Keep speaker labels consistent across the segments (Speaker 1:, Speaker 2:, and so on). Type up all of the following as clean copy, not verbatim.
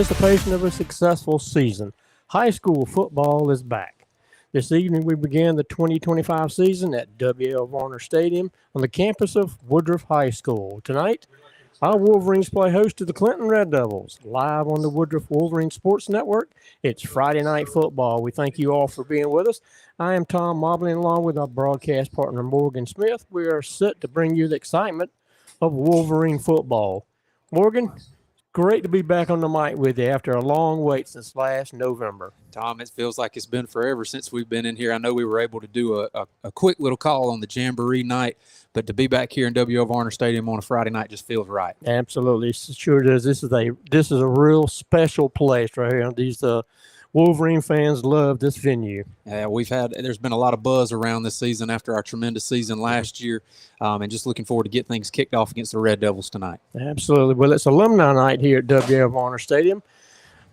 Speaker 1: anticipation of a successful season. High school football is back. This evening we began the 2025 season at W.L. Varner Stadium on the campus of Woodruff High School. Tonight, our Wolverines play host to the Clinton Red Devils. Live on the Woodruff Wolverines Sports Network, it's Friday Night Football. We thank you all for being with us. I am Tom Mobley, along with our broadcast partner Morgan Smith. We are set to bring you the excitement of Wolverine football. Morgan, great to be back on the mic with you after a long wait since last November.
Speaker 2: Tom, it feels like it's been forever since we've been in here. I know we were able to do a quick little call on the Jamboree night, but to be back here in W.L. Varner Stadium on a Friday night just feels right.
Speaker 1: Absolutely, it sure does. This is a real special place right here. These Wolverine fans love this venue.
Speaker 2: Yeah, there's been a lot of buzz around this season after our tremendous season last year, and just looking forward to get things kicked off against the Red Devils tonight.
Speaker 1: Absolutely. Well, it's alumni night here at W.L. Varner Stadium.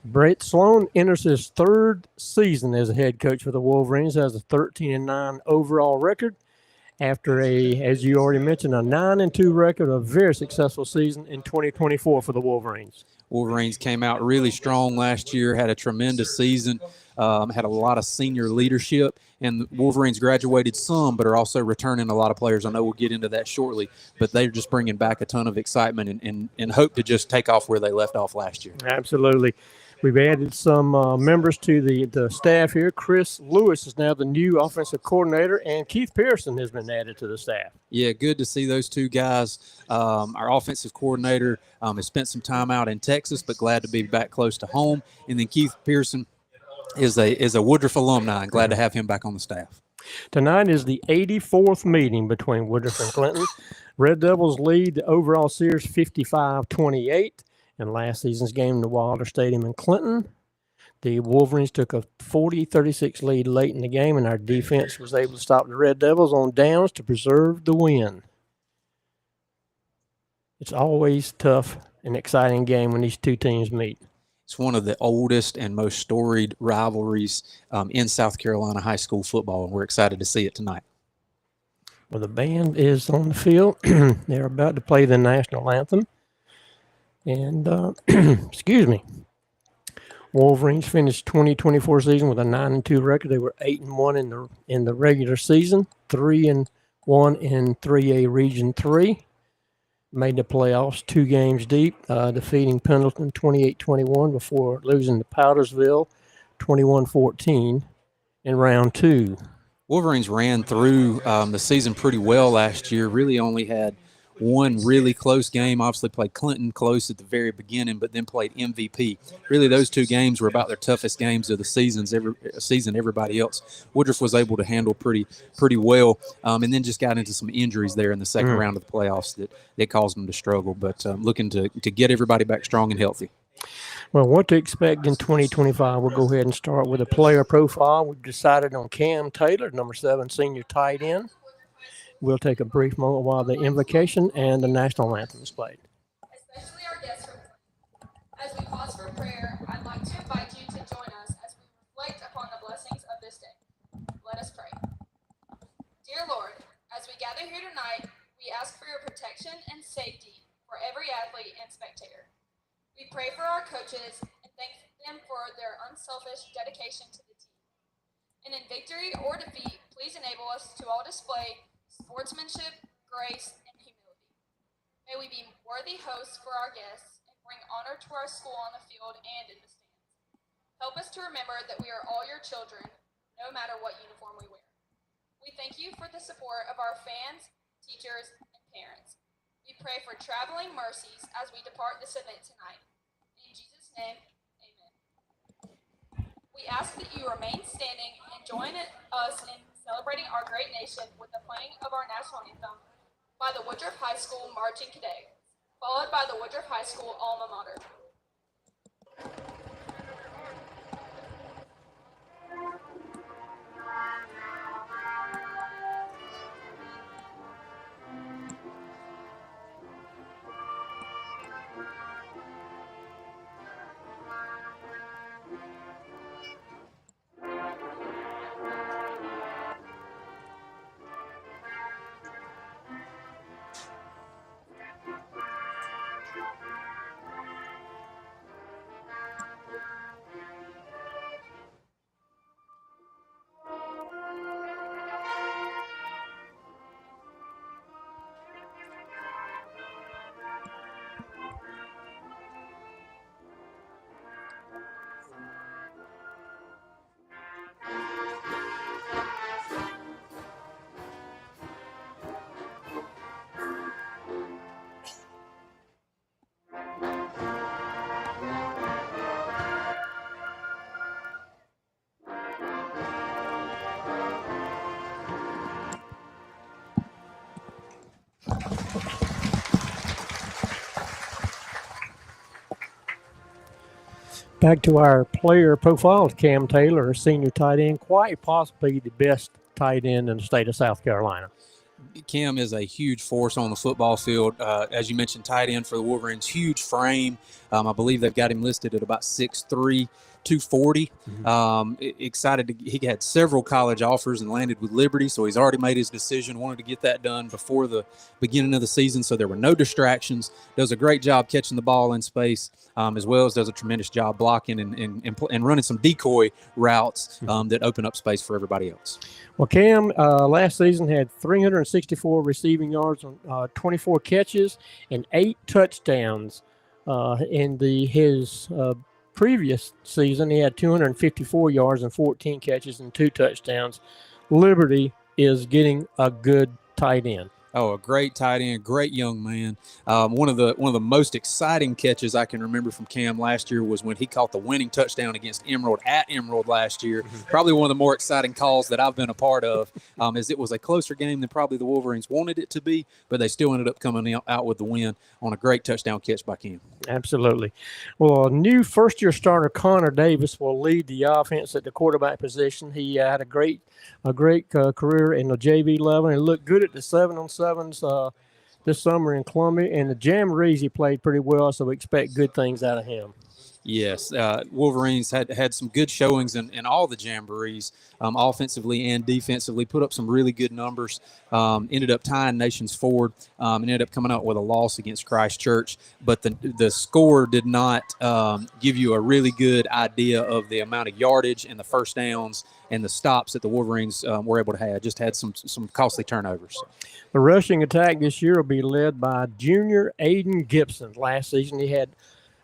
Speaker 1: Brett Sloan enters his third season as a head coach for the Wolverines, has a 13-9 overall record after as you already mentioned, a 9-2 record, a very successful season in 2024 for the Wolverines.
Speaker 2: Wolverines came out really strong last year, had a tremendous season, had a lot of senior leadership, and the Wolverines graduated some, but are also returning a lot of players. I know we'll get into that shortly, but they're just bringing back a ton of excitement and hope to just take off where they left off last year.
Speaker 1: Absolutely. We've added some members to the staff here. Chris Lewis is now the new offensive coordinator, and Keith Pearson has been added to the staff.
Speaker 2: Yeah, good to see those two guys. Our offensive coordinator has spent some time out in Texas, but glad to be back close to home. And then Keith Pearson is a Woodruff alumni, and glad to have him back on the staff.
Speaker 1: Tonight is the 84th meeting between Woodruff and Clinton. Red Devils lead the overall series 55-28. In last season's game in the Wilder Stadium in Clinton, the Wolverines took a 40-36 lead late in the game, and our defense was able to stop the Red Devils on downs to preserve the win. It's always tough and exciting game when these two teams meet.
Speaker 2: It's one of the oldest and most storied rivalries in South Carolina high school football, and we're excited to see it tonight.
Speaker 1: Well, the band is on the field. They're about to play the national anthem. And, excuse me, Wolverines finished 2024 season with a 9-2 record. They were 8-1 in the regular season, 3-1 in 3A Region 3. Made the playoffs 2 games deep, defeating Pendleton 28-21 before losing to Powdersville 21-14 in round 2.
Speaker 2: Wolverines ran through the season pretty well last year, really only had one really close game. Obviously played Clinton close at the very beginning, but then played MVP. Really, those 2 games were about their toughest games of the season. Everybody else, Woodruff was able to handle pretty well, and then just got into some injuries there in the second round of the playoffs that caused them to struggle. But looking to get everybody back strong and healthy.
Speaker 1: Well, what to expect in 2025, we'll go ahead and start with a player profile. We've decided on Cam Taylor, number 7 senior tight end. We'll take a brief moment while the invocation and the national anthem is played.
Speaker 3: Especially our guests from Clinton. As we pause for prayer, I'd like to invite you to join us as we reflect upon the blessings of this day. Let us pray. Dear Lord, as we gather here tonight, we ask for your protection and safety for every athlete and spectator. We pray for our coaches and thank them for their unselfish dedication to the team. And in victory or defeat, please enable us to all display sportsmanship, grace, and humility. May we be worthy hosts for our guests and bring honor to our school on the field and in the stands. Help us to remember that we are all your children, no matter what uniform we wear. We thank you for the support of our fans, teachers, and parents. We pray for traveling mercies as we depart this event tonight. In Jesus' name, amen. We ask that you remain standing and join us in celebrating our great nation with the playing of our national anthem by the Woodruff High School Marching Cadets, followed by the Woodruff High School Alma Mater.
Speaker 1: Back to our player profiles, Cam Taylor, a senior tight end, quite possibly the best tight end in the state of South Carolina.
Speaker 2: Cam is a huge force on the football field. As you mentioned, tight end for the Wolverines, huge frame. I believe they've got him listed at about 6'3", 240. Excited. He had several college offers and landed with Liberty, so he's already made his decision, wanted to get that done before the beginning of the season, so there were no distractions. Does a great job catching the ball in space, as well as does a tremendous job blocking and running some decoy routes that open up space for everybody else.
Speaker 1: Well, Cam last season had 364 receiving yards on 24 catches and 8 touchdowns. In his previous season, he had 254 yards and 14 catches and 2 touchdowns. Liberty is getting a good tight end.
Speaker 2: Oh, a great tight end, great young man. One of the most exciting catches I can remember from Cam last year was when he caught the winning touchdown against Emerald at Emerald last year. Probably one of the more exciting calls that I've been a part of, as it was a closer game than probably the Wolverines wanted it to be, but they still ended up coming out with the win on a great touchdown catch by Cam.
Speaker 1: Absolutely. Well, new first-year starter Connor Davis will lead the offense at the quarterback position. He had a great career in the JV level and looked good at the 7-on-7s this summer in Columbia. And the Jamborees, he played pretty well, so we expect good things out of him.
Speaker 2: Yes, Wolverines had some good showings in all the Jamborees, offensively and defensively, put up some really good numbers, ended up tying Nations Ford, and ended up coming out with a loss against Christ Church. But the score did not give you a really good idea of the amount of yardage and the first downs and the stops that the Wolverines were able to have. Just had some costly turnovers.
Speaker 1: The rushing attack this year will be led by junior Aiden Gibson. Last season he had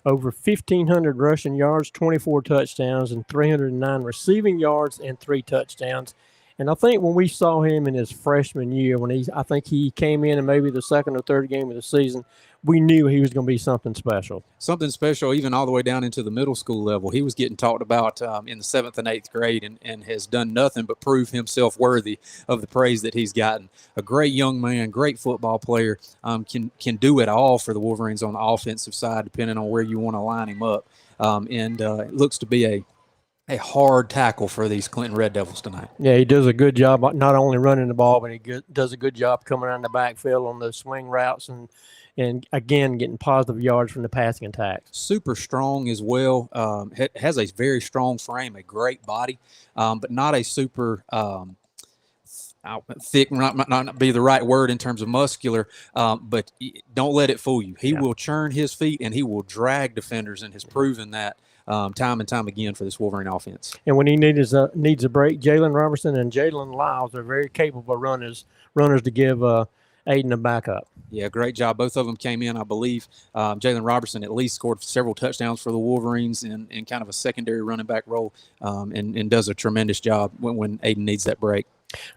Speaker 1: over 1,500 rushing yards, 24 touchdowns, and 309 receiving yards and 3 touchdowns. And I think when we saw him in his freshman year, I think he came in maybe the second or third game of the season, we knew he was going to be something special.
Speaker 2: Something special, even all the way down into the middle school level. He was getting talked about in the 7th and 8th grade and has done nothing but prove himself worthy of the praise that he's gotten. A great young man, great football player, can do it all for the Wolverines on the offensive side, depending on where you want to line him up. It looks to be a hard tackle for these Clinton Red Devils tonight.
Speaker 1: Yeah, he does a good job not only running the ball, but he does a good job coming around the backfield on those swing routes and again, getting positive yards from the passing attack.
Speaker 2: Super strong as well. Has a very strong frame, a great body, but not a super thick, not be the right word in terms of muscular, but don't let it fool you. He will churn his feet and he will drag defenders and has proven that time and time again for this Wolverine offense.
Speaker 1: And when he needs a break, Jalen Robertson and Jalen Lyles are very capable runners to give Aiden a backup.
Speaker 2: Yeah, great job. Both of them came in, I believe. Jalen Robertson at least scored several touchdowns for the Wolverines in kind of a secondary running back role, and does a tremendous job when Aiden needs that break.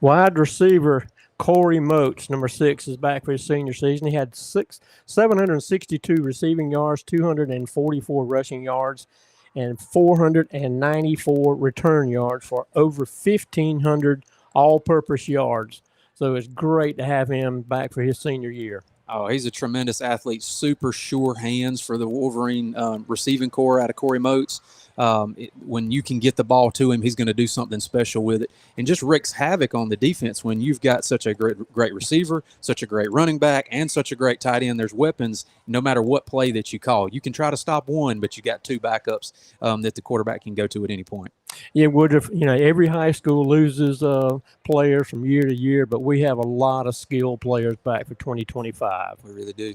Speaker 1: Wide receiver Corey Moats, number 6, is back for his senior season. He had 762 receiving yards, 244 rushing yards, and 494 return yards for over 1,500 all-purpose yards. So it's great to have him back for his senior year.
Speaker 2: Oh, he's a tremendous athlete, super sure hands for the Wolverine receiving core out of Corey Moats. When you can get the ball to him, he's going to do something special with it and just wreaks havoc on the defense when you've got such a great receiver, such a great running back, and such a great tight end. There's weapons no matter what play that you call. You can try to stop one, but you got 2 backups that the quarterback can go to at any point.
Speaker 1: Yeah, Woodruff, every high school loses players from year to year, but we have a lot of skilled players back for 2025.
Speaker 2: We really do.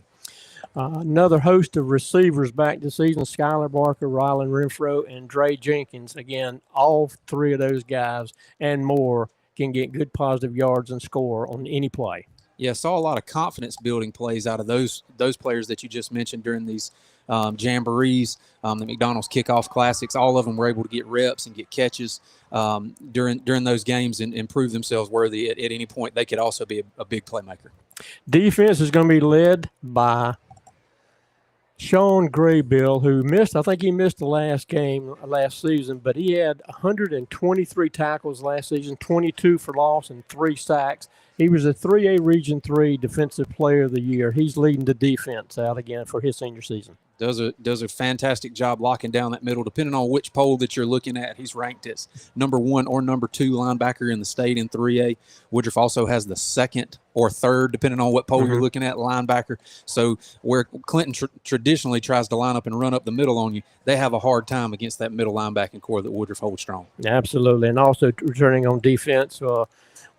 Speaker 1: Another host of receivers back this season, Skylar Barker, Rylan Renfro, and Dre Jenkins. Again, all 3 of those guys and more can get good positive yards and score on any play.
Speaker 2: Yeah, saw a lot of confidence-building plays out of those players that you just mentioned during these jamborees, the McDonald's Kickoff Classics. All of them were able to get reps and get catches during those games and prove themselves worthy at any point. They could also be a big playmaker. Defense
Speaker 1: is going to be led by Sean Graybill, who missed the last game last season, but he had 123 tackles last season, 22 for loss, and 3 sacks. He was a 3A Region 3 Defensive Player of the Year. He's leading the defense out again for his senior season.
Speaker 2: Does a fantastic job locking down that middle. Depending on which poll that you're looking at, he's ranked as number 1 or number 2 linebacker in the state in 3A. Woodruff also has the 2nd or 3rd, depending on what poll you're looking at, linebacker. So where Clinton traditionally tries to line up and run up the middle on you, they have a hard time against that middle linebacking core that Woodruff holds strong.
Speaker 1: Absolutely. And also returning on defense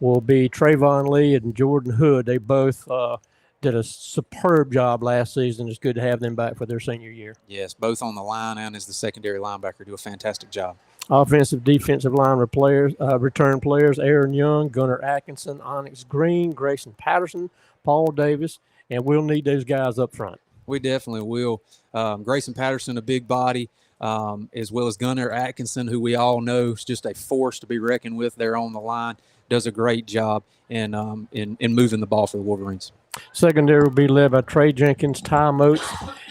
Speaker 1: will be Trayvon Lee and Jordan Hood. They both did a superb job last season. It's good to have them back for their senior year.
Speaker 2: Yes, both on the line and as the secondary linebacker do a fantastic job.
Speaker 1: Offensive, defensive line return players, Aaron Young, Gunnar Atkinson, Onyx Green, Grayson Patterson, Paul Davis, and we'll need those guys up front.
Speaker 2: We definitely will. Grayson Patterson, a big body, as well as Gunnar Atkinson, who we all know is just a force to be reckoned with there on the line, does a great job in moving the ball for the Wolverines.
Speaker 1: Secondary will be led by Trey Jenkins, Ty Moats,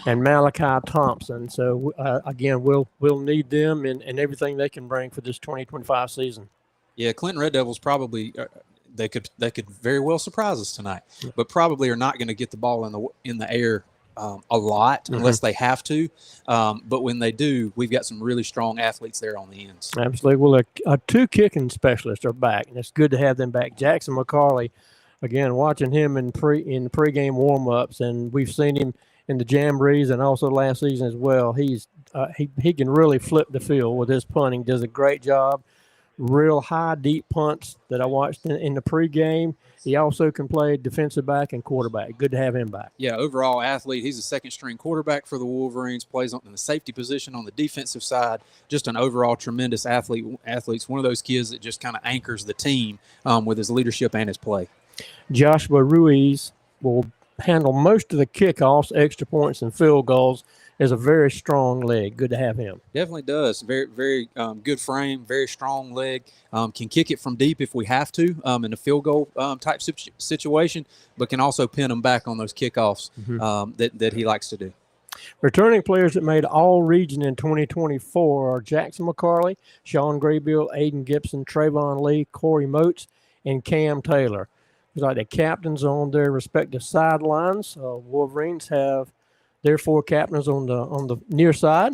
Speaker 1: and Malachi Thompson. So, again, we'll need them and everything they can bring for this 2025 season.
Speaker 2: Yeah, Clinton Red Devils probably they could very well surprise us tonight, but probably are not going to get the ball in the air a lot unless they have to. But when they do, we've got some really strong athletes there on the ends.
Speaker 1: Absolutely. Well, 2 kicking specialists are back, and it's good to have them back. Jackson McCarley, again, watching him in the pregame warm-ups, and we've seen him in the jamborees and also last season as well. He can really flip the field with his punting. Does a great job. Real high, deep punts that I watched in the pregame. He also can play defensive back and quarterback. Good to have him back.
Speaker 2: Yeah, overall athlete. He's a second-string quarterback for the Wolverines, plays in the safety position on the defensive side. Just an overall tremendous athlete. Athlete's one of those kids that just kind of anchors the team with his leadership and his play. Joshua
Speaker 1: Ruiz will handle most of the kickoffs, extra points, and field goals. Is a very strong leg. Good to have him.
Speaker 2: Definitely does. Very, very good frame, very strong leg. Can kick it from deep if we have to in a field goal type situation, but can also pin them back on those kickoffs that he likes to do.
Speaker 1: Returning players that made all-region in 2024 are Jackson McCarley, Sean Graybill, Aiden Gibson, Trayvon Lee, Corey Moats, and Cam Taylor. It's like the captains on their respective sidelines. Wolverines have their 4 captains on the near side.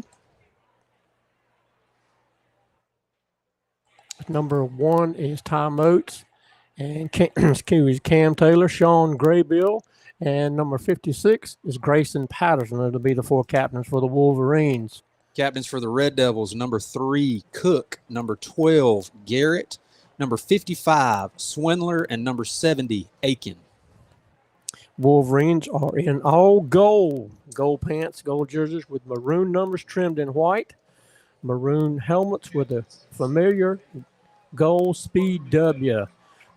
Speaker 1: Number 1 is Ty Moats, and Cam Taylor, Sean Graybill, and number 56 is Grayson Patterson. It'll be the 4 captains for the Wolverines.
Speaker 2: Captains for the Red Devils, number 3, Cook, number 12, Garrett, number 55, Swindler, and number 70, Aiken.
Speaker 1: Wolverines are in all gold pants, gold jerseys with maroon numbers trimmed in white, maroon helmets with a familiar gold speed W.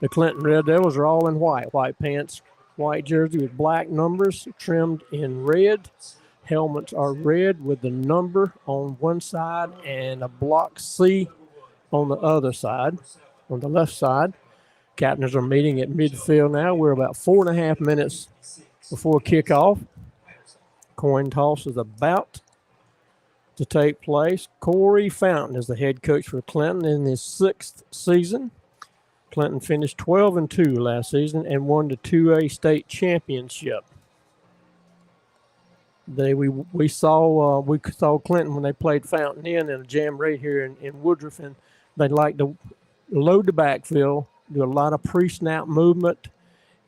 Speaker 1: The Clinton Red Devils are all in white pants, white jersey with black numbers trimmed in red. Helmets are red with the number on one side and a block C on the other side, on the left side. Captains are meeting at midfield now. We're about 4.5 minutes before kickoff. Coin toss is about to take place. Corey Fountain is the head coach for Clinton in his 6th season. Clinton finished 12-2 last season and won the 2A state championship. We saw Clinton when they played Fountain in a jamboree here in Woodruff, and they like to load the backfield, do a lot of pre-snap movement,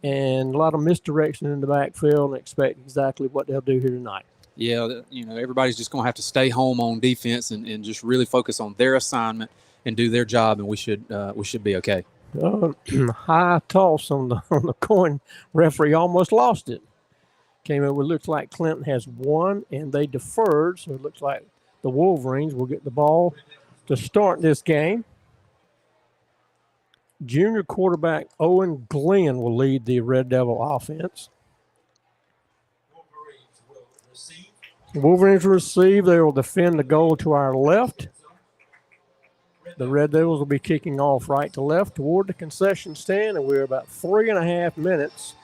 Speaker 1: and a lot of misdirection in the backfield, and expect exactly what they'll do here tonight.
Speaker 2: Yeah, everybody's just going to have to stay home on defense and just really focus on their assignment and do their job, and we should be okay.
Speaker 1: High toss on the coin. Referee almost lost it. Came up with, looks like Clinton has won, and they deferred, so it looks like the Wolverines will get the ball to start this game. Junior quarterback Owen Glenn will lead the Red Devil offense. Wolverines will receive. They will defend the goal to our left. The Red Devils will be kicking off right to left toward the concession stand, and we're about 3.5 minutes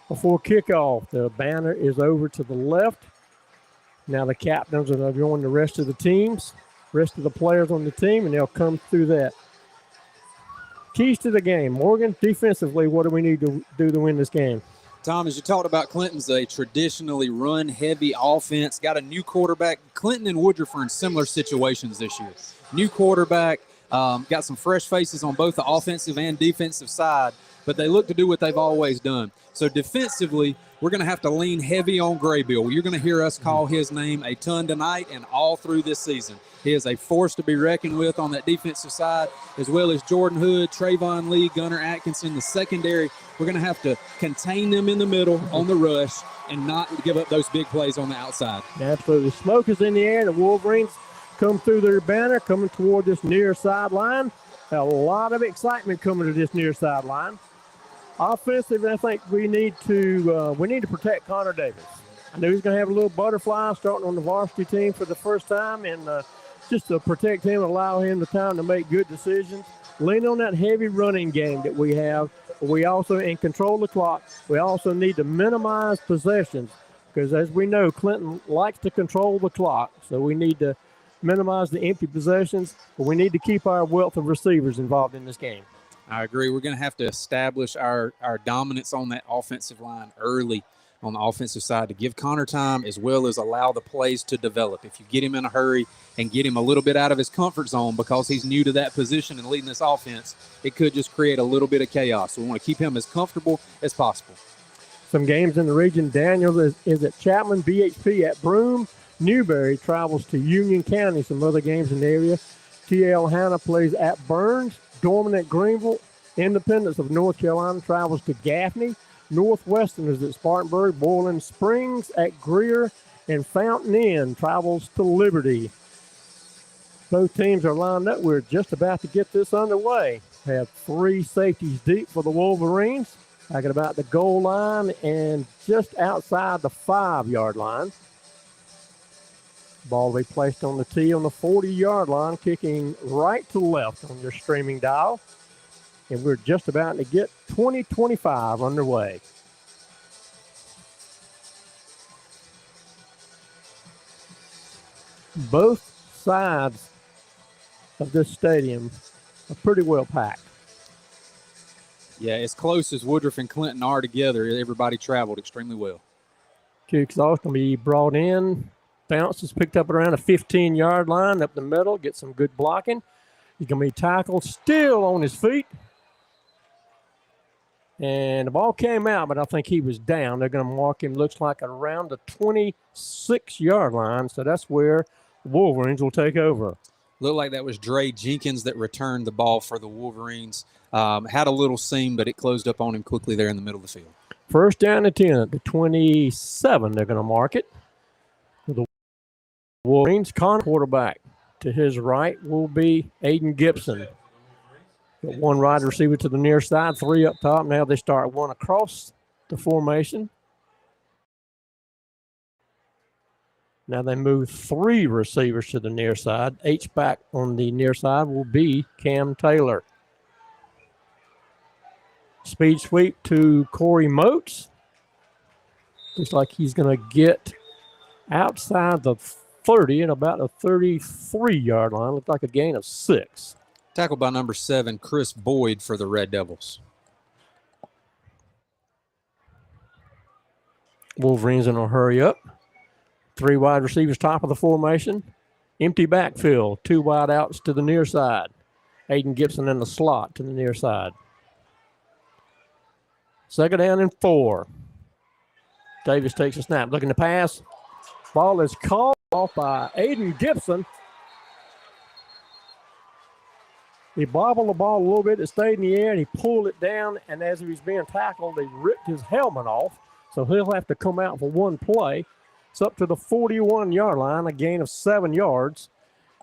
Speaker 1: before kickoff. The banner is over to the left. Now the captains are going to join the rest of the teams, rest of the players on the team, and they'll come through that. Keys to the game. Morgan, defensively, what do we need to do to win this game?
Speaker 2: Tom, as you talked about, Clinton's a traditionally run-heavy offense. Got a new quarterback. Clinton and Woodruff are in similar situations this year. New quarterback, got some fresh faces on both the offensive and defensive side, but they look to do what they've always done. So defensively, we're going to have to lean heavy on Graybill. You're going to hear us call his name a ton tonight and all through this season. He is a force to be reckoned with on that defensive side, as well as Jordan Hood, Trayvon Lee, Gunnar Atkinson, the secondary. We're going to have to contain them in the middle on the rush and not give up those big plays on the outside.
Speaker 1: Absolutely. Smoke is in the air. The Wolverines come through their banner, coming toward this near sideline. A lot of excitement coming to this near sideline. Offensively, I think we need to protect Connor Davis. I know he's going to have a little butterfly starting on the varsity team for the first time, and just to protect him and allow him the time to make good decisions. Lean on that heavy running game that we have. We also, and control the clock, we also need to minimize possessions because, as we know, Clinton likes to control the clock. So we need to minimize the empty possessions, but we need to keep our wealth of receivers involved in this game.
Speaker 2: I agree. We're going to have to establish our dominance on that offensive line early on the offensive side to give Connor time as well as allow the plays to develop. If you get him in a hurry and get him a little bit out of his comfort zone because he's new to that position and leading this offense, it could just create a little bit of chaos. So we want to keep him as comfortable as possible. Some
Speaker 1: games in the region. Daniel is at Chapman, BHP at Broome. Newberry travels to Union County. Some other games in the area. T.L. Hanna plays at Burns. Dorman at Greenville. Independence of North Carolina travels to Gaffney. Northwestern is at Spartanburg. Boiling Springs at Greer. And Fountain Inn travels to Liberty. Both teams are lined up. We're just about to get this underway. We have three safeties deep for the Wolverines. Back at about the goal line and just outside the 5-yard line. Ball will be placed on the tee on the 40-yard line, kicking right to left on your streaming dial. And we're just about to get 20-25 underway. Both sides of this stadium are pretty well packed.
Speaker 2: Yeah, as close as Woodruff and Clinton are together, everybody traveled extremely well.
Speaker 1: Kickoff going to be brought in. Bounce is picked up around a 15-yard line up the middle. Get some good blocking. He's going to be tackled still on his feet. And the ball came out, but I think he was down. They're going to mark him, looks like, around the 26-yard line. So that's where the Wolverines will take over.
Speaker 2: Looked like that was Dre Jenkins that returned the ball for the Wolverines. Had a little seam, but it closed up on him quickly there in the middle of the field.
Speaker 1: First down and 10 at the 27. They're going to mark it. The Wolverines quarterback to his right will be Aiden Gibson. Got one wide receiver to the near side, three up top. Now they start one across the formation. Now they move three receivers to the near side. H-back on the near side will be Cam Taylor. Speed sweep to Corey Moats. Looks like he's going to get outside the 30 and about a 33-yard line. Looks like a gain of 6.
Speaker 2: Tackled by number 7, Chris Boyd for the Red Devils.
Speaker 1: Wolverines in a hurry up. 3 wide receivers top of the formation. Empty backfield. 2 wide outs to the near side. Aiden Gibson in the slot to the near side. Second down and 4. Davis takes a snap. Looking to pass. Ball is caught off by Aiden Gibson. He bobbled the ball a little bit. It stayed in the air, and he pulled it down. And as he was being tackled, they ripped his helmet off. So he'll have to come out for one play. It's up to the 41-yard line, a gain of 7 yards.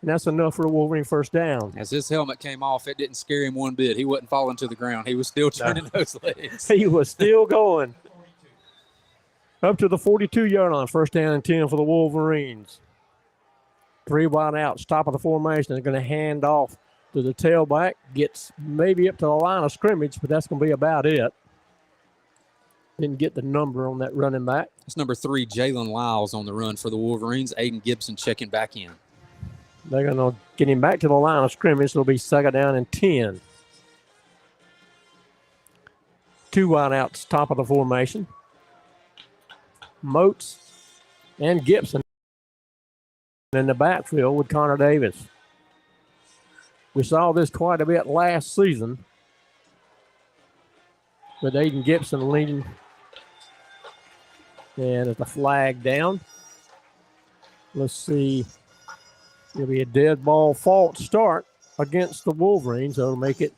Speaker 1: And that's enough for a Wolverine first down.
Speaker 2: As his helmet came off, it didn't scare him one bit. He wasn't falling to the ground. He was still turning those legs.
Speaker 1: He was still going. Up to the 42-yard line, first down and 10 for the Wolverines. 3 wide outs, top of the formation. They're going to hand off to the tailback. Gets maybe up to the line of scrimmage, but that's going to be about it. Didn't get the number on that running back.
Speaker 2: It's number 3, Jalen Lyles on the run for the Wolverines. Aiden Gibson checking back in.
Speaker 1: They're going to get him back to the line of scrimmage. It'll be second down and 10. 2 wide outs, top of the formation. Moats, and Gibson in the backfield with Connor Davis. We saw this quite a bit last season with Aiden Gibson leading. And it's a flag down. Let's see. It'll be a dead ball false start against the Wolverines. That'll make it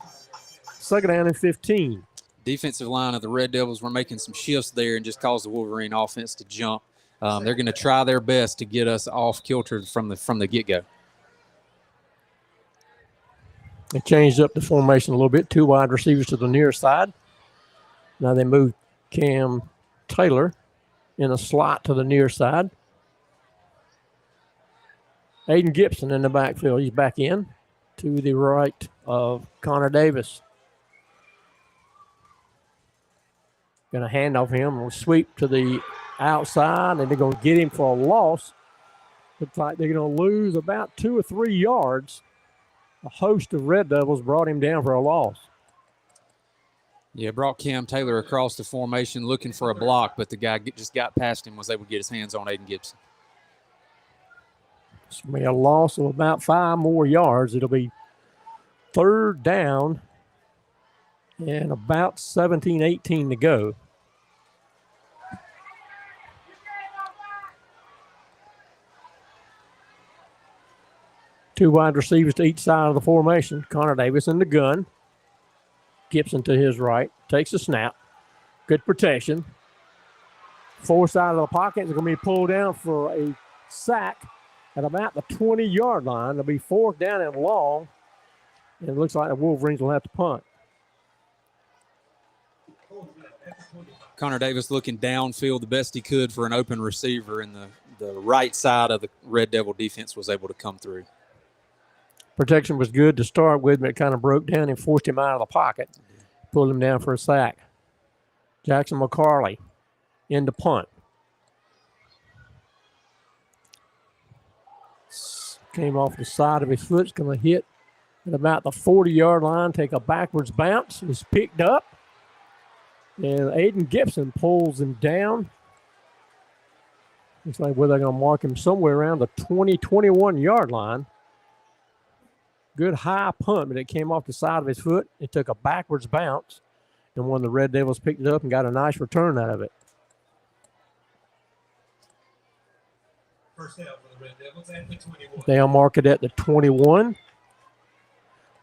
Speaker 1: 2nd down and 15.
Speaker 2: Defensive line of the Red Devils were making some shifts there and just caused the Wolverine offense to jump. They're going to try their best to get us off kilter from the get-go.
Speaker 1: They changed up the formation a little bit. 2 wide receivers to the near side. Now they moved Cam Taylor in a slot to the near side. Aiden Gibson in the backfield. He's back in to the right of Connor Davis. Going to hand off him. We'll sweep to the outside, and they're going to get him for a loss. Looks like they're going to lose about 2 or 3 yards. A host of Red Devils brought him down for a loss.
Speaker 2: Yeah, brought Cam Taylor across the formation looking for a block, but the guy just got past him, was able to get his hands on Aiden Gibson.
Speaker 1: It's going to be a loss of about 5 more yards. It'll be 3rd down and about 17-18 to go. Two wide receivers to each side of the formation. Connor Davis in the gun. Gibson to his right. Takes a snap. Good protection. 4 side of the pocket is going to be pulled down for a sack at about the 20-yard line. It'll be 4th down and long. And it looks like the Wolverines will have to punt.
Speaker 2: Connor Davis looking downfield the best he could for an open receiver, and the right side of the Red Devil defense was able to come through.
Speaker 1: Protection was good to start with, but it kind of broke down and forced him out of the pocket. Pulled him down for a sack. Jackson McCarley in the punt. Came off the side of his foot. It's going to hit at about the 40-yard line, take a backwards bounce. It's picked up. And Aiden Gibson pulls him down. Looks like they're going to mark him somewhere around the 20, 21-yard line. Good high punt, but it came off the side of his foot. It took a backwards bounce, and one of the Red Devils picked it up and got a nice return out of it.
Speaker 4: First down for the Red Devils at the 21.
Speaker 1: They'll mark it at the 21.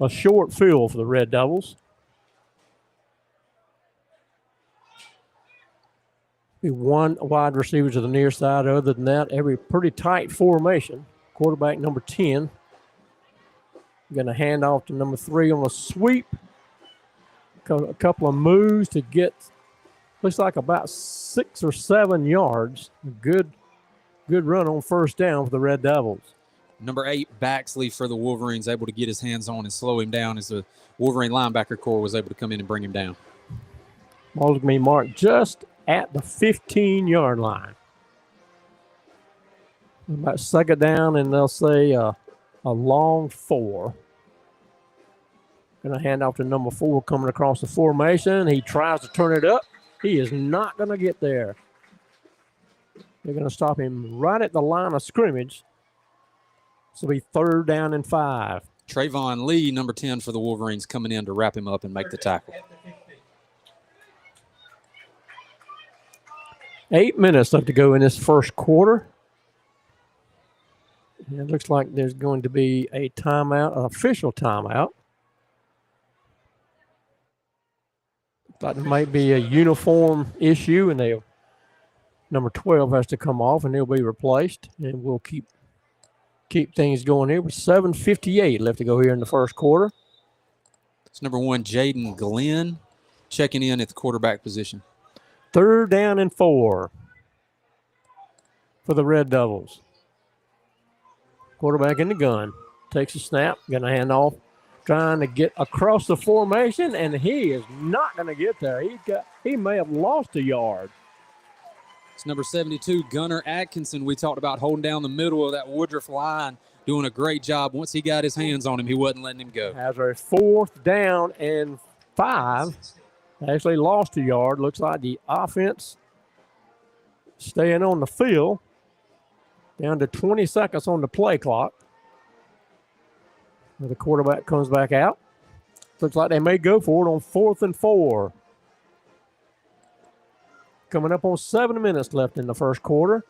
Speaker 1: A short field for the Red Devils. Be 1 wide receiver to the near side. Other than that, every pretty tight formation. Quarterback number 10. Going to hand off to number 3 on a sweep. A couple of moves to get, looks like about 6 or 7 yards. Good run on first down for the Red Devils.
Speaker 2: Number 8, Baxley for the Wolverines, able to get his hands on and slow him down as the Wolverine linebacker corps was able to come in and bring him down.
Speaker 1: Ball's going to be marked just at the 15-yard line. About 2nd down, and they'll say a long 4. Going to hand off to number 4 coming across the formation. He tries to turn it up. He is not going to get there. They're going to stop him right at the line of scrimmage. So it'll be 3rd down and 5.
Speaker 2: Trayvon Lee, number 10 for the Wolverines, coming in to wrap him up and make the tackle.
Speaker 1: 8 minutes left to go in this first quarter. And it looks like there's going to be a timeout, an official timeout. Thought there might be a uniform issue, and number 12 has to come off, and he'll be replaced. And we'll keep things going here with 7:58 left to go here in the first quarter.
Speaker 2: It's number 1, Jaden Glenn, checking in at the quarterback position.
Speaker 1: 3rd down and 4 for the Red Devils. Quarterback in the gun. Takes a snap. Going to hand off. Trying to get across the formation, and he is not going to get there. He may have lost a yard.
Speaker 2: It's number 72, Gunnar Atkinson. We talked about holding down the middle of that Woodruff line, doing a great job. Once he got his hands on him, he wasn't letting him go.
Speaker 1: Has a 4th down and 5. Actually lost a yard. Looks like the offense staying on the field. Down to 20 seconds on the play clock. The quarterback comes back out. Looks like they may go for it on 4th and 4. Coming up on 7 minutes left in the first quarter.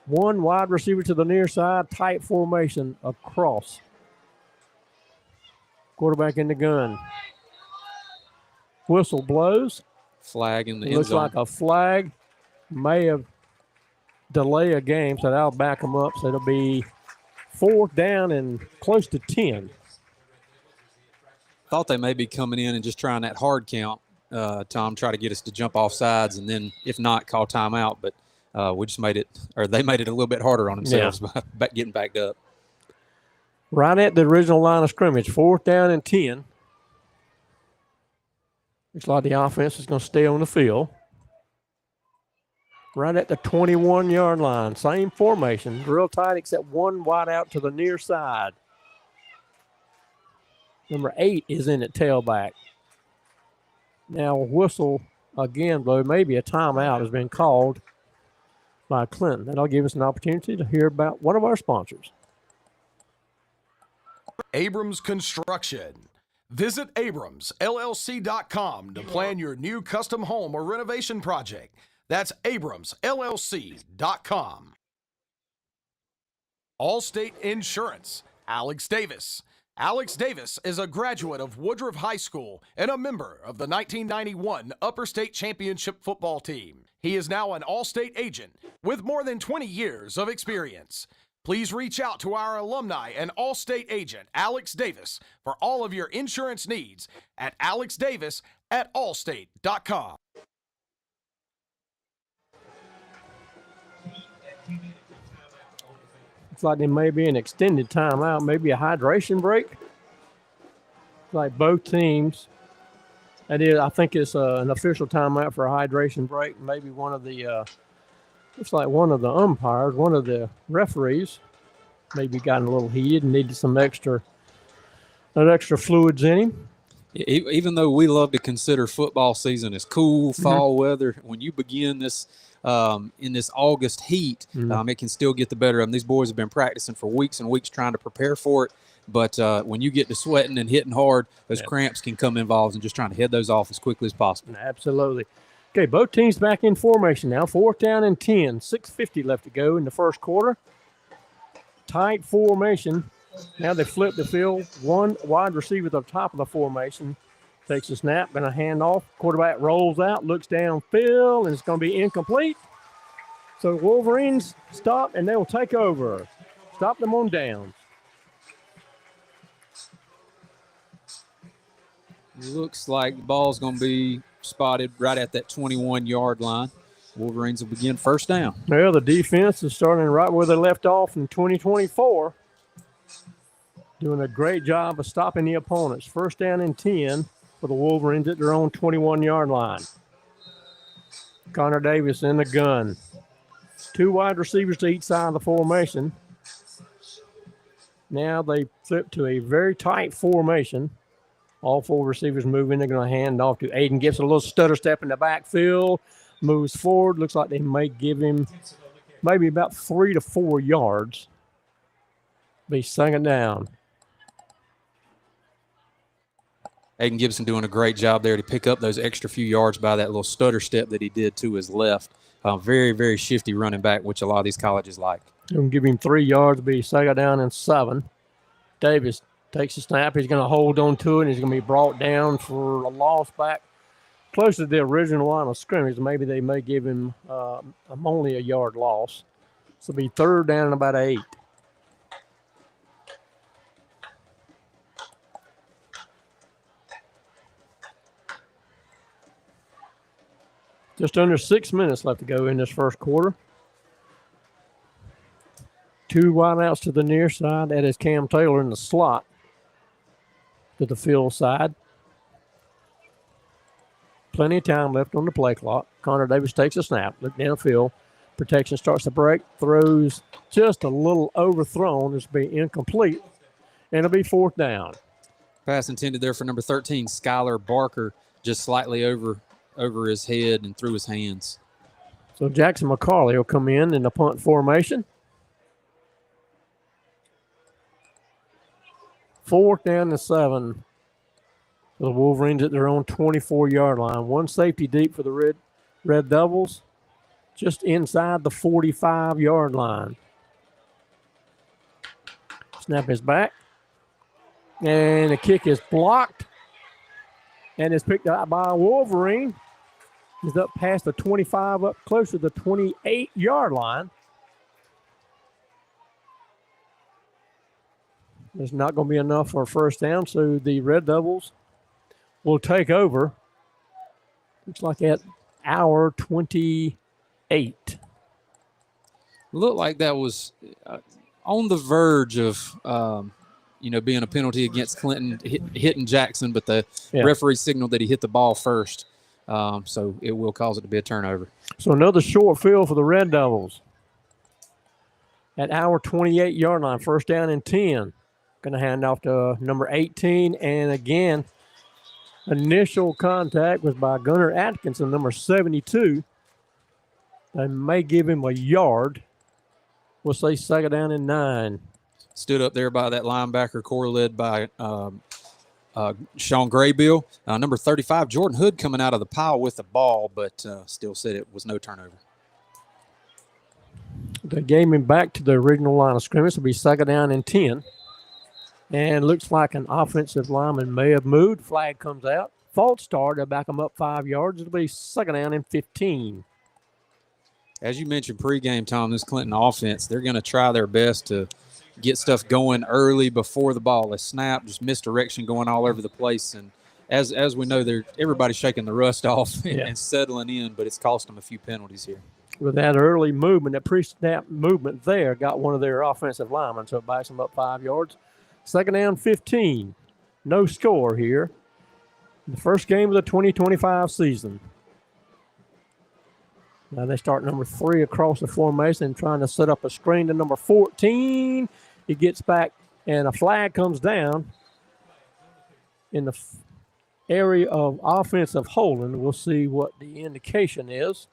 Speaker 1: One wide receiver to the near side, tight formation across. Quarterback in the gun. Whistle blows.
Speaker 2: Flag in the end
Speaker 1: Looks
Speaker 2: zone.
Speaker 1: like a flag. May have delayed a game, so that'll back them up. So it'll be 4th down and close to 10.
Speaker 2: Thought they may be coming in and just trying that hard count, Tom, try to get us to jump off sides, and then if not, call timeout. But we just made it, or they made it a little bit harder on themselves by getting backed up.
Speaker 1: Right at the original line of scrimmage, 4th down and 10. Looks like the offense is going to stay on the field. Right at the 21-yard line. Same formation, real tight except one wide out to the near side. Number 8 is in at tailback. Now whistle again, though, maybe a timeout has been called by Clinton. That'll give us an opportunity to hear about one of our sponsors.
Speaker 5: Abrams Construction. Visit abramsllc.com to plan your new custom home or renovation project. That's abramsllc.com. Allstate Insurance. Alex Davis. Alex Davis is a graduate of Woodruff High School and a member of the 1991 Upper State Championship football team. He is now an Allstate agent with more than 20 years of experience. Please reach out to our alumni and Allstate agent, Alex Davis, for all of your insurance needs at alexdavis@allstate.com.
Speaker 1: Looks like there may be an extended timeout, maybe a hydration break. Like both teams. That is, I think it's an official timeout for a hydration break. Maybe one of the, looks like one of the umpires, one of the referees, maybe gotten a little heated and needed some extra fluids in him.
Speaker 2: Even though we love to consider football season as cool fall weather, when you begin this in this August heat, it can still get the better of them. These boys have been practicing for weeks and weeks trying to prepare for it. But when you get to sweating and hitting hard, those cramps can come involved, and just trying to head those off as quickly as possible.
Speaker 1: Absolutely. Okay, both teams back in formation now. 4th down and 10. 6:50 left to go in the first quarter. Tight formation. Now they flip the field. One wide receiver at the top of the formation takes a snap, going to hand off. Quarterback rolls out, looks downfield, and it's going to be incomplete. So Wolverines stop, and they will take over. Stop them on downs.
Speaker 2: Looks like the ball's going to be spotted right at that 21-yard line. Wolverines will begin first down.
Speaker 1: Well, the defense is starting right where they left off in 2024. Doing a great job of stopping the opponents. 1st down and 10 for the Wolverines at their own 21-yard line. Connor Davis in the gun. 2 wide receivers to each side of the formation. Now they flip to a very tight formation. All 4 receivers move in. They're going to hand off to Aiden Gibson. A little stutter step in the backfield. Moves forward. Looks like they may give him maybe about 3 to 4 yards. Be second down.
Speaker 2: Aiden Gibson doing a great job there to pick up those extra few yards by that little stutter step that he did to his left. Very, very shifty running back, which a lot of these colleges like.
Speaker 1: Going to give him 3 yards. Be second down and 7. Davis takes a snap. He's going to hold on to it. And he's going to be brought down for a loss back close to the original line of scrimmage. Maybe they may give him only a yard loss. So it'll be 3rd down and about 8. Just under 6 minutes left to go in this first quarter. 2 wideouts to the near side. That is Cam Taylor in the slot to the field side. Plenty of time left on the play clock. Connor Davis takes a snap. Look downfield. Protection starts to break. Throws just a little overthrown. This will be incomplete. And it'll be 4th down.
Speaker 2: Pass intended there for number 13, Skylar Barker, just slightly over his head and through his hands.
Speaker 1: So Jackson McCarley will come in the punt formation. 4th down and 7 for the Wolverines at their own 24-yard line. One safety deep for the Red Devils, just inside the 45-yard line. Snap is back. And the kick is blocked. And it's picked up by a Wolverine. He's up past the 25, up close to the 28-yard line. It's not going to be enough for a first down, so the Red Devils will take over. Looks like at hour 28.
Speaker 2: Looked like that was on the verge of, being a penalty against Clinton, hitting Jackson, but the referee signaled that he hit the ball first. So it will cause it to be a turnover.
Speaker 1: So another short field for the Red Devils. At our 28-yard line, first down and 10. Going to hand off to number 18. And again, initial contact was by Gunnar Atkinson, number 72. They may give him a yard. We'll say 2nd down and 9.
Speaker 2: Stood up there by that linebacker core led by Sean Graybill. Number 35, Jordan Hood, coming out of the pile with the ball, but still said it was no turnover.
Speaker 1: They gave him back to the original line of scrimmage. It'll be 2nd down and 10. And looks like an offensive lineman may have moved. Flag comes out. False start. They'll back them up 5 yards. It'll be 2nd down and 15.
Speaker 2: As you mentioned pregame, Tom, this Clinton offense, they're going to try their best to get stuff going early before the ball is snapped, just misdirection going all over the place. And as we know, everybody's shaking the rust off and settling in, but it's cost them a few penalties here.
Speaker 1: With that early movement, that pre-snap movement there, got one of their offensive linemen, so it backs them up 5 yards. 2nd down, 15. No score here. The first game of the 2025 season. Now they start number 3 across the formation and trying to set up a screen to number 14. He gets back, and a flag comes down in the area of offensive holding. We'll see what the indication is.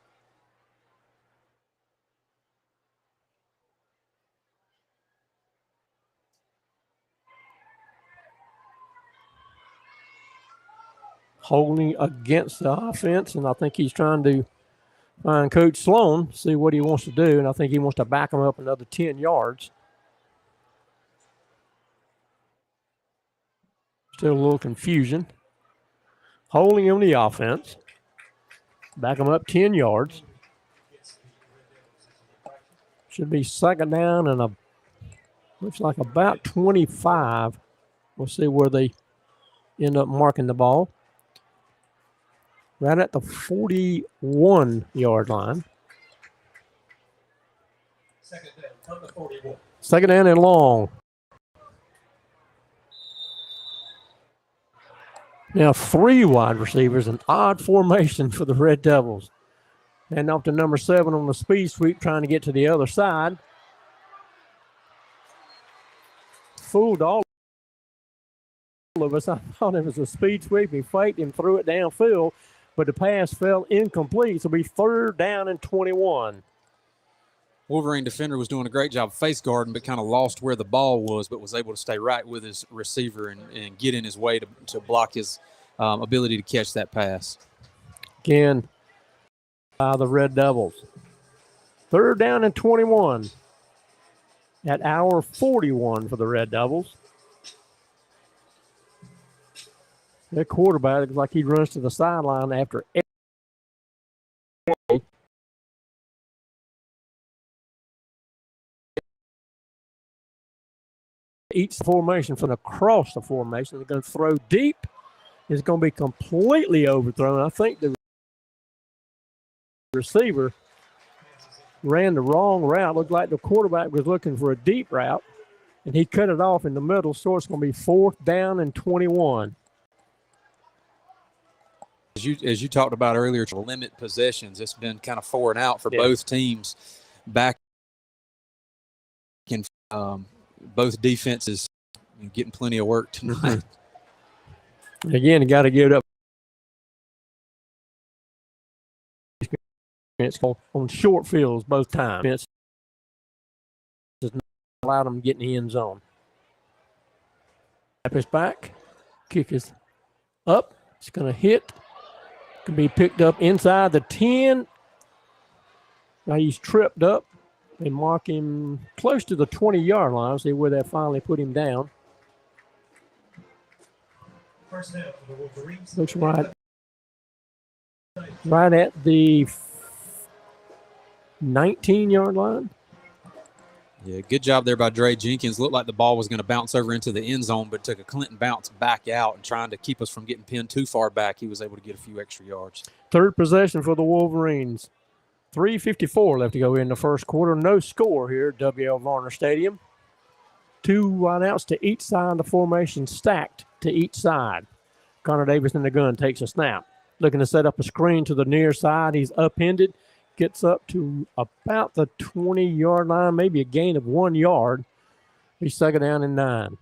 Speaker 1: Holding against the offense, and I think he's trying to find Coach Sloan, see what he wants to do, and I think he wants to back him up another 10 yards. Still a little confusion. Holding on the offense. Back him up 10 yards. Should be 2nd down and looks like about 25. We'll see where they end up marking the ball. Right at the 41-yard line.
Speaker 4: 2nd down from the 41.
Speaker 1: 2nd down and long. Now 3 wide receivers, an odd formation for the Red Devils. And off to number 7 on the speed sweep, trying to get to the other side. Fooled all of us. I thought it was a speed sweep. He faked and threw it downfield, but the pass fell incomplete. So it'll be 3rd down and 21.
Speaker 2: Wolverine defender was doing a great job face guarding, but kind of lost where the ball was, but was able to stay right with his receiver and get in his way to block his ability to catch that pass.
Speaker 1: Again, by the Red Devils. 3rd down and 21 at hour 41 for the Red Devils. Their quarterback looks like he runs to the sideline after each formation from across the formation. They're going to throw deep. It's going to be completely overthrown. I think the receiver ran the wrong route. Looked like the quarterback was looking for a deep route, and he cut it off in the middle, so it's going to be 4th down and 21.
Speaker 2: As you talked about earlier, to limit possessions, it's been kind of 4 and out for both teams. Back in both defenses getting plenty of work tonight.
Speaker 1: Again, you got to give it up. It's on short fields both times. It's just not allowed them to get in the end zone. Snap is back. Kick is up. It's going to hit. Can be picked up inside the 10. Now he's tripped up. They mark him close to the 20-yard line. See where they finally put him down.
Speaker 4: First down for the Wolverines.
Speaker 1: Looks right at the 19-yard line.
Speaker 2: Yeah, good job there by Dre Jenkins. Looked like the ball was going to bounce over into the end zone, but took a Clinton bounce back out and trying to keep us from getting pinned too far back. He was able to get a few extra yards.
Speaker 1: Third possession for the Wolverines. 3:54 left to go in the first quarter. No score here at W.L. Varner Stadium. 2 wideouts to each side of the formation, stacked to each side. Connor Davis in the gun takes a snap. Looking to set up a screen to the near side. He's upended. Gets up to about the 20-yard line, maybe a gain of 1 yard. He's second down and 9.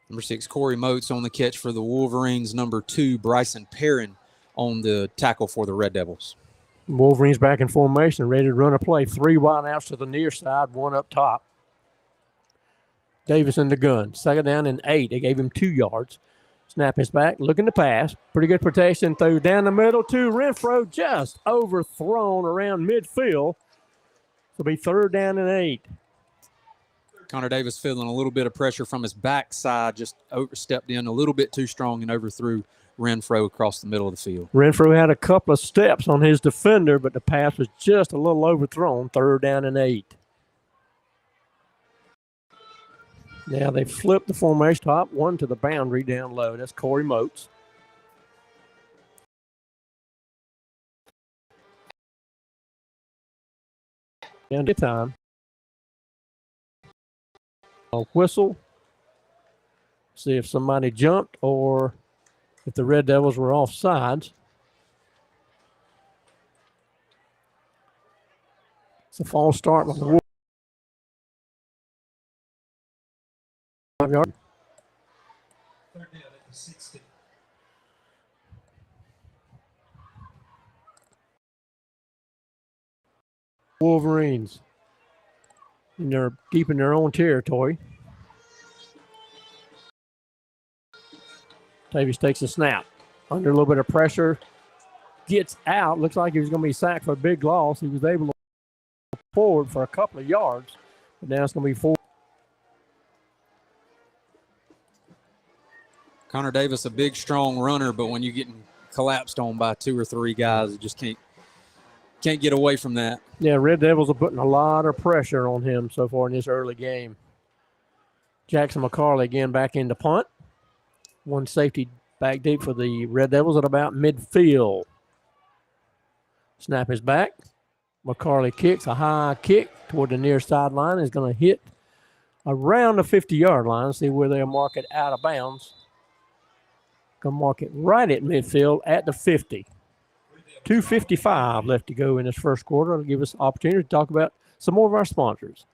Speaker 2: Number 6, Corey Moats on the catch for the Wolverines. Number 2, Bryson Perrin on the tackle for the Red Devils.
Speaker 1: Wolverines back in formation, ready to run a play. 3 wideouts to the near side, 1 up top. Davis in the gun. Second down and 8. They gave him 2 yards. Snap is back, looking to pass. Pretty good protection. Throw down the middle to Renfro, just overthrown around midfield. It'll be third down and 8.
Speaker 2: Connor Davis feeling a little bit of pressure from his backside, just overstepped in a little bit too strong and overthrew Renfro across the middle of the field.
Speaker 1: Renfro had a couple of steps on his defender, but the pass was just a little overthrown. Third down and 8. Now they flip the formation top, 1 to the boundary down low. That's Corey Moats. Down to time. A whistle. See if somebody jumped or if the Red Devils were offsides. It's a false start by the Wolves. 5 yard.
Speaker 4: Third down at the 60.
Speaker 1: Wolverines. And they're deep in their own territory. Davis takes a snap. Under a little bit of pressure. Gets out. Looks like he was going to be sacked for a big loss. He was able to move forward for a couple of yards. But now it's going to be 4.
Speaker 2: Connor Davis, a big, strong runner, but when you're getting collapsed on by 2 or 3 guys, you just can't get away from that.
Speaker 1: Yeah, Red Devils are putting a lot of pressure on him so far in this early game. Jackson McCarley again back into punt. 1 safety back deep for the Red Devils at about midfield. Snap is back. McCarley kicks a high kick toward the near sideline. Is going to hit around the 50-yard line. See where they'll mark it out of bounds. Going to mark it right at midfield at the 50. 2:55 left to go in this first quarter. It'll give us an opportunity to talk about some more of our sponsors.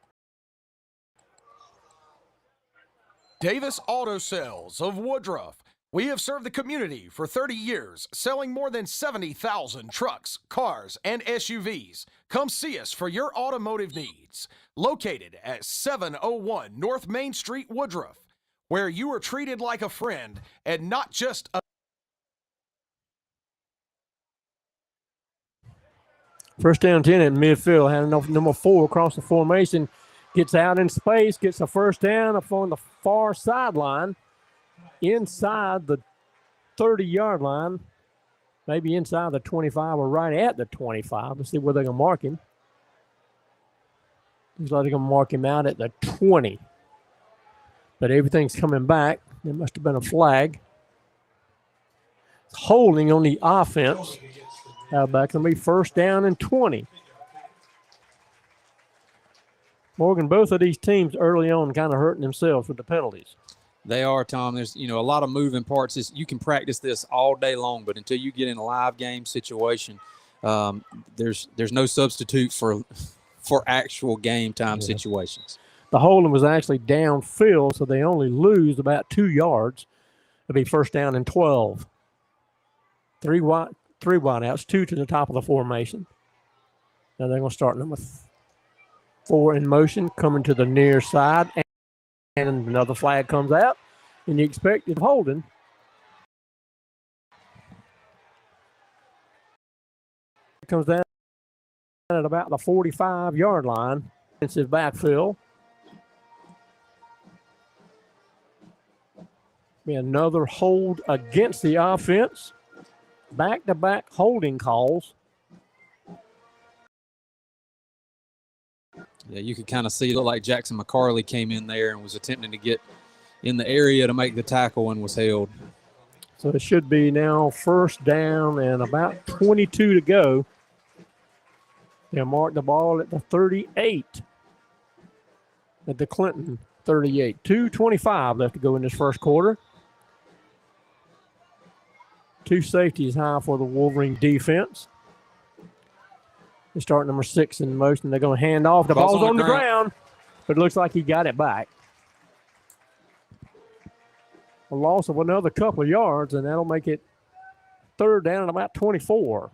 Speaker 5: Davis Auto Sales of Woodruff. We have served the community for 30 years, selling more than 70,000 trucks, cars, and SUVs. Come see us for your automotive needs. Located at 701 North Main Street, Woodruff, where you are treated like a friend and not just a...
Speaker 1: First down 10 at midfield. Had number 4 across the formation. Gets out in space. Gets a first down up on the far sideline. Inside the 30-yard line. Maybe inside the 25 or right at the 25. Let's see where they're going to mark him. Looks like they're going to mark him out at the 20. But everything's coming back. There must have been a flag. Holding on the offense. Back going to be first down and 20. Morgan, both of these teams early on kind of hurting themselves with the penalties.
Speaker 2: They are, Tom. There's a lot of moving parts. You can practice this all day long, but until you get in a live game situation, there's no substitute for actual game time situations.
Speaker 1: The holding was actually downfield, so they only lose about 2 yards. It'll be first down and 12. Three wideouts, 2 to the top of the formation. Now they're going to start number 4 in motion, coming to the near side, and another flag comes out, and you expect it holding. It comes down at about the 45-yard line. Defensive backfield. Be another hold against the offense. Back-to-back holding calls.
Speaker 2: Yeah, you could kind of see it looked like Jackson McCarley came in there and was attempting to get in the area to make the tackle and was held.
Speaker 1: So it should be now first down and about 22 to go. They'll mark the ball at the 38. At the Clinton 38. 2:25 left to go in this first quarter. 2 safeties high for the Wolverine defense. They start number 6 in motion. They're going to hand off. The ball's on the ground, but it looks like he got it back. A loss of another couple of yards, and that'll make it third down at about 24.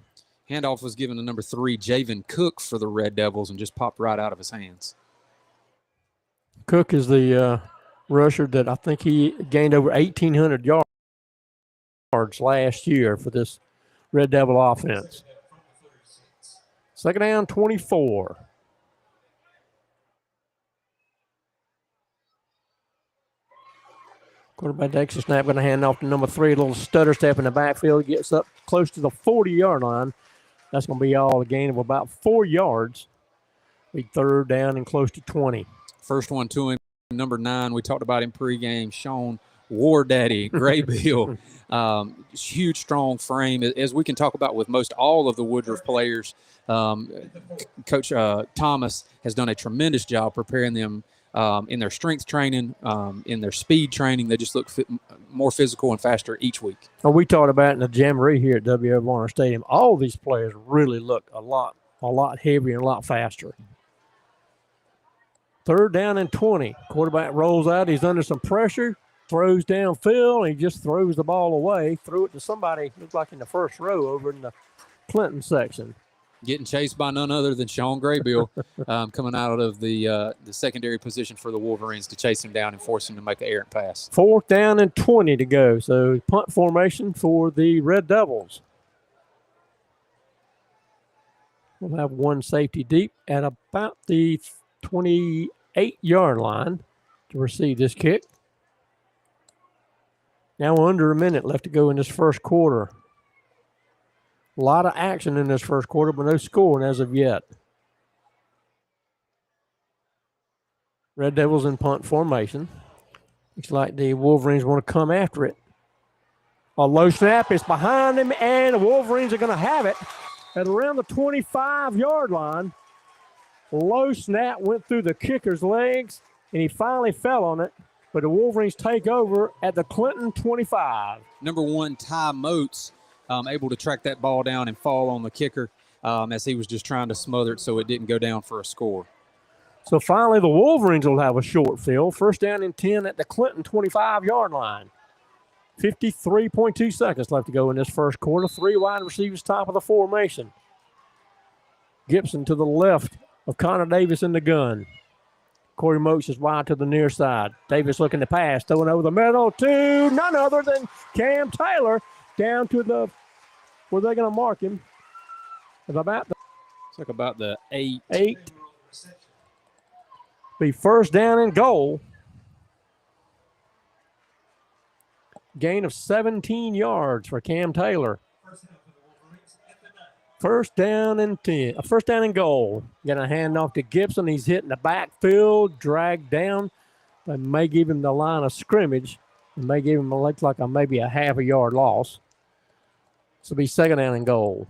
Speaker 2: Handoff was given to number 3, Javen Cook, for the Red Devils, and just popped right out of his hands.
Speaker 1: Cook is the rusher that I think he gained over 1,800 yards last year for this Red Devil offense. Second down, 24. Quarterback takes a snap, going to hand off to number 3, a little stutter step in the backfield, gets up close to the 40-yard line. That's going to be all a gain of about 4 yards. Be third down and close to 20.
Speaker 2: First one to him, number 9. We talked about him pregame. Sean War Daddy Graybill. Huge, strong frame. As we can talk about with most all of the Woodruff players, Coach Thomas has done a tremendous job preparing them in their strength training, in their speed training. They just look more physical and faster each week.
Speaker 1: Well, we talked about in the jamboree here at W.F. Warner Stadium, all these players really look a lot heavier and a lot faster. Third down and 20. Quarterback rolls out. He's under some pressure, throws downfield, and he just throws the ball away. Threw it to somebody, looks like in the first row over in the Clinton section.
Speaker 2: Getting chased by none other than Sean Graybill, coming out of the secondary position for the Wolverines to chase him down and force him to make an errant pass.
Speaker 1: Fourth down and 20 to go. So punt formation for the Red Devils. We'll have one safety deep at about the 28-yard line to receive this kick. Now under a minute left to go in this first quarter. A lot of action in this first quarter, but no scoring as of yet. Red Devils in punt formation. Looks like the Wolverines want to come after it. A low snap is behind him, and the Wolverines are going to have it at around the 25-yard line. Low snap went through the kicker's legs, and he finally fell on it. But the Wolverines take over at the Clinton 25.
Speaker 2: Number 1, Ty Moats, able to track that ball down and fall on the kicker as he was just trying to smother it so it didn't go down for a score.
Speaker 1: So finally the Wolverines will have a short field. First down and 10 at the Clinton 25-yard line. 53.2 seconds left to go in this first quarter. 3 wide receivers top of the formation. Gibson to the left of Connor Davis in the gun. Corey Moats is wide to the near side. Davis looking to pass, throwing over the middle to none other than Cam Taylor down to the, where they're going to mark him. It's
Speaker 2: like about the 8.
Speaker 1: Be first down and goal. Gain of 17 yards for Cam Taylor. First down and 10. First down and goal. Got a handoff to Gibson. He's hitting the backfield, dragged down. They may give him the line of scrimmage. They may give him looks like maybe a half a yard loss. So it'll be second down and goal.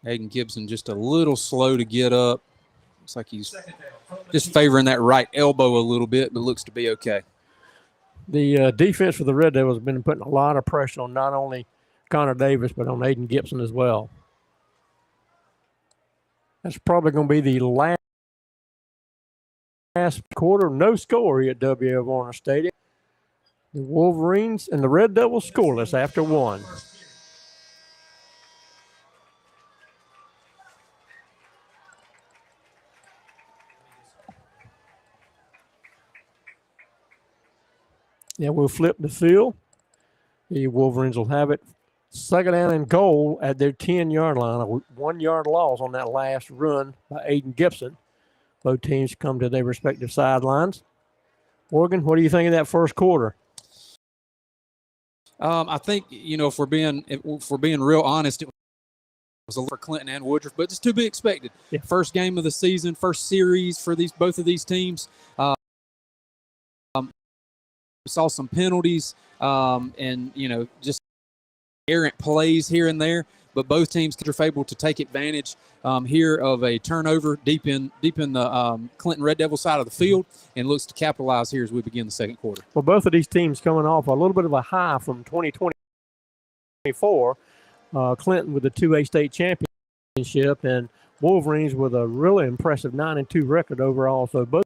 Speaker 2: Aiden Gibson just a little slow to get up. Looks like he's just favoring that right elbow a little bit, but looks to be okay.
Speaker 1: The defense for the Red Devils has been putting a lot of pressure on not only Connor Davis, but on Aiden Gibson as well. That's probably going to be the last quarter. No score here at W.F. Warner Stadium. The Wolverines and the Red Devils scoreless after 1. Yeah, we'll flip the field. The Wolverines will have it second down and goal at their 10-yard line. A 1 yard loss on that last run by Aiden Gibson. Both teams come to their respective sidelines. Morgan, what do you think of that first quarter?
Speaker 2: I think, if we're being real honest, it was a lot for Clinton and Woodruff, but it's to be expected.
Speaker 1: Yeah.
Speaker 2: First game of the season, first series for both of these teams. Saw some penalties and just errant plays here and there, but both teams are able to take advantage here of a turnover deep in the Clinton Red Devil side of the field, and looks to capitalize here as we begin the second quarter.
Speaker 1: Well, both of these teams coming off a little bit of a high from 2024. Clinton with the 2A state championship, and Wolverines with a really impressive 9-2 record overall. So both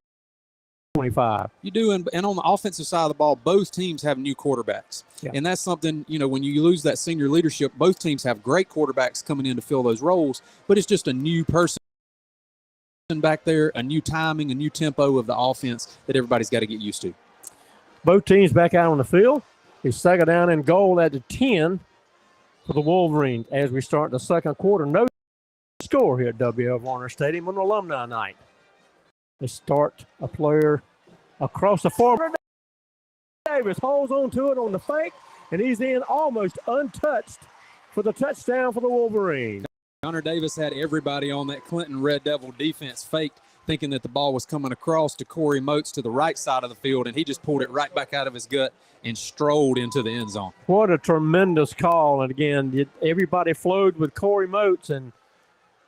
Speaker 1: 25.
Speaker 2: You do, and on the offensive side of the ball, both teams have new quarterbacks.
Speaker 1: Yeah.
Speaker 2: And that's something, when you lose that senior leadership, both teams have great quarterbacks coming in to fill those roles, but it's just a new person back there, a new timing, a new tempo of the offense that everybody's got to get used to.
Speaker 1: Both teams back out on the field. It's second down and goal at the 10 for the Wolverines as we start the second quarter. No score here at W.F. Warner Stadium on Alumni Night. They start a player across the forward. Davis holds on to it on the fake, and he's in almost untouched for the touchdown for the Wolverines.
Speaker 2: Connor Davis had everybody on that Clinton Red Devil defense faked, thinking that the ball was coming across to Corey Moats to the right side of the field, and he just pulled it right back out of his gut and strolled into the end zone.
Speaker 1: What a tremendous call. And again, everybody flowed with Corey Moats, and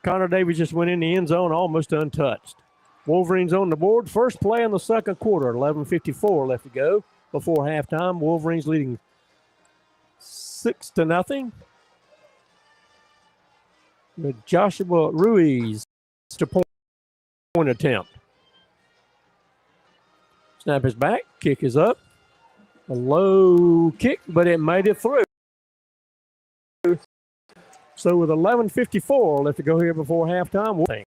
Speaker 1: Connor Davis just went in the end zone almost untouched. Wolverines on the board. First play in the second quarter. 11:54 left to go before halftime. Wolverines leading 6-0. With Joshua Ruiz to point attempt. Snap is back. Kick is up. A low kick, but it made it through. So with 11:54 left to go here before halftime,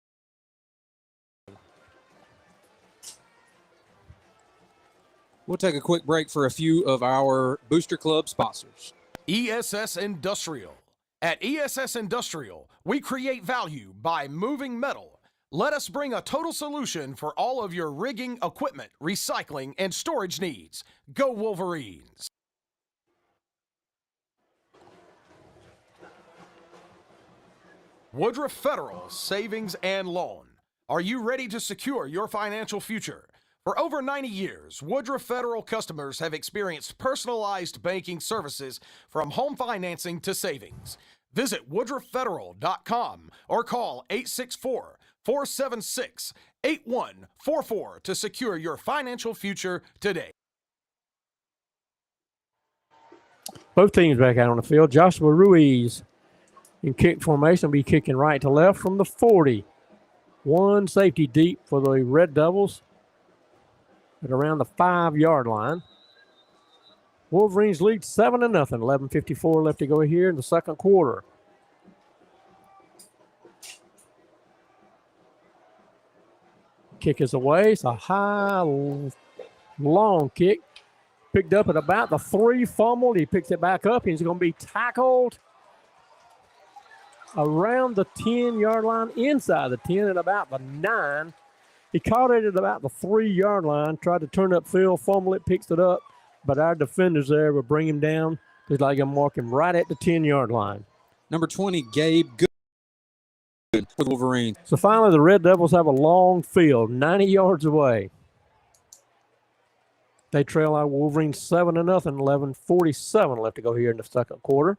Speaker 2: We'll take a quick break for a few of our Booster Club sponsors.
Speaker 5: ESS Industrial. At ESS Industrial, we create value by moving metal. Let us bring a total solution for all of your rigging, equipment, recycling, and storage needs. Go Wolverines! Woodruff Federal Savings and Loan. Are you ready to secure your financial future? For over 90 years, Woodruff Federal customers have experienced personalized banking services from home financing to savings. Visit woodruffederal.com or call 864-476-8144 to secure your financial future today.
Speaker 1: both teams back out on the field. Joshua Ruiz in kick formation will be kicking right to left from the 40. One safety deep for the Red Devils at around the 5-yard line. Wolverines lead 7-0. 11:54 left to go here in the second quarter. Kick is away. It's a high, long kick. Picked up at about the 3, fumbled. He picks it back up. He's going to be tackled around the 10-yard line, inside the 10 at about the 9. He caught it at about the 3-yard line, tried to turn upfield, fumble it, picks it up, but our defenders there will bring him down. Just like him, mark him right at the 10-yard line.
Speaker 2: Number 20, Gabe Good for the Wolverines.
Speaker 1: So finally, the Red Devils have a long field, 90 yards away. They trail our Wolverines 7-0, 11:47 left to go here in the second quarter.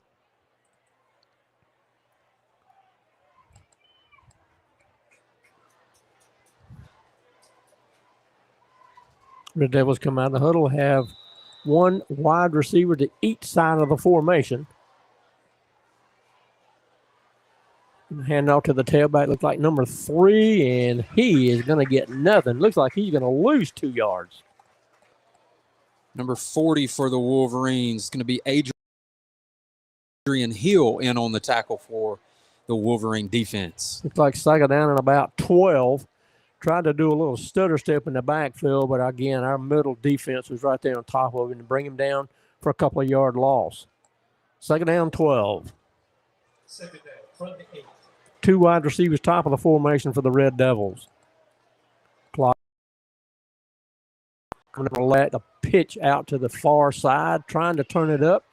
Speaker 1: Red Devils come out of the huddle, have one wide receiver to each side of the formation. Hand off to the tailback, looks like number 3, and he is going to get nothing. Looks like he's going to lose 2 yards.
Speaker 2: Number 40 for the Wolverines is going to be Adrian Hill in on the tackle for the Wolverine defense.
Speaker 1: Looks like second down and about 12 Tried to do a little stutter step in the backfield, but again, our middle defense was right there on top of him to bring him down for a couple of yard loss. Second down, 12.
Speaker 4: Second down, front to 8.
Speaker 1: 2 wide receivers, top of the formation for the Red Devils. Clock. Going to let the pitch out to the far side, trying to turn it up.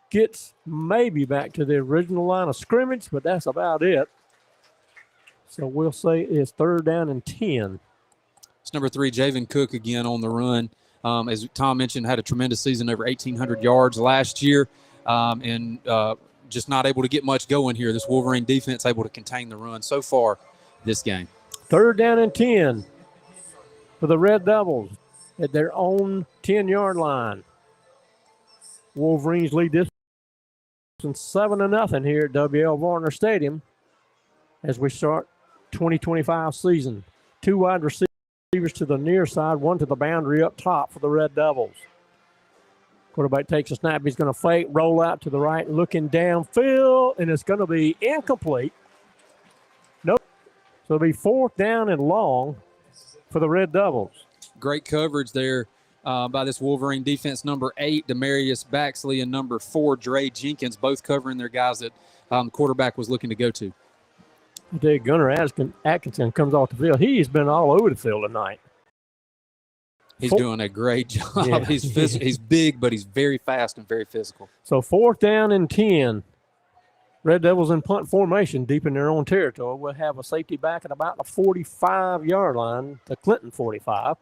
Speaker 1: Gets maybe back to the original line of scrimmage, but that's about it. So we'll say it's third down and 10.
Speaker 2: It's number 3, Javen Cook again on the run. As Tom mentioned, had a tremendous season, over 1,800 yards last year, and just not able to get much going here. This Wolverine defense able to contain the run so far this game.
Speaker 1: Third down and 10 for the Red Devils at their own 10-yard line. Wolverines lead this 7-0 here at W.L. Varner Stadium as we start 2025 season. 2 wide receivers to the near side, 1 to the boundary up top for the Red Devils. Quarterback takes a snap. He's going to fake, roll out to the right, looking downfield, and it's going to be incomplete. Nope. So it'll be 4th down and long for the Red Devils.
Speaker 2: Great coverage there by this Wolverine defense. Number 8, Demarius Baxley, and number 4, Dre Jenkins, both covering their guys that the quarterback was looking to go to.
Speaker 1: I tell you, Gunnar Atkinson comes off the field. He's been all over the field tonight.
Speaker 2: He's doing a great job.
Speaker 1: Yeah.
Speaker 2: He's big, but he's very fast and very physical.
Speaker 1: So 4th down and 10. Red Devils in punt formation deep in their own territory. We'll have a safety back at about the 45-yard line, the Clinton 45.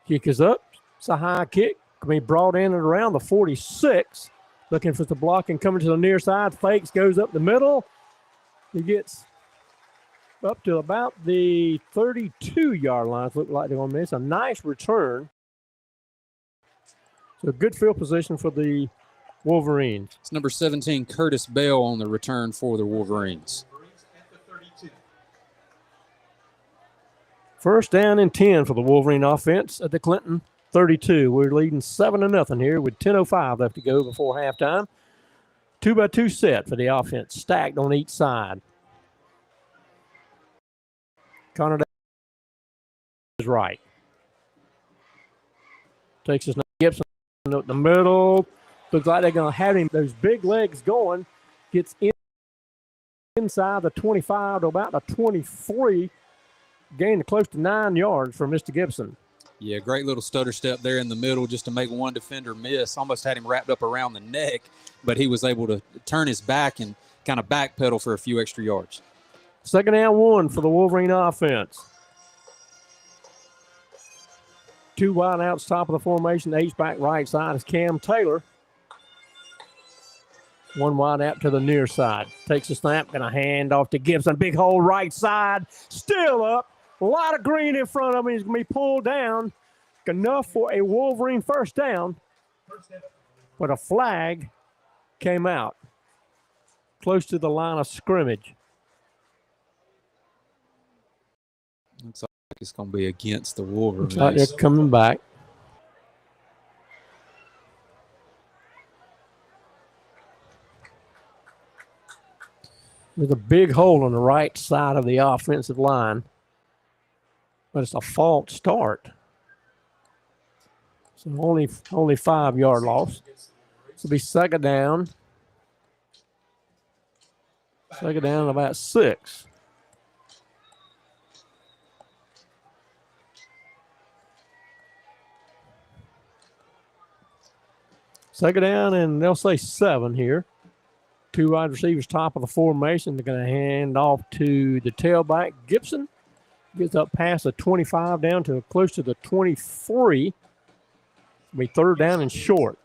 Speaker 1: Kick is up. It's a high kick. Can be brought in at around the 46. Looking for the block and coming to the near side. Fakes, goes up the middle. He gets up to about the 32-yard line. Look like they're going to miss. A nice return. So good field position for the Wolverines.
Speaker 2: It's number 17, Curtis Bell, on the return for the Wolverines.
Speaker 4: At the 32.
Speaker 1: First down and 10 for the Wolverine offense at the Clinton 32. We're leading 7-0 here with 10:05 left to go before halftime. 2-by-2 set for the offense, stacked on each side. Connor is right. Takes his Gibson up the middle. Looks like they're going to have him. Those big legs going. Gets inside the 25 to about the 23. Gained close to 9 yards for Mr. Gibson.
Speaker 2: Yeah, great little stutter step there in the middle just to make one defender miss. Almost had him wrapped up around the neck, but he was able to turn his back and kind of backpedal for a few extra yards.
Speaker 1: Second down 1 for the Wolverine offense. 2 wide outs, top of the formation. H-back right side is Cam Taylor. 1 wide out to the near side. Takes a snap, going to hand off to Gibson. Big hole right side, still up. A lot of green in front of him. He's going to be pulled down. Enough for a Wolverine first down. But a flag came out close to the line of scrimmage.
Speaker 2: Looks like it's going to be against the Wolverines.
Speaker 1: Looks like they're coming back. There's a big hole on the right side of the offensive line. But it's a false start. So only 5-yard loss. This will be second down. Second down about 6. Second down, and they'll say 7 here. 2 wide receivers top of the formation. They're going to hand off to the tailback, Gibson. Gets up past the 25 down to close to the 23. It'll be third down and short.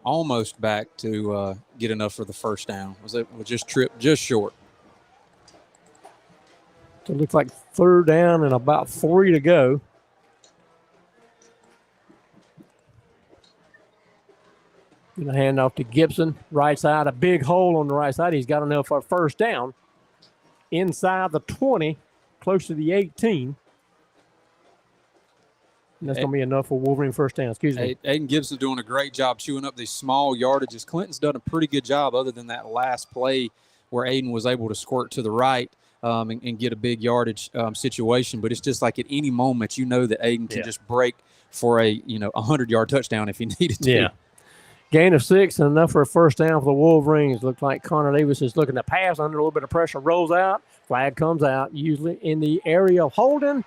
Speaker 2: Almost back to get enough for the first down. Was just tripped just short.
Speaker 1: So it looks like third down and about 3 to go. Going to hand off to Gibson. Right side, a big hole on the right side. He's got enough for a first down. Inside the 20, close to the 18. And that's going to be enough for Wolverine first down. Excuse me.
Speaker 2: Aiden Gibson's doing a great job chewing up these small yardages. Clinton's done a pretty good job other than that last play where Aiden was able to squirt to the right. and get a big yardage situation. But it's just like at any moment, you know that Aiden can just break for a 100-yard touchdown if he needed to.
Speaker 1: Yeah. Gain of 6 and enough for a first down for the Wolverines. Looks like Connor Davis is looking to pass under a little bit of pressure. Rolls out. Flag comes out, usually in the area of holding.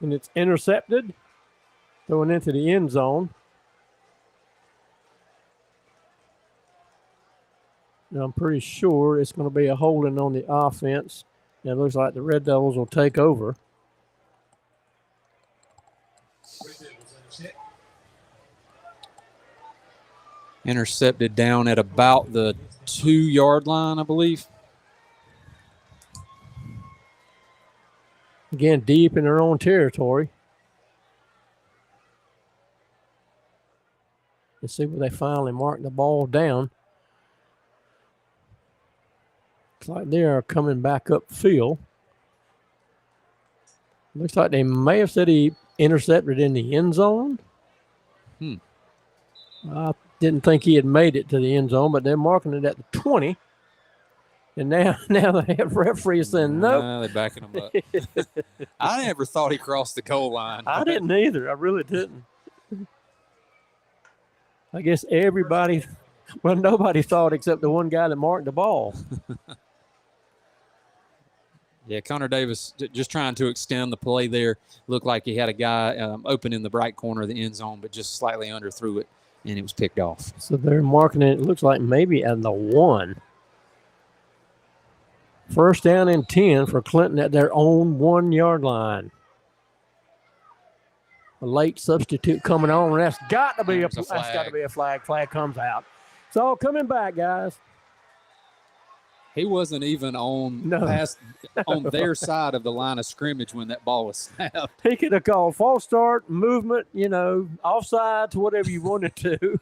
Speaker 1: And it's intercepted. Going into the end zone. And I'm pretty sure it's going to be a holding on the offense. And it looks like the Red Devils will take over.
Speaker 2: Intercepted down at about the 2-yard line, I believe.
Speaker 1: Again, deep in their own territory. Let's see where they finally mark the ball down. Looks like they are coming back upfield. Looks like they may have said he intercepted in the end zone. I didn't think he had made it to the end zone, but they're marking it at the 20. And now the referee is saying nope.
Speaker 2: They're backing him up. I never thought he crossed the goal line.
Speaker 1: I didn't either. I really didn't. I guess nobody saw it except the one guy that marked the ball.
Speaker 2: Yeah, Connor Davis just trying to extend the play there. Looked like he had a guy open in the right corner of the end zone, but just slightly underthrew it, and it was picked off.
Speaker 1: So they're marking it looks like maybe at the 1. First down and 10 for Clinton at their own 1-yard line. A late substitute coming on, and that's got to be a flag. Flag comes out. So coming back, guys.
Speaker 2: He wasn't even on their side of the line of scrimmage when that ball was snapped.
Speaker 1: He could have called false start, movement, offsides, whatever you wanted to.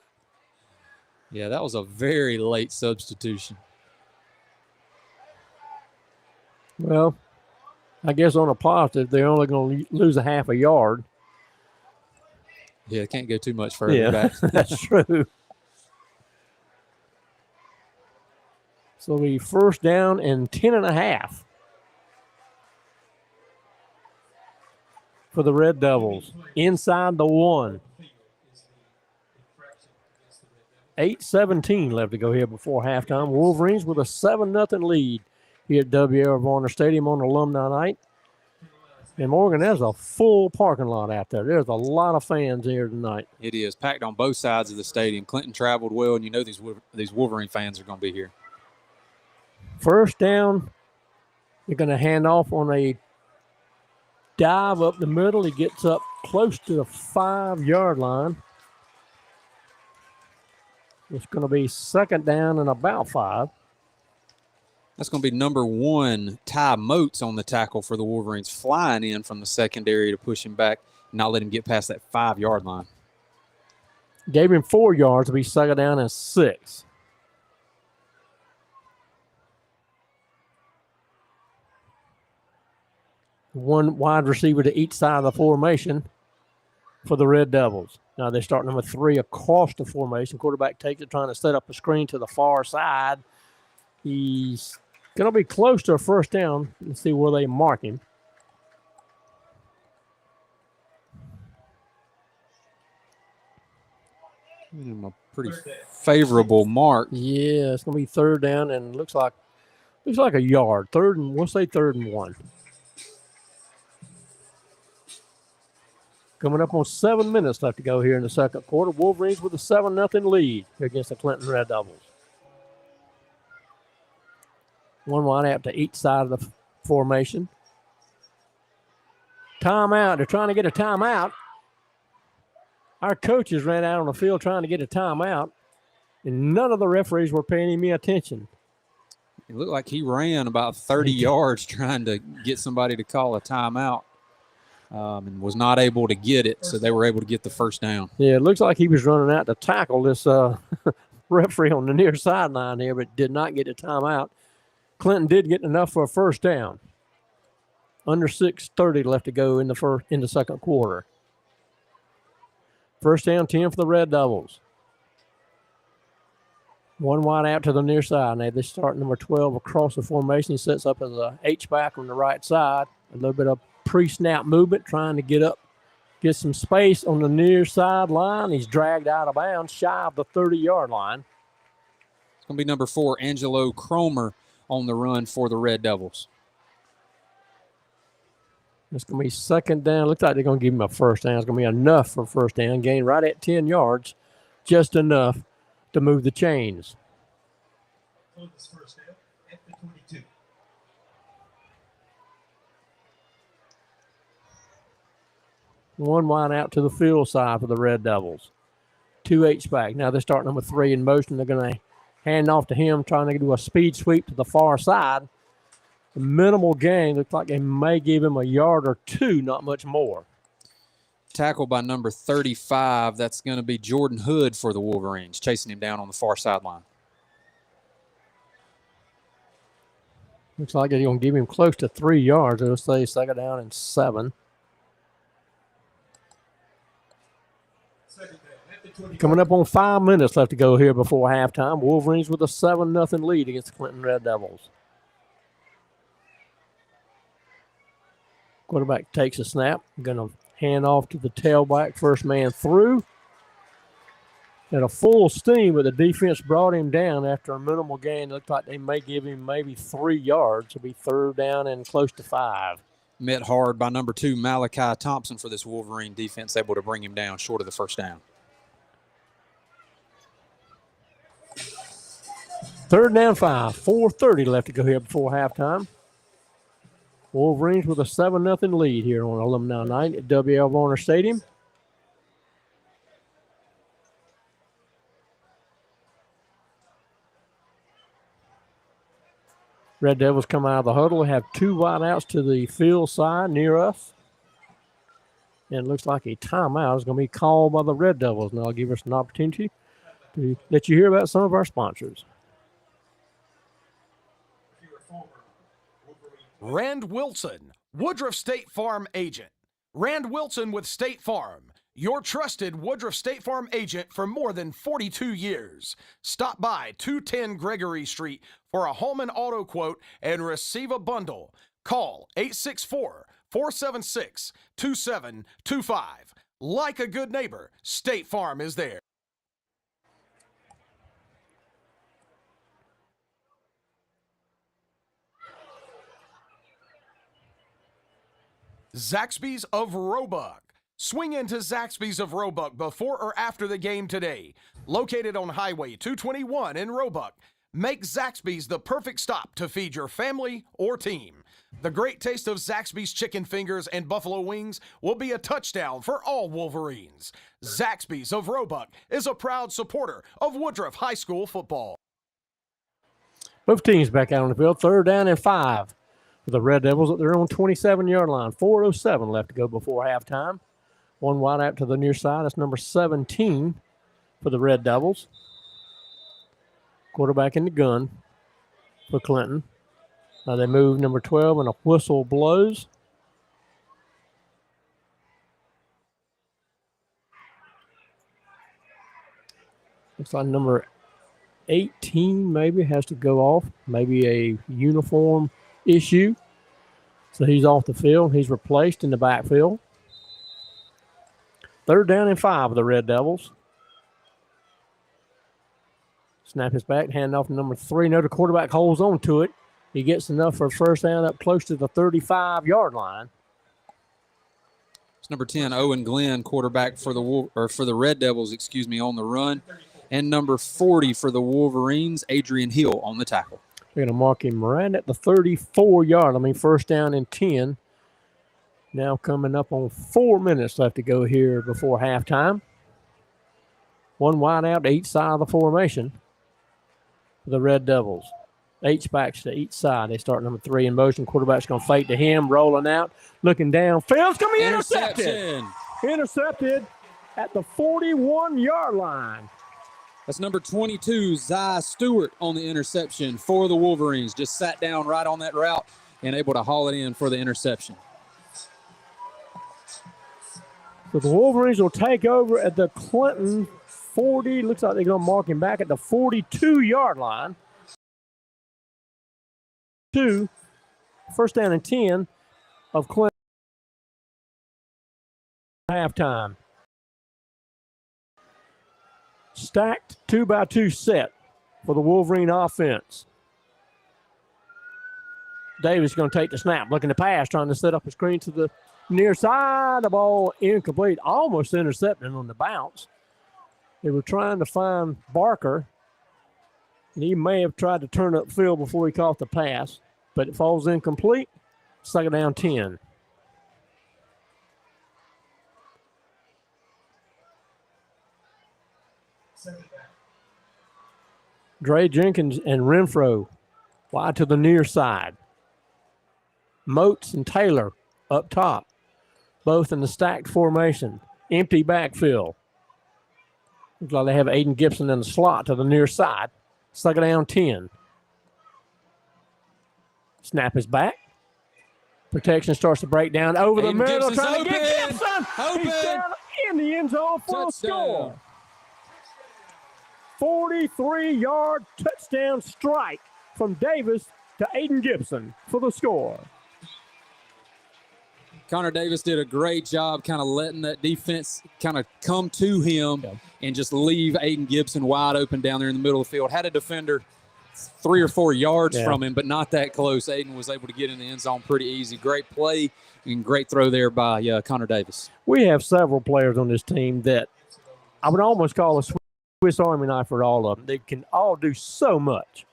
Speaker 2: Yeah, that was a very late substitution.
Speaker 1: Well, I guess on a positive, they're only going to lose a half a yard.
Speaker 2: Yeah, can't go too much further back.
Speaker 1: That's true. So the first down and 10.5 for the Red Devils inside the 1. 8:17 left to go here before halftime. Wolverines with a 7-0 lead here at W.L. Varner Stadium on alumni night. And Morgan, there's a full parking lot out there. There's a lot of fans here tonight.
Speaker 2: It is packed on both sides of the stadium. Clinton traveled well, and these Wolverine fans are going to be here.
Speaker 1: First down, you're going to hand off on a dive up the middle. He gets up close to the 5-yard line. It's going to be second down and about 5.
Speaker 2: That's going to be number 1, Ty Moats on the tackle for the Wolverines, flying in from the secondary to push him back and not let him get past that 5-yard line.
Speaker 1: Gave him 4 yards to be second down and 6. One wide receiver to each side of the formation for the Red Devils. Now they start number 3 across the formation. Quarterback takes it, trying to set up a screen to the far side. He's going to be close to a first down. Let's see where they mark him.
Speaker 2: A pretty favorable mark.
Speaker 1: Yeah, it's going to be third down and looks like a yard. We'll say third and 1. Coming up on 7 minutes left to go here in the second quarter. Wolverines with a 7-0 lead against the Clinton Red Devils. One wide out to each side of the formation. Timeout. They're trying to get a timeout. Our coaches ran out on the field trying to get a timeout, and none of the referees were paying any attention.
Speaker 2: It looked like he ran about 30 yards trying to get somebody to call a timeout. And was not able to get it, so they were able to get the first down.
Speaker 1: Yeah, it looks like he was running out to tackle this referee on the near sideline here, but did not get a timeout. Clinton did get enough for a first down. Under 6:30 left to go in the second quarter. First down, 10 for the Red Devils. One wide out to the near side. Now they start number 12 across the formation. He sets up as a H-back on the right side. A little bit of pre-snap movement, trying to get some space on the near sideline. He's dragged out of bounds, shy of the 30-yard line.
Speaker 2: It's going to be number 4, Angelo Cromer, on the run for the Red Devils.
Speaker 1: It's going to be second down. Looks like they're going to give him a first down. It's going to be enough for first down. Gain right at 10 yards, just enough to move the chains.
Speaker 4: This first down at the 22.
Speaker 1: One wide out to the field side for the Red Devils. 2 H-back. Now they start number 3 in motion. They're going to hand off to him, trying to do a speed sweep to the far side. The minimal gain. Looks like they may give him a yard or 2, not much more.
Speaker 2: Tackled by number 35. That's going to be Jordan Hood for the Wolverines, chasing him down on the far sideline.
Speaker 1: Looks like they're going to give him close to 3 yards. It'll say second down and 7.
Speaker 4: Second down at the 25.
Speaker 1: Coming up on 5 minutes left to go here before halftime. Wolverines with a 7-0 lead against the Clinton Red Devils. Quarterback takes a snap. Going to hand off to the tailback, first man through. At a full steam, but the defense brought him down after a minimal gain. It looked like they may give him maybe 3 yards. It'll be third down and close to 5.
Speaker 2: Met hard by number 2, Malachi Thompson for this Wolverine defense, able to bring him down short of the first down.
Speaker 1: Third down 5, 4:30 left to go here before halftime. Wolverines with a 7-0 lead here on Alumni Night at W.L. Varner Stadium. Red Devils come out of the huddle. Have 2 wideouts to the field side near us. And it looks like a timeout is going to be called by the Red Devils. Now I'll give us an opportunity to let you hear about some of our sponsors.
Speaker 5: Rand Wilson, Woodruff State Farm agent. Rand Wilson with State Farm, your trusted Woodruff State Farm agent for more than 42 years. Stop by 210 Gregory Street for a home and auto quote and receive a bundle. Call 864-476-2725. Like a good neighbor, State Farm is there. Zaxby's of Roebuck. Swing into Zaxby's of Roebuck before or after the game today. Located on Highway 221 in Roebuck, make Zaxby's the perfect stop to feed your family or team. The great taste of Zaxby's chicken fingers and buffalo wings will be a touchdown for all Wolverines. Zaxby's of Roebuck is a proud supporter of Woodruff High School football.
Speaker 1: Both teams back out on the field. Third down and 5 for the Red Devils at their own 27-yard line. 4:07 left to go before halftime. One wide out to the near side. That's number 17 for the Red Devils. Quarterback in the gun for Clinton. Now they move number 12 and a whistle blows. Looks like number 18 maybe has to go off. Maybe a uniform issue. So he's off the field. He's replaced in the backfield. Third down and 5 of the Red Devils. Snap is back, hand off to number 3. No, the quarterback holds on to it. He gets enough for a first down up close to the 35-yard line.
Speaker 2: It's number 10, Owen Glenn, quarterback for the Red Devils, on the run. And number 40 for the Wolverines, Adrian Hill on the tackle.
Speaker 1: They're going to mark him right at the 34-yard. First down and 10. Now coming up on 4 minutes left to go here before halftime. One wide out to each side of the formation for the Red Devils. H-backs to each side. They start number 3 in motion. Quarterback's going to fake to him, rolling out, looking downfield. It's going to be intercepted. Intercepted at the 41-yard line.
Speaker 2: That's number 22, Zai Stewart, on the interception for the Wolverines. Just sat down right on that route and able to haul it in for the interception.
Speaker 1: So the Wolverines will take over at the Clinton 40. Looks like they're going to mark him back at the 42-yard line. 1st down and 10 of Clinton. Halftime. Stacked 2-by-2 set for the Wolverine offense. Davis is going to take the snap, looking to pass, trying to set up a screen to the near side. The ball incomplete, almost intercepted on the bounce. They were trying to find Barker, and he may have tried to turn upfield before he caught the pass, but it falls incomplete. 2nd down 10. Dre Jenkins and Renfro wide to the near side. Moats and Taylor up top, both in the stacked formation. Empty backfield. Looks like they have Aiden Gibson in the slot to the near side. 2nd down 10. Snap is back. Protection starts to break down over the middle.
Speaker 2: Gibson's
Speaker 1: Trying to
Speaker 2: open.
Speaker 1: get Gibson.
Speaker 2: Open.
Speaker 1: He's down in the end zone for a score. 43-yard touchdown strike from Davis to Aiden Gibson for the score.
Speaker 2: Connor Davis did a great job kind of letting that defense kind of come to him and just leave Aiden Gibson wide open down there in the middle of the field. Had a defender 3 or 4 yards from him, but not that close. Aiden was able to get in the end zone pretty easy. Great play and great throw there by Connor Davis.
Speaker 1: We have several players on this team that I would almost call a Swiss Army knife for all of them. They can all do so much.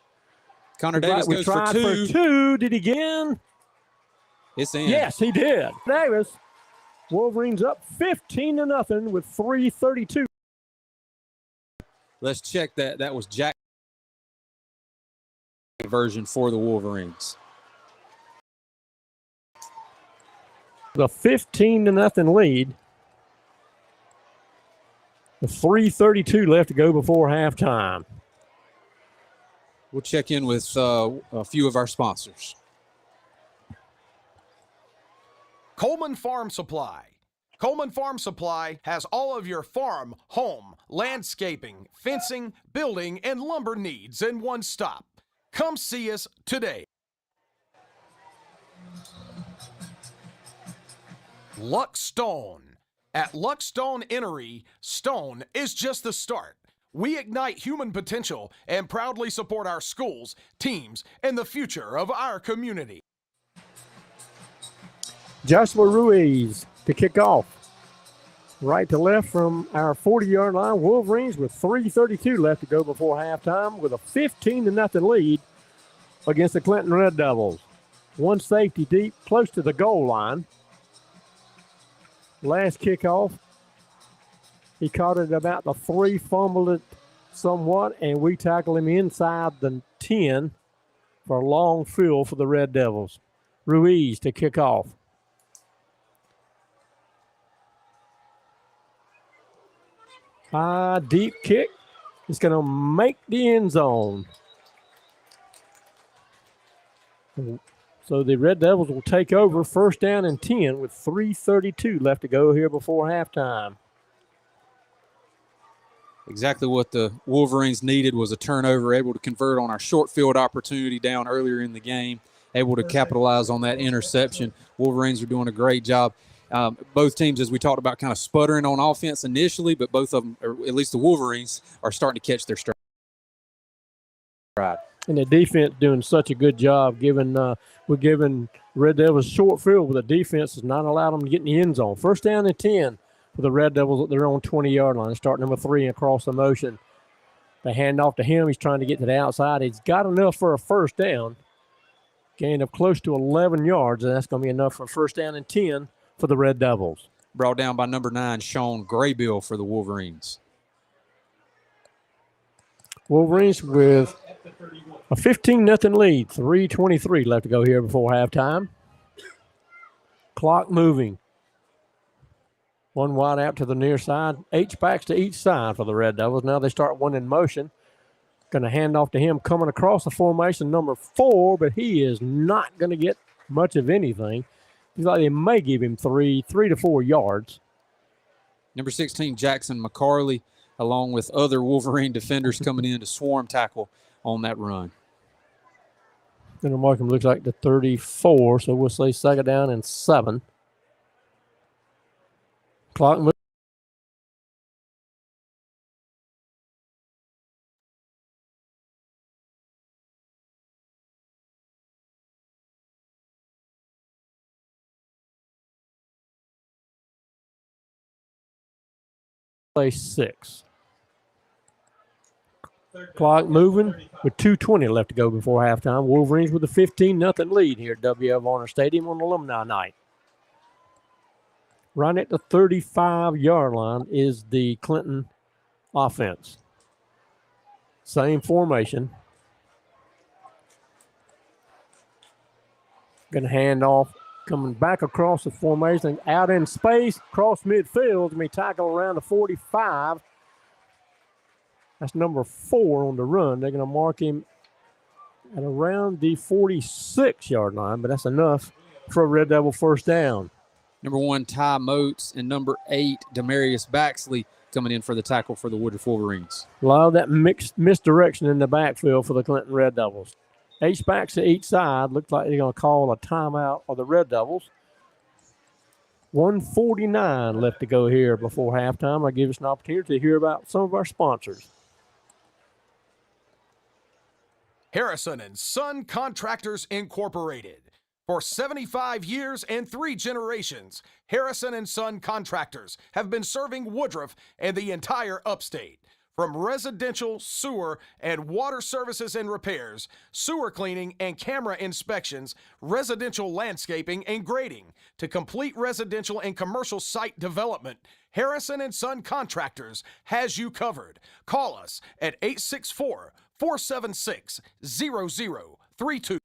Speaker 2: Connor Davis
Speaker 1: we
Speaker 2: goes
Speaker 1: tried
Speaker 2: for 2.
Speaker 1: for 2. Did he get in?
Speaker 2: It's in.
Speaker 1: Yes, he did. Davis, Wolverines up 15-0 with 3:32.
Speaker 2: Let's check that. That was Jack version for the Wolverines.
Speaker 1: The 15-0 lead. With 3:32 left to go before halftime.
Speaker 2: We'll check in with a few of our sponsors.
Speaker 5: Coleman Farm Supply. Coleman Farm Supply has all of your farm, home, landscaping, fencing, building, and lumber needs in one stop. Come see us today. Luck Stone. At Luck Stone Innery, stone is just the start. We ignite human potential and proudly support our schools, teams, and the future of our community.
Speaker 1: Joshua Ruiz to kick off. Right to left from our 40-yard line. Wolverines with 3:32 left to go before halftime with a 15-0 lead against the Clinton Red Devils. One safety deep, close to the goal line. Last kickoff, he caught it about the 3, fumbled it somewhat, and we tackled him inside the 10 for a long field for the Red Devils. Ruiz to kick off. High, deep kick. It's going to make the end zone. So the Red Devils will take over 1st down and 10 with 3:32 left to go here before halftime.
Speaker 2: Exactly what the Wolverines needed was a turnover, able to convert on our short field opportunity down earlier in the game, able to capitalize on that interception. Wolverines are doing a great job. Both teams, as we talked about, kind of sputtering on offense initially, but both of them, or at least the Wolverines, are starting to catch their stride.
Speaker 1: And the defense doing such a good job we're giving Red Devils short field, but the defense has not allowed them to get in the end zone. 1st down and 10 for the Red Devils at their own 20-yard line. Start number 3 across the motion. They hand off to him. He's trying to get to the outside. He's got enough for a 1st down. Gain of close to 11 yards, and that's going to be enough for 1st down and 10 for the Red Devils.
Speaker 2: Brought down by number 9, Sean Graybill for the Wolverines.
Speaker 1: Wolverines with a 15-0 lead. 3:23 left to go here before halftime. Clock moving. One wide out to the near side. H-backs to each side for the Red Devils. Now they start one in motion. Going to hand off to him coming across the formation, number 4, but he is not going to get much of anything. He's like they may give him 3 to 4 yards.
Speaker 2: Number 16, Jackson McCarley, along with other Wolverine defenders coming in to swarm tackle on that run.
Speaker 1: Going to mark him, looks like the 34, so we'll say 2nd down and 7. Clock moves. Play 6. Clock moving with 2:20 left to go before halftime. Wolverines with a 15-0 lead here at W.F. Warner Stadium on Alumni Night. Right at the 35-yard line is the Clinton offense. Same formation. Going to hand off, coming back across the formation, out in space, cross midfield, to be tackled around the 45. That's number 4 on the run. They're going to mark him at around the 46-yard line, but that's enough for a Red Devil first down.
Speaker 2: Number 1, Ty Moats, and number 8, Demarius Baxley coming in for the tackle for the Woodruff Wolverines.
Speaker 1: A lot of that misdirection in the backfield for the Clinton Red Devils. H-backs to each side. Looks like they're going to call a timeout of the Red Devils. 1:49 left to go here before halftime. I'll give us an opportunity to hear about some of our sponsors.
Speaker 5: Harrison and Son Contractors Incorporated. For 75 years and 3 generations, Harrison and Son Contractors have been serving Woodruff and the entire upstate. From residential, sewer, and water services and repairs, sewer cleaning and camera inspections, residential landscaping and grading, to complete residential and commercial site development, Harrison and Son Contractors has you covered. Call us at 864-476-0032.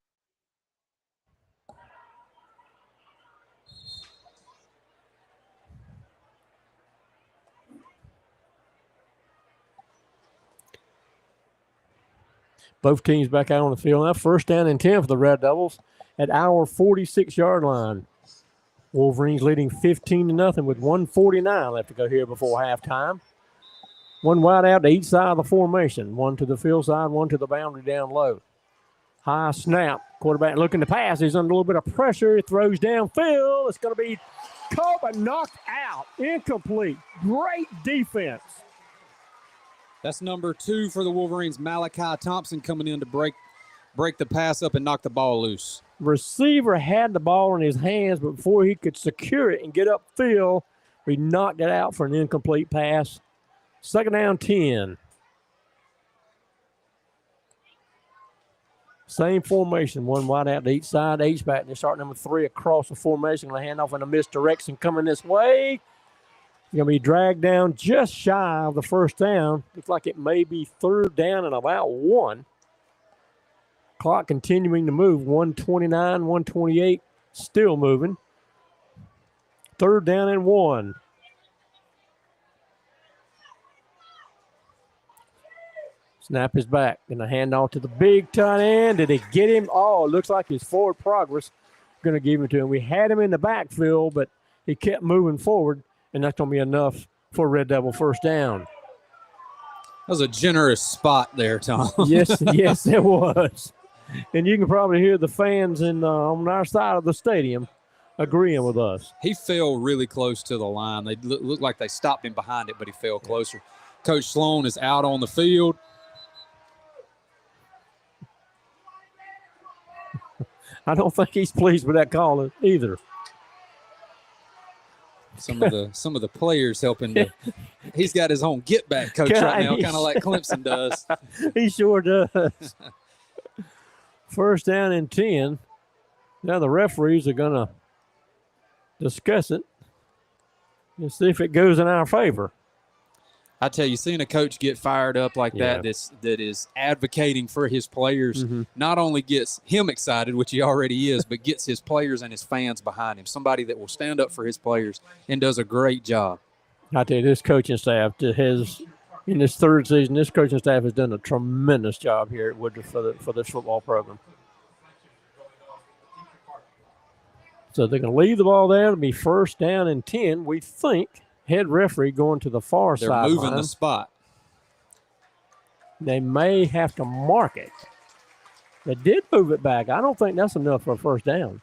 Speaker 1: Both teams back out on the field now. 1st down and 10 for the Red Devils at our 46-yard line. Wolverines leading 15-0 with 1:49 left to go here before halftime. One wide out to each side of the formation. One to the field side, one to the boundary down low. High snap. Quarterback looking to pass. He's under a little bit of pressure. He throws downfield. It's going to be caught but knocked out. Incomplete. Great defense.
Speaker 2: That's number 2 for the Wolverines, Malachi Thompson, coming in to break the pass up and knock the ball loose.
Speaker 1: Receiver had the ball in his hands, but before he could secure it and get upfield, he knocked it out for an incomplete pass. 2nd down, 10. Same formation, one wide out to each side. H-back, they start number 3 across the formation. Going to hand off in a misdirection coming this way. Going to be dragged down just shy of the 1st down. Looks like it may be 3rd down and about 1. Clock continuing to move. 1:29, 1:28, still moving. 3rd down and 1. Snap is back. Going to hand off to the big tight end. Did he get him? Oh, it looks like his forward progress going to give him to him. We had him in the backfield, but he kept moving forward, and that's going to be enough for Red Devil first down.
Speaker 2: That was a generous spot there, Tom.
Speaker 1: Yes, it was. And you can probably hear the fans on our side of the stadium agreeing with us.
Speaker 2: He fell really close to the line. They looked like they stopped him behind it, but he fell closer. Coach Sloan is out on the field.
Speaker 1: I don't think he's pleased with that call either.
Speaker 2: Some of the players helping to, he's got his own get back coach right now, kind of like Clemson does.
Speaker 1: He sure does. 1st down and 10. Now the referees are going to discuss it and see if it goes in our favor.
Speaker 2: I tell you, seeing a coach get fired up like that is advocating for his players, not only gets him excited, which he already is, but gets his players and his fans behind him. Somebody that will stand up for his players and does a great job.
Speaker 1: I tell you, this coaching staff has, in this 3rd season, this coaching staff has done a tremendous job here at Woodruff for this football program. So they're going to leave the ball there. It'll be 1st down and 10, we think. Head referee going to the far side.
Speaker 2: They're moving the spot.
Speaker 1: They may have to mark it. They did move it back. I don't think that's enough for a first down.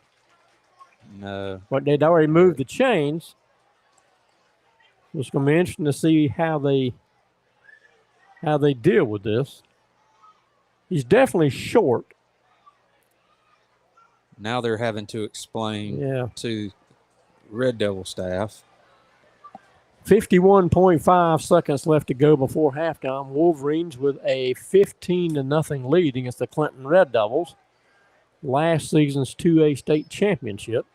Speaker 2: No.
Speaker 1: But they'd already moved the chains. It's going to be interesting to see how they deal with this. He's definitely short.
Speaker 2: Now they're having to explain to Red Devil staff.
Speaker 1: 51.5 seconds left to go before halftime. Wolverines with a 15-0 lead against the Clinton Red Devils. Last season's 2A state championship.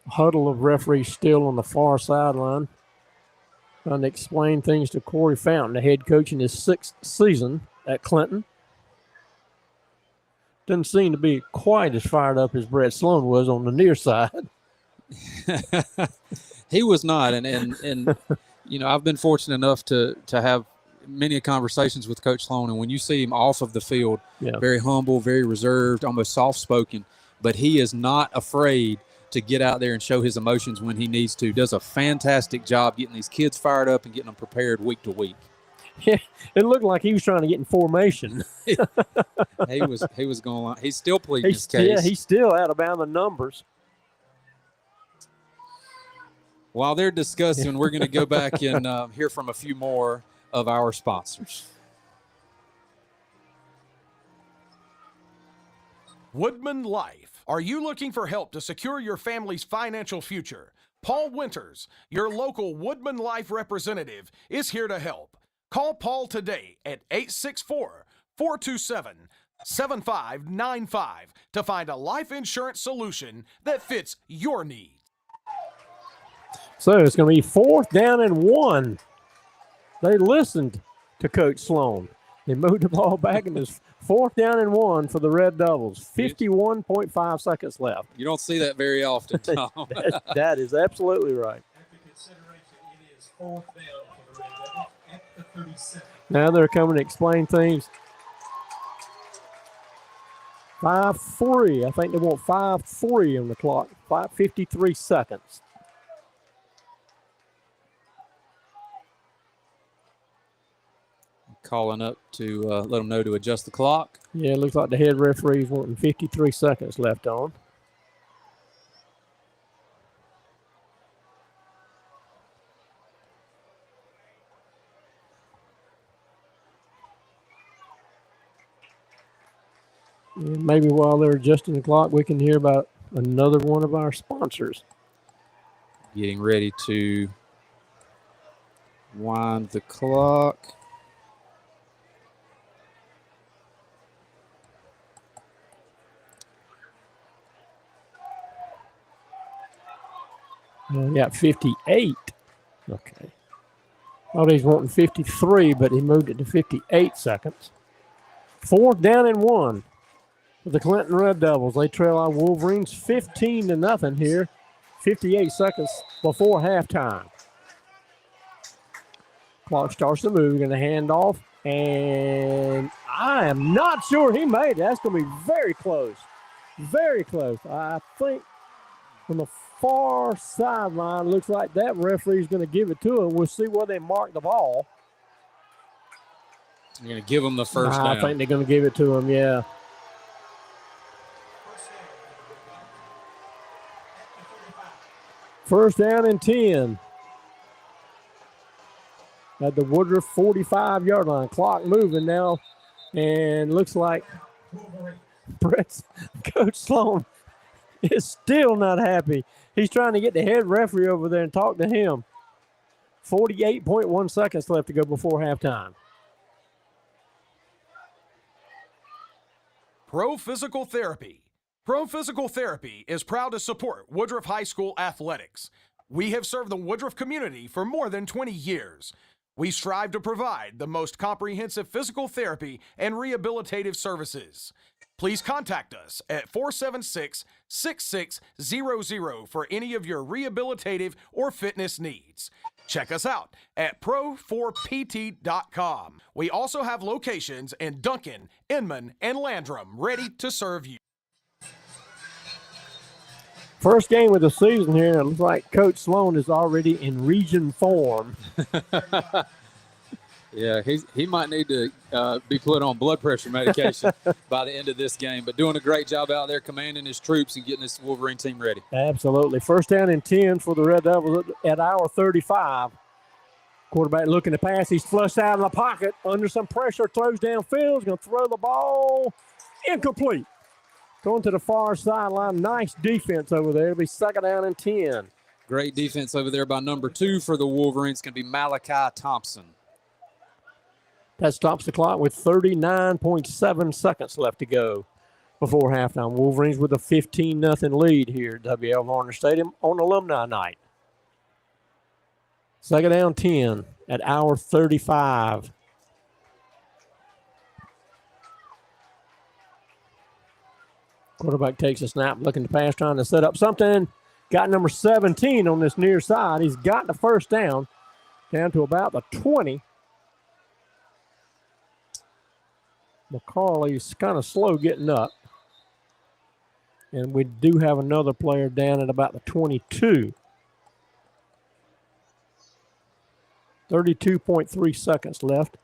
Speaker 1: Huddle of referees still on the far sideline, trying to explain things to Corey Fountain, the head coach in his 6th season at Clinton. Doesn't seem to be quite as fired up as Brett Sloan was on the near side.
Speaker 2: He was not, and you know, I've been fortunate enough to have many conversations with Coach Sloan, and when you see him off of the field, very humble, very reserved, almost soft-spoken, but he is not afraid to get out there and show his emotions when he needs to. Does a fantastic job getting these kids fired up and getting them prepared week to week.
Speaker 1: Yeah, it looked like he was trying to get in formation.
Speaker 2: He was going on. He's still pleading his case.
Speaker 1: Yeah, he's still out about the numbers.
Speaker 2: While they're discussing, we're going to go back and hear from a few more of our sponsors.
Speaker 5: Woodman Life. Are you looking for help to secure your family's financial future? Paul Winters, your local Woodman Life representative, is here to help. Call Paul today at 864-427-7595 to find a life insurance solution that fits your needs.
Speaker 1: So it's going to be 4th down and 1. They listened to Coach Sloan. They moved the ball back, and it's 4th down and 1 for the Red Devils. 51.5 seconds left.
Speaker 2: You don't see that very often, Tom.
Speaker 1: That is absolutely right.
Speaker 4: After consideration, it is 4th down for the Red Devils at the 37.
Speaker 1: Now they're coming to explain things. 5-3. I think they want 5-3 on the clock. 5:53 seconds.
Speaker 2: Calling up to let them know to adjust the clock.
Speaker 1: Yeah, it looks like the head referee's wanting 53 seconds left on. And maybe while they're adjusting the clock, we can hear about another one of our sponsors.
Speaker 2: Getting ready to wind the clock.
Speaker 1: We got 58. Okay. Well, he's wanting 53, but he moved it to 58 seconds. 4th down and 1 for the Clinton Red Devils. They trail our Wolverines 15-0 here. 58 seconds before halftime. Clock starts to move. We're going to hand off, and I am not sure he made it. That's going to be very close. Very close. I think from the far sideline, looks like that referee's going to give it to him. We'll see where they mark the ball.
Speaker 2: You're going to give them the first down.
Speaker 1: I think they're going to give it to him, yeah. First down and 10. At the Woodruff 45-yard line. Clock moving now. And looks like Brett's Coach Sloan is still not happy. He's trying to get the head referee over there and talk to him. 48.1 seconds left to go before halftime.
Speaker 5: Pro Physical Therapy. Pro Physical Therapy is proud to support Woodruff High School athletics. We have served the Woodruff community for more than 20 years. We strive to provide the most comprehensive physical therapy and rehabilitative services. Please contact us at 476-6600 for any of your rehabilitative or fitness needs. Check us out at pro4pt.com. We also have locations in Duncan, Inman, and Landrum ready to serve you.
Speaker 1: First game of the season here, and it looks like Coach Sloan is already in region form.
Speaker 2: Yeah, he might need to be put on blood pressure medication by the end of this game, but doing a great job out there commanding his troops and getting this Wolverine team ready.
Speaker 1: Absolutely. First down and 10 for the Red Devils at our 35. Quarterback looking to pass. He's flushed out of the pocket under some pressure, throws downfield. He's going to throw the ball. Incomplete. Going to the far sideline. Nice defense over there. It'll be second down and 10.
Speaker 2: Great defense over there by number 2 for the Wolverines. It's going to be Malachi Thompson.
Speaker 1: That stops the clock with 39.7 seconds left to go before halftime. Wolverines with a 15-0 lead here at W.L. Varner Stadium on Alumni Night. Second down 10 at our 35. Quarterback takes a snap, looking to pass, trying to set up something. Got number 17 on this near side. He's got the first down to about the 20. McCarley's kind of slow getting up. And we do have another player down at about the 22. 32.3 seconds left.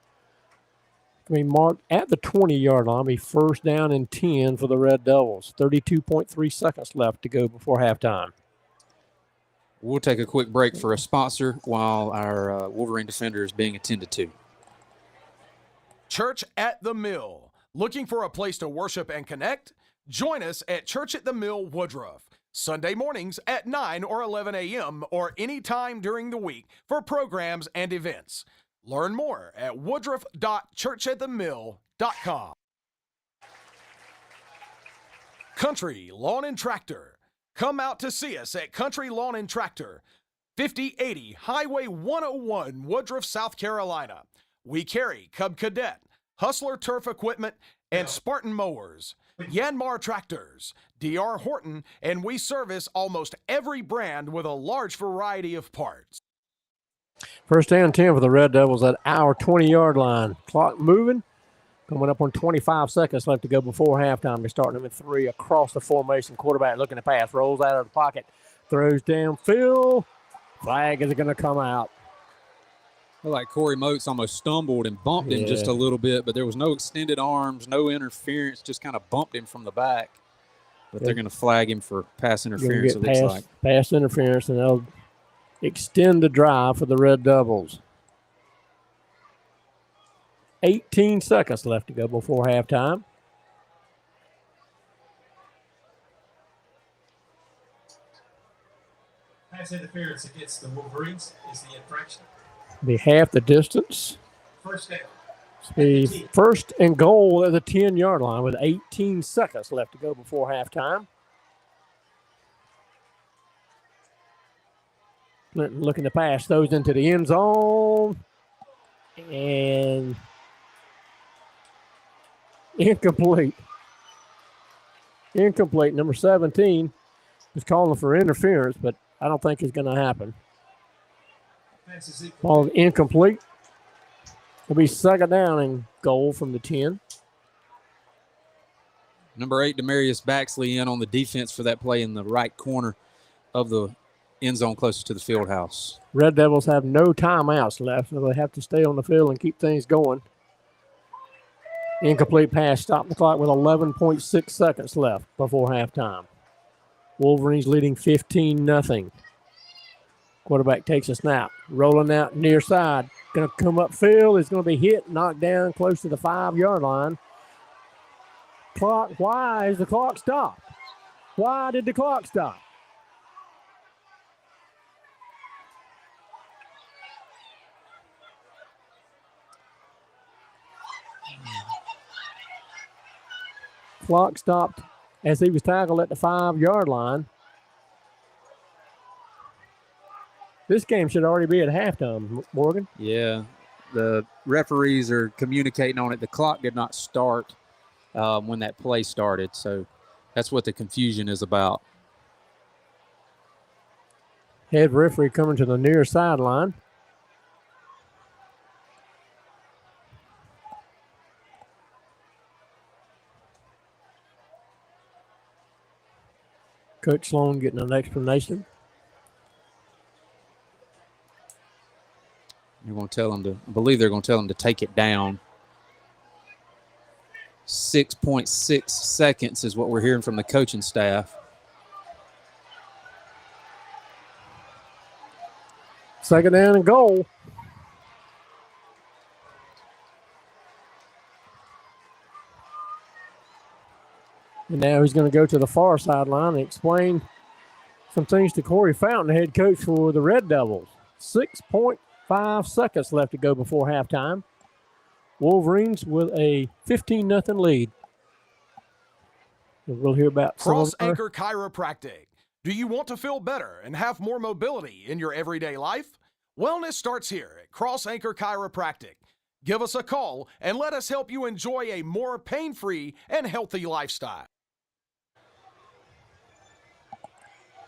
Speaker 1: I mean, marked at the 20-yard line. Be first down and 10 for the Red Devils. 32.3 seconds left to go before halftime.
Speaker 2: We'll take a quick break for a sponsor while our Wolverine defender is being attended to.
Speaker 5: Church at the Mill. Looking for a place to worship and connect? Join us at Church at the Mill Woodruff. Sunday mornings at 9 or 11 a.m. or any time during the week for programs and events. Learn more at woodruff.churchatthemill.com. Country Lawn and Tractor. Come out to see us at Country Lawn and Tractor, 5080 Highway 101, Woodruff, South Carolina. We carry Cub Cadet, Hustler Turf Equipment, and Spartan Mowers, Yanmar Tractors, D.R. Horton, and we service almost every brand with a large variety of parts.
Speaker 1: First down 10 for the Red Devils at our 20-yard line. Clock moving. Coming up on 25 seconds left to go before halftime. They're starting them at 3 across the formation. Quarterback looking to pass. Rolls out of the pocket. Throws downfield. Flag is going to come out.
Speaker 2: Like Corey Moats almost stumbled and bumped him just a little bit, but there was no extended arms, no interference, just kind of bumped him from the back. But they're going to flag him for pass interference, it looks like.
Speaker 1: Pass interference, and they'll extend the drive for the Red Devils. 18 seconds left to go before halftime.
Speaker 4: Pass interference against the Wolverines is the infraction.
Speaker 1: Be half the distance.
Speaker 4: First down.
Speaker 1: Be first and goal at the 10-yard line with 18 seconds left to go before halftime. Clinton looking to pass, throws into the end zone. And incomplete. Incomplete. Number 17 is calling for interference, but I don't think it's going to happen. Ball incomplete. It'll be second down and goal from the 10.
Speaker 2: Number 8, Demarius Baxley in on the defense for that play in the right corner of the end zone closest to the field house.
Speaker 1: Red Devils have no timeouts left, so they have to stay on the field and keep things going. Incomplete pass, stop the clock with 11.6 seconds left before halftime. Wolverines leading 15-0. Quarterback takes a snap, rolling out near side. Going to come upfield. It's going to be hit, knocked down close to the 5-yard line. Clock, why is the clock stopped? Why did the clock stop? Clock stopped as he was tackled at the 5-yard line. This game should already be at halftime, Morgan.
Speaker 2: Yeah, the referees are communicating on it. The clock did not start when that play started, so that's what the confusion is about.
Speaker 1: Head referee coming to the near sideline. Coach Sloan getting an explanation.
Speaker 2: They're going to tell them to, I believe they're going to tell them to take it down. 6.6 seconds is what we're hearing from the coaching staff.
Speaker 1: Second down and goal. And now he's going to go to the far sideline and explain some things to Corey Fountain, head coach for the Red Devils. 6.5 seconds left to go before halftime. Wolverines with a 15-0 lead. And we'll hear about
Speaker 5: Cross Anchor Chiropractic. Do you want to feel better and have more mobility in your everyday life? Wellness starts here at Cross Anchor Chiropractic. Give us a call and let us help you enjoy a more pain-free and healthy lifestyle.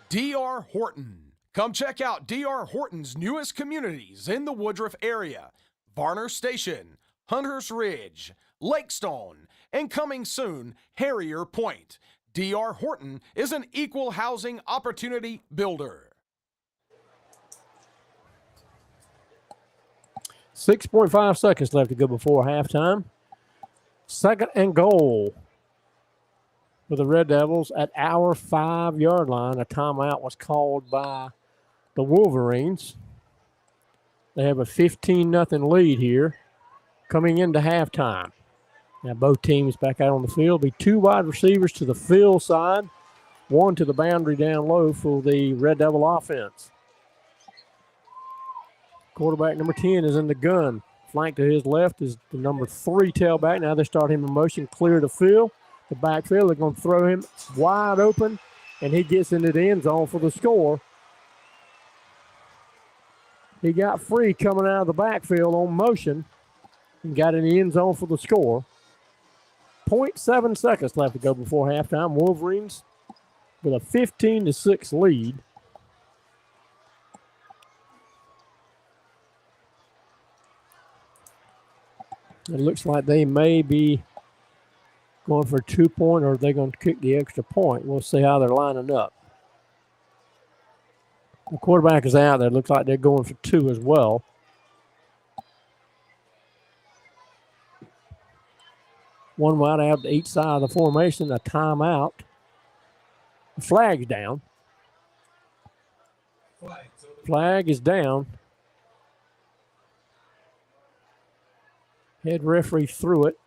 Speaker 5: D.R. Horton. Come check out D.R. Horton's newest communities in the Woodruff area. Varner Station, Hunters Ridge, Lakestone, and coming soon, Harrier Point. D.R. Horton is an equal housing opportunity builder.
Speaker 1: 6.5 seconds left to go before halftime. Second and goal for the Red Devils at our 5-yard line. A timeout was called by the Wolverines. They have a 15-0 lead here coming into halftime. Now both teams back out on the field. Be two wide receivers to the field side, one to the boundary down low for the Red Devil offense. Quarterback number 10 is in the gun. Flank to his left is the number 3 tailback. Now they start him in motion, clear the field. The backfield, they're going to throw him wide open, and he gets into the end zone for the score. He got free coming out of the backfield on motion and got in the end zone for the score. 0.7 seconds left to go before halftime. Wolverines with a 15-6 lead. It looks like they may be going for a 2-point, or are they going to kick the extra point? We'll see how they're lining up. The quarterback is out there. It looks like they're going for 2 as well. One wide out to each side of the formation, a timeout. The flag's down. Flag is down. Head referee threw it.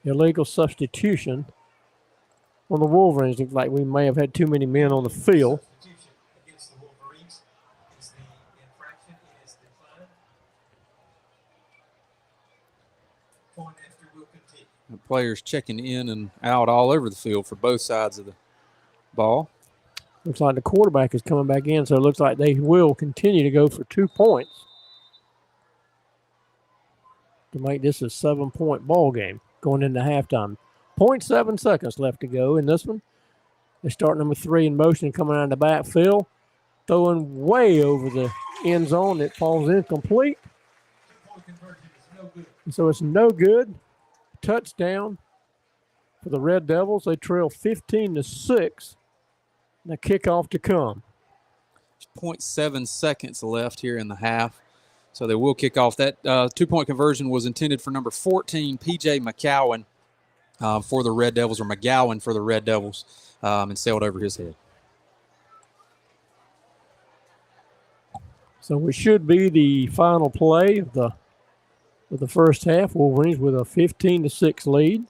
Speaker 1: Illegal substitution on the Wolverines. Looks like we may have had too many men on the field.
Speaker 4: Substitution against the Wolverines is the infraction is declined. Point after will continue.
Speaker 2: The players checking in and out all over the field for both sides of the ball.
Speaker 1: Looks like the quarterback is coming back in, so it looks like they will continue to go for 2 points to make this a 7-point ball game going into halftime. 0.7 seconds left to go in this one. They start number 3 in motion coming out of the backfield, throwing way over the end zone. It falls incomplete.
Speaker 4: Point conversion is no good.
Speaker 1: And so it's no good. Touchdown for the Red Devils. They trail 15-6. The kickoff to come.
Speaker 2: 0.7 seconds left here in the half. So they will kick off. That 2-point conversion was intended for number 14, P.J. McCowan for the Red Devils, or McGowan for the Red Devils, and sailed over his head.
Speaker 1: So it should be the final play of the first half. Wolverines with a 15-6 lead.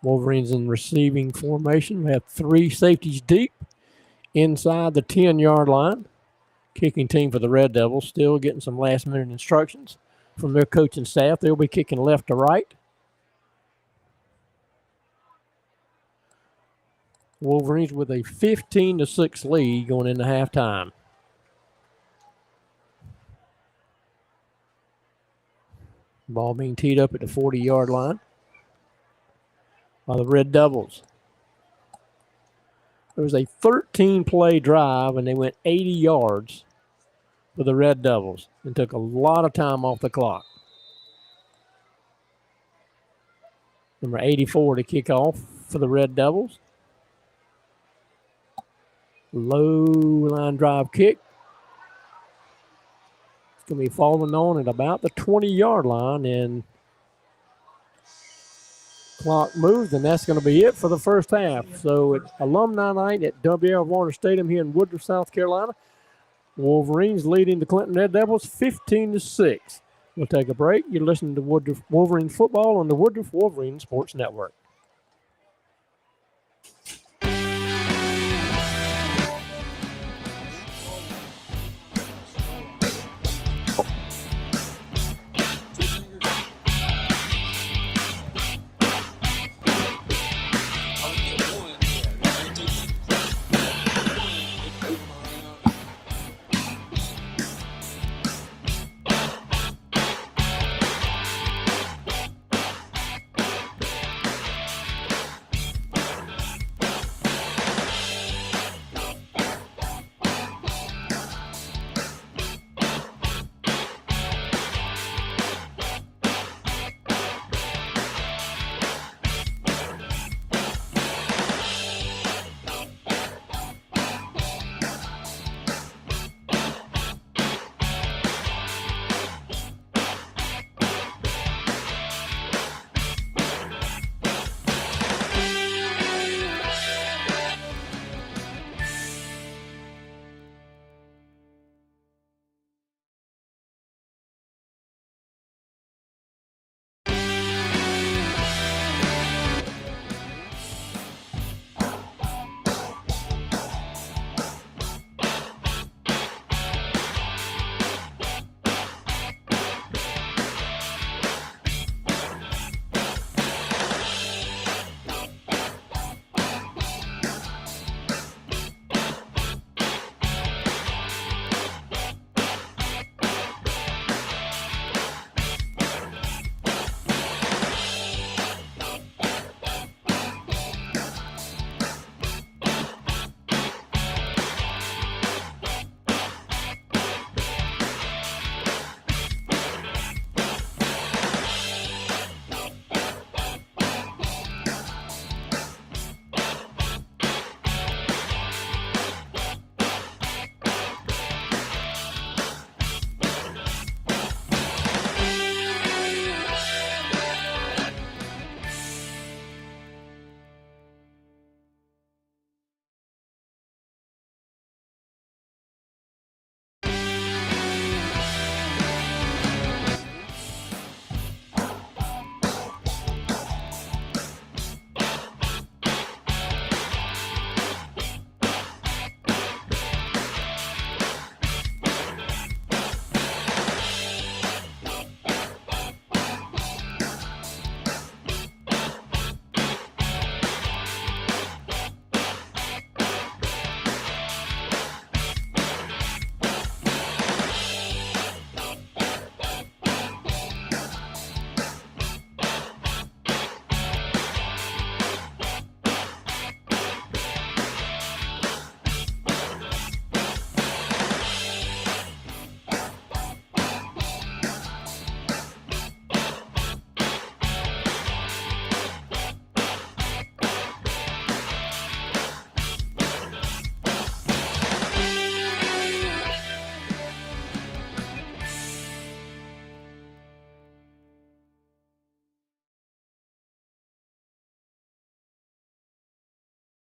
Speaker 1: Wolverines in receiving formation. We have 3 safeties deep inside the 10-yard line. Kicking team for the Red Devils still getting some last-minute instructions from their coaching staff. They'll be kicking left to right. Wolverines with a 15-6 lead going into halftime. Ball being teed up at the 40-yard line by the Red Devils. There was a 13-play drive, and they went 80 yards for the Red Devils and took a lot of time off the clock. Number 84 to kick off for the Red Devils. Low line drive kick. It's going to be falling on at about the 20-yard line, and clock moves, and that's going to be it for the first half. So it's alumni night at W.L. Warner Stadium here in Woodruff, South Carolina. Wolverines leading the Clinton Red Devils 15-6. We'll take a break. You're listening to Woodruff Wolverines football on the Woodruff Wolverines Sports Network.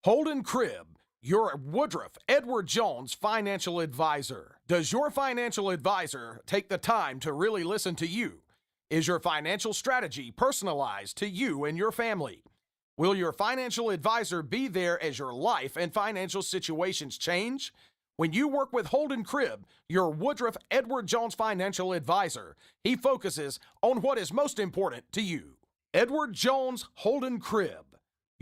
Speaker 5: Holden Cribb, your Woodruff Edward Jones financial advisor. Does your financial advisor take the time to really listen to you? Is your financial strategy personalized to you and your family? Will your financial advisor be there as your life and financial situations change? When you work with Holden Cribb, your Woodruff Edward Jones financial advisor, he focuses on what is most important to you. Edward Jones Holden Cribb.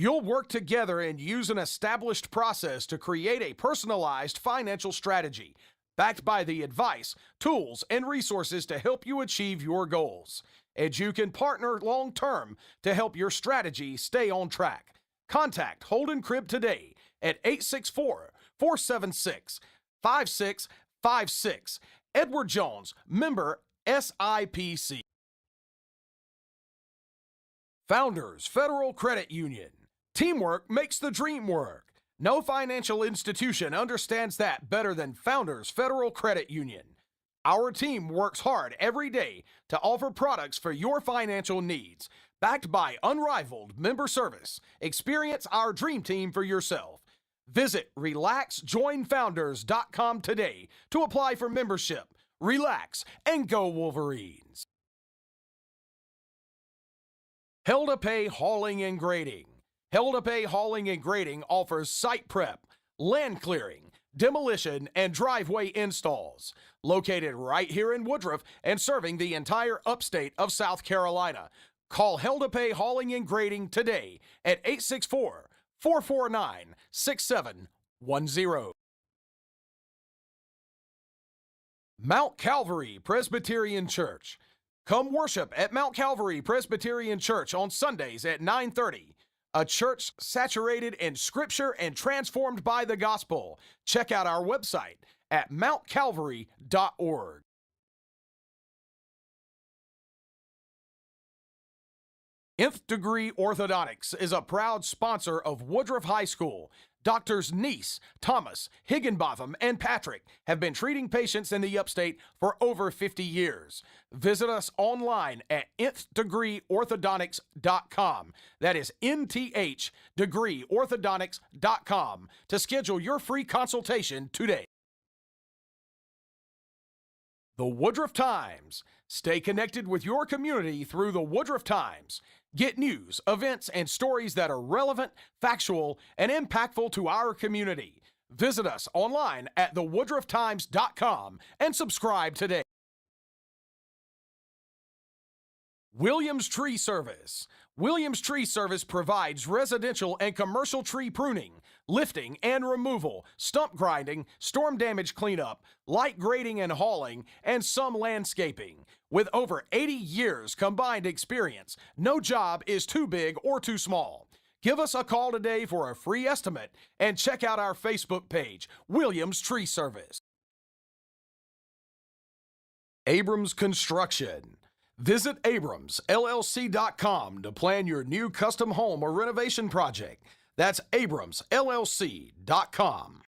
Speaker 5: You'll work together and use an established process to create a personalized financial strategy, backed by the advice, tools, and resources to help you achieve your goals. And you can partner long-term to help your strategy stay on track. Contact Holden Cribb today at 864-476-5656. Edward Jones, member SIPC. Founders Federal Credit Union. Teamwork makes the dream work. No financial institution understands that better than Founders Federal Credit Union. Our team works hard every day to offer products for your financial needs. Backed by unrivaled member service, experience our dream team for yourself. Visit RelaxJoinFounders.com today to apply for membership. Relax and go Wolverines. Held to Pay Hauling and Grading. Held to Pay Hauling and Grading offers site prep, land clearing, demolition, and driveway installs. Located right here in Woodruff and serving the entire upstate of South Carolina. Call Held to Pay Hauling and Grading today at 864-449-6710. Mount Calvary Presbyterian Church. Come worship at Mount Calvary Presbyterian Church on Sundays at 9:30. A church saturated in Scripture and transformed by the gospel. Check out our website at mountcalvary.org. Nth Degree Orthodontics is a proud sponsor of Woodruff High School. Doctors Neese, Thomas, Higginbotham, and Patrick have been treating patients in the upstate for over 50 years. Visit us online at nthDegreeOrthodontics.com. That is NTHDegreeOrthodontics.com to schedule your free consultation today. The Woodruff Times. Stay connected with your community through the Woodruff Times. Get news, events, and stories that are relevant, factual, and impactful to our community. Visit us online at thewoodrufftimes.com and subscribe today. Williams Tree Service. Williams Tree Service provides residential and commercial tree pruning, lifting and removal, stump grinding, storm damage cleanup, light grading and hauling, and some landscaping. With over 80 years combined experience, no job is too big or too small. Give us a call today for a free estimate and check out our Facebook page, Williams Tree Service. Abrams Construction. Visit AbramsLLC.com to plan your new custom home or renovation project. That's AbramsLLC.com.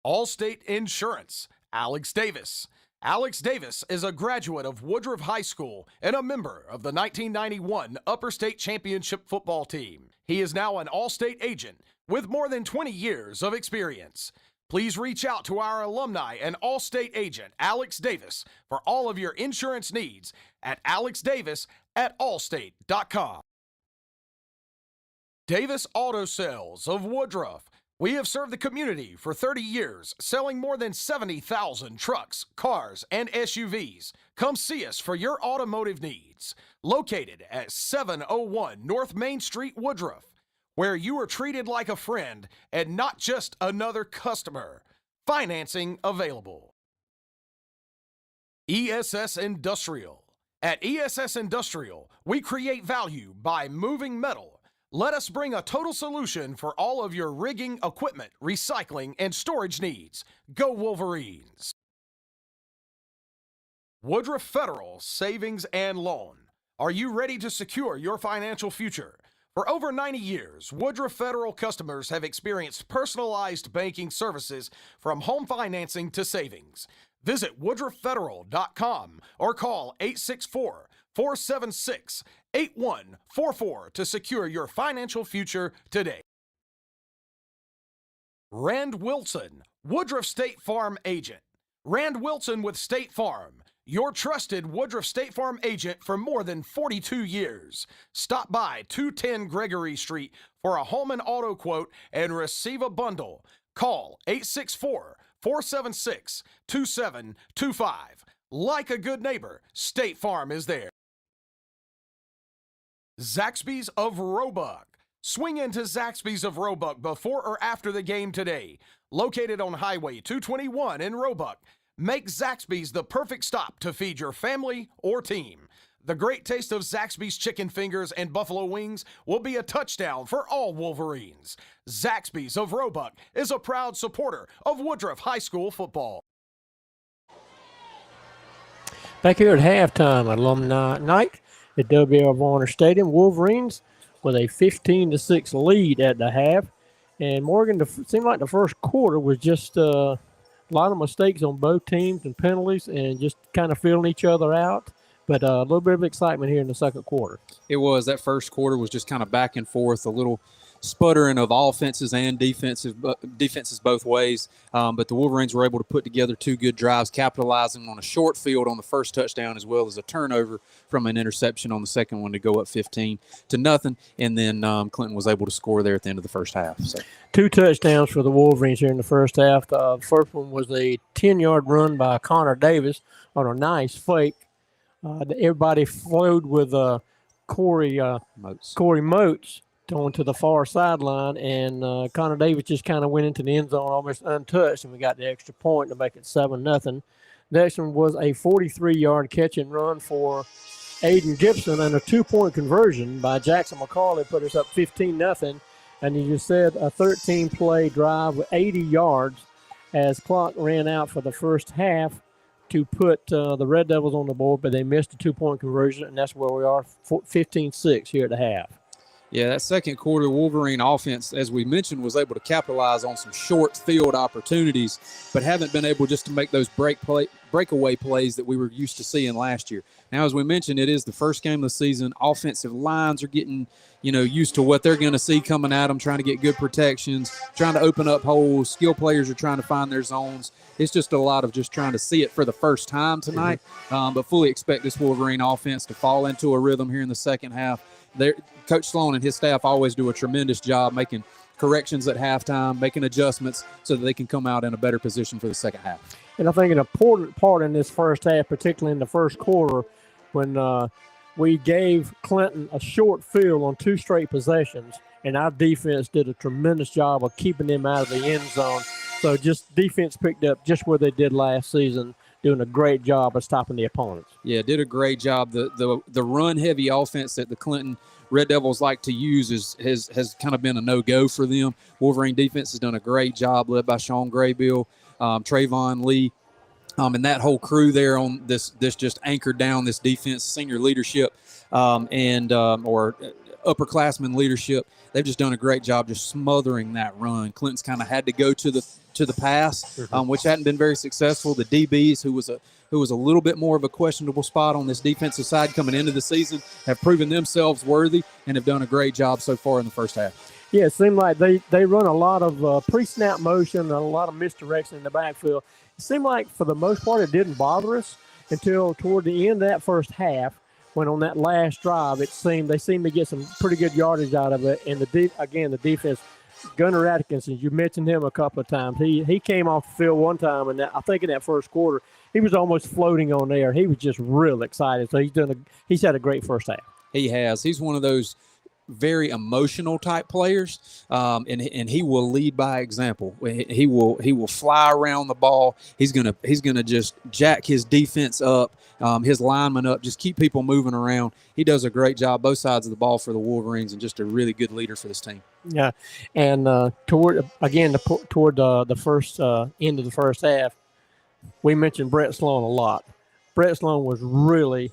Speaker 5: Allstate Insurance. Alex Davis. Alex Davis is a graduate of Woodruff High School and a member of the 1991 Upper State Championship football team. He is now an Allstate agent with more than 20 years of experience. Please reach out to our alumni and Allstate agent, Alex Davis, for all of your insurance needs at alexdavis@allstate.com. Davis Auto Sales of Woodruff. We have served the community for 30 years, selling more than 70,000 trucks, cars, and SUVs. Come see us for your automotive needs. Located at 701 North Main Street, Woodruff, where you are treated like a friend and not just another customer. Financing available. ESS Industrial. At ESS Industrial, we create value by moving metal. Let us bring a total solution for all of your rigging, equipment, recycling, and storage needs. Go Wolverines. Woodruff Federal Savings and Loan. Are you ready to secure your financial future? For over 90 years, Woodruff Federal customers have experienced personalized banking services from home financing to savings. Visit WoodruffFederal.com or call 864-476-8144 to secure your financial future today. Rand Wilson, Woodruff State Farm Agent. Rand Wilson with State Farm, your trusted Woodruff State Farm agent for more than 42 years. Stop by 210 Gregory Street for a home and auto quote and receive a bundle. Call 864-476-2725. Like a good neighbor, State Farm is there. Zaxby's of Roebuck. Swing into Zaxby's of Roebuck before or after the game today. Located on Highway 221 in Roebuck, make Zaxby's the perfect stop to feed your family or team. The great taste of Zaxby's chicken fingers and buffalo wings will be a touchdown for all Wolverines. Zaxby's of Roebuck is a proud supporter of Woodruff High School football.
Speaker 1: Back here at halftime, alumni night at W.L. Varner Stadium, Wolverines with a 15-6 lead at the half. And Morgan, seemed like the first quarter was just a lot of mistakes on both teams and penalties and just kind of feeling each other out. But a little bit of excitement here in the second quarter.
Speaker 2: It was. That first quarter was just kind of back and forth, a little sputtering of offenses and defenses both ways. But the Wolverines were able to put together two good drives, capitalizing on a short field on the first touchdown as well as a turnover from an interception on the second one to go up 15-0. And then Clinton was able to score there at the end of the first half. So.
Speaker 1: Two touchdowns for the Wolverines here in the first half. The first one was a 10-yard run by Connor Davis on a nice fake. Everybody flowed with Corey Moats going to the far sideline, and Connor Davis just kind of went into the end zone almost untouched, and we got the extra point to make it 7-0. Next one was a 43-yard catch and run for Aiden Gibson, and a 2-point conversion by Jackson McCauley put us up 15-0. And you just said a 13-play drive with 80 yards as clock ran out for the first half to put the Red Devils on the board, but they missed a 2-point conversion, and that's where we are, 15-6 here at the half.
Speaker 2: Yeah, that second quarter Wolverine offense, as we mentioned, was able to capitalize on some short field opportunities, but haven't been able just to make those breakaway plays that we were used to seeing last year. Now, as we mentioned, it is the first game of the season. Offensive lines are getting, used to what they're going to see coming at them, trying to get good protections, trying to open up holes. Skill players are trying to find their zones. It's just a lot of just trying to see it for the first time tonight, but fully expect this Wolverine offense to fall into a rhythm here in the second half. Coach Sloan and his staff always do a tremendous job making corrections at halftime, making adjustments so that they can come out in a better position for the second half.
Speaker 1: And I think an important part in this first half, particularly in the first quarter, when we gave Clinton a short field on 2 straight possessions, and our defense did a tremendous job of keeping them out of the end zone. So just defense picked up just where they did last season, doing a great job of stopping the opponents.
Speaker 2: Yeah, did a great job. The run-heavy offense that the Clinton Red Devils like to use has kind of been a no-go for them. Wolverine defense has done a great job, led by Sean Graybill, Trayvon Lee, and that whole crew there on this just anchored down this defense, senior leadership, or upperclassmen leadership. They've just done a great job just smothering that run. Clinton's kind of had to go to the pass, which hadn't been very successful. The DBs, who was a little bit more of a questionable spot on this defensive side coming into the season, have proven themselves worthy and have done a great job so far in the first half.
Speaker 1: Yeah, it seemed like they run a lot of pre-snap motion and a lot of misdirection in the backfield. It seemed like for the most part it didn't bother us until toward the end of that first half, when on that last drive they seemed to get some pretty good yardage out of it. And the defense, Gunnar Atkinson, you mentioned him a couple of times. He came off the field one time, and I think in that first quarter he was almost floating on air. He was just real excited. So he's had a great first half.
Speaker 2: He has. He's one of those very emotional type players, and he will lead by example. He will fly around the ball. He's gonna just jack his defense up, his linemen up, just keep people moving around. He does a great job both sides of the ball for the Wolverines, and just a really good leader for this team.
Speaker 1: Yeah, and toward the first end of the first half, we mentioned Brett Sloan a lot. Brett Sloan was really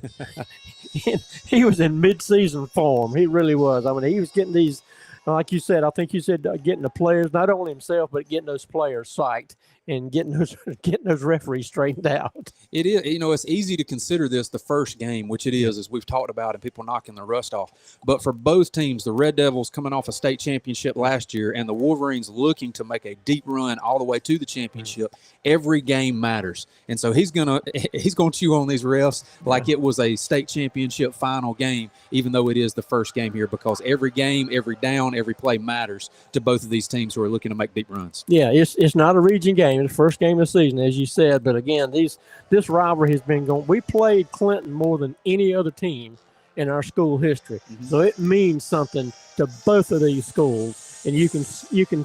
Speaker 1: he was in mid-season form. He really was. I mean, he was getting these, like you said, I think you said getting the players, not only himself, but getting those players psyched and getting those referees straightened out.
Speaker 2: It is, it's easy to consider this the first game, which it is, as we've talked about, and people knocking the rust off. But for both teams, the Red Devils coming off a state championship last year and the Wolverines looking to make a deep run all the way to the championship, every game matters. And so he's gonna chew on these refs like it was a state championship final game, even though it is the first game here, because every game, every down, every play matters to both of these teams who are looking to make deep runs.
Speaker 1: Yeah, it's not a region game. It's the first game of the season, as you said. But again, this rivalry has been going. We played Clinton more than any other team in our school history, so it means something to both of these schools, and you can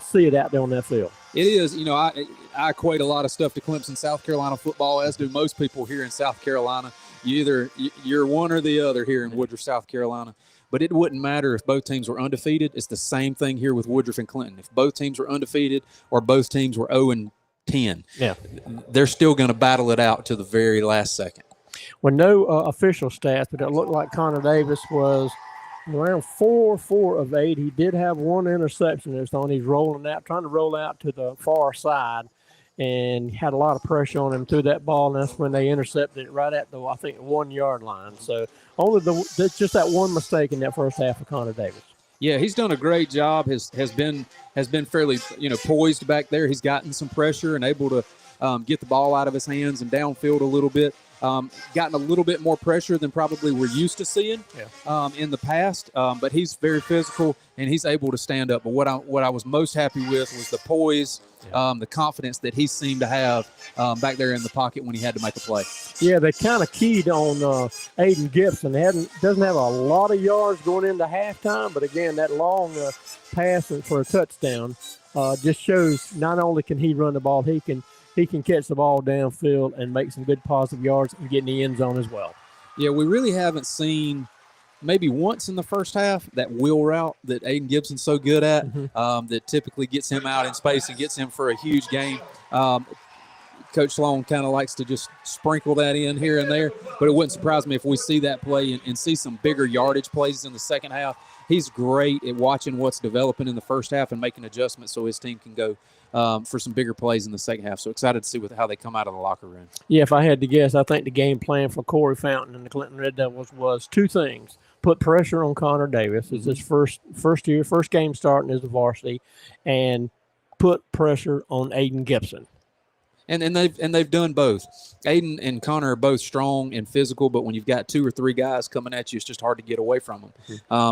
Speaker 1: see it out there on that field.
Speaker 2: It is. I equate a lot of stuff to Clemson, South Carolina football, as do most people here in South Carolina. You're one or the other here in Woodruff, South Carolina. But it wouldn't matter if both teams were undefeated. It's the same thing here with Woodruff and Clinton. If both teams were undefeated or both teams were 0-10, they're still going to battle it out to the very last second.
Speaker 1: with no official stats, but it looked like Connor Davis was around 4 of 8. He did have one interception there, so he's rolling out, trying to roll out to the far side, and had a lot of pressure on him through that ball, and that's when they intercepted it right at the, I think, 1 yard line. So only just that one mistake in that first half of Connor Davis.
Speaker 2: Yeah, he's done a great job. Has been fairly poised back there. He's gotten some pressure and able to get the ball out of his hands and downfield a little bit. Gotten a little bit more pressure than probably we're used to seeing in the past. But he's very physical and he's able to stand up. But what I was most happy with was the poise, the confidence that he seemed to have back there in the pocket when he had to make a play.
Speaker 1: Yeah, they kind of keyed on Aiden Gibson. Doesn't have a lot of yards going into halftime, but again, that long pass for a touchdown just shows not only can he run the ball, he can catch the ball downfield and make some good positive yards and get in the end zone as well.
Speaker 2: Yeah, we really haven't seen maybe once in the first half that wheel route that Aiden Gibson's so good at that typically gets him out in space and gets him for a huge gain. Coach Sloan kind of likes to just sprinkle that in here and there, but it wouldn't surprise me if we see that play and see some bigger yardage plays in the second half. He's great at watching what's developing in the first half and making adjustments so his team can go for some bigger plays in the second half. So excited to see how they come out of the locker room. Yeah,
Speaker 1: if I had to guess, I think the game plan for Corey Fountain and the Clinton Red Devils was two things. Put pressure on Connor Davis. It's his first game starting as the varsity, and put pressure on Aiden Gibson.
Speaker 2: And they've done both. Aiden and Connor are both strong and physical, but when you've got 2 or 3 guys coming at you, it's just hard to get away from them.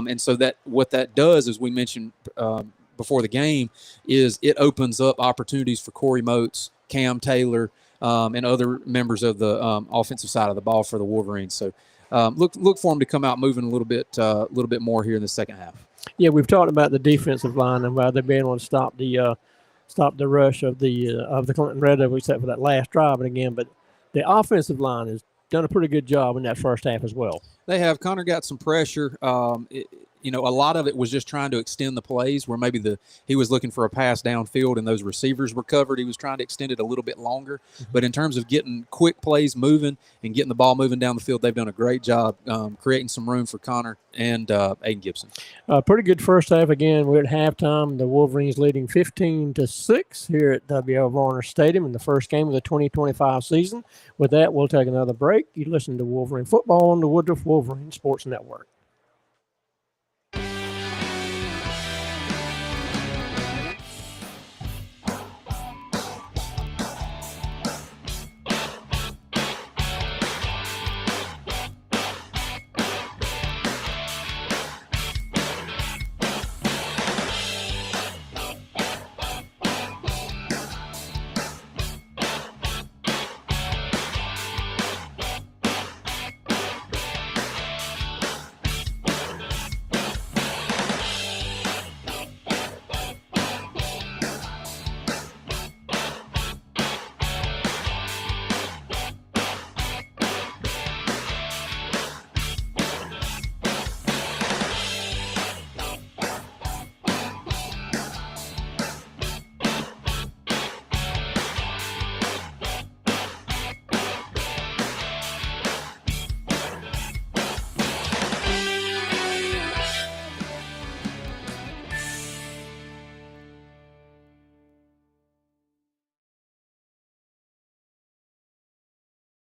Speaker 2: And so what that does, as we mentioned before the game, is it opens up opportunities for Corey Moats, Cam Taylor, and other members of the offensive side of the ball for the Wolverines. So look for them to come out moving a little bit more here in the second half.
Speaker 1: Yeah, we've talked about the defensive line and why they've been able to stop the rush of the Clinton Red Devils except for that last drive. But the offensive line has done a pretty good job in that first half as well.
Speaker 2: They have. Connor got some pressure. A lot of it was just trying to extend the plays where maybe he was looking for a pass downfield and those receivers were covered. He was trying to extend it a little bit longer. But in terms of getting quick plays moving and getting the ball moving down the field, they've done a great job creating some room for Connor and Aiden Gibson.
Speaker 1: Pretty good first half. Again, we're at halftime. The Wolverines leading 15-6 here at W.L. Varner Stadium in the first game of the 2025 season. With that, we'll take another break. You listen to Wolverine Football on the Woodruff Wolverine Sports Network.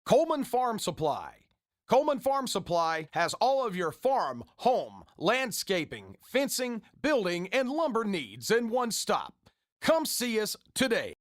Speaker 5: Coleman Farm Supply. Coleman Farm Supply has all of your farm, home, landscaping, fencing, building, and lumber needs in one stop. Come see us today.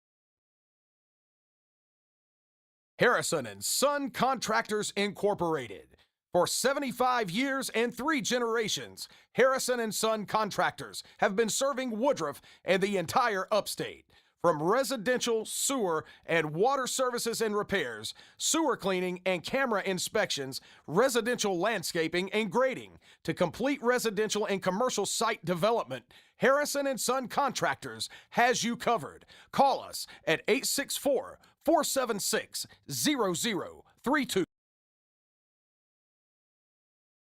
Speaker 5: Harrison & Son Contractors Incorporated. For 75 years and 3 generations, Harrison & Son Contractors have been serving Woodruff and the entire upstate. From residential, sewer, and water services and repairs, sewer cleaning and camera inspections, residential landscaping and grading, to complete residential and commercial site development, Harrison & Son Contractors has you covered. Call us at 864-476-0032.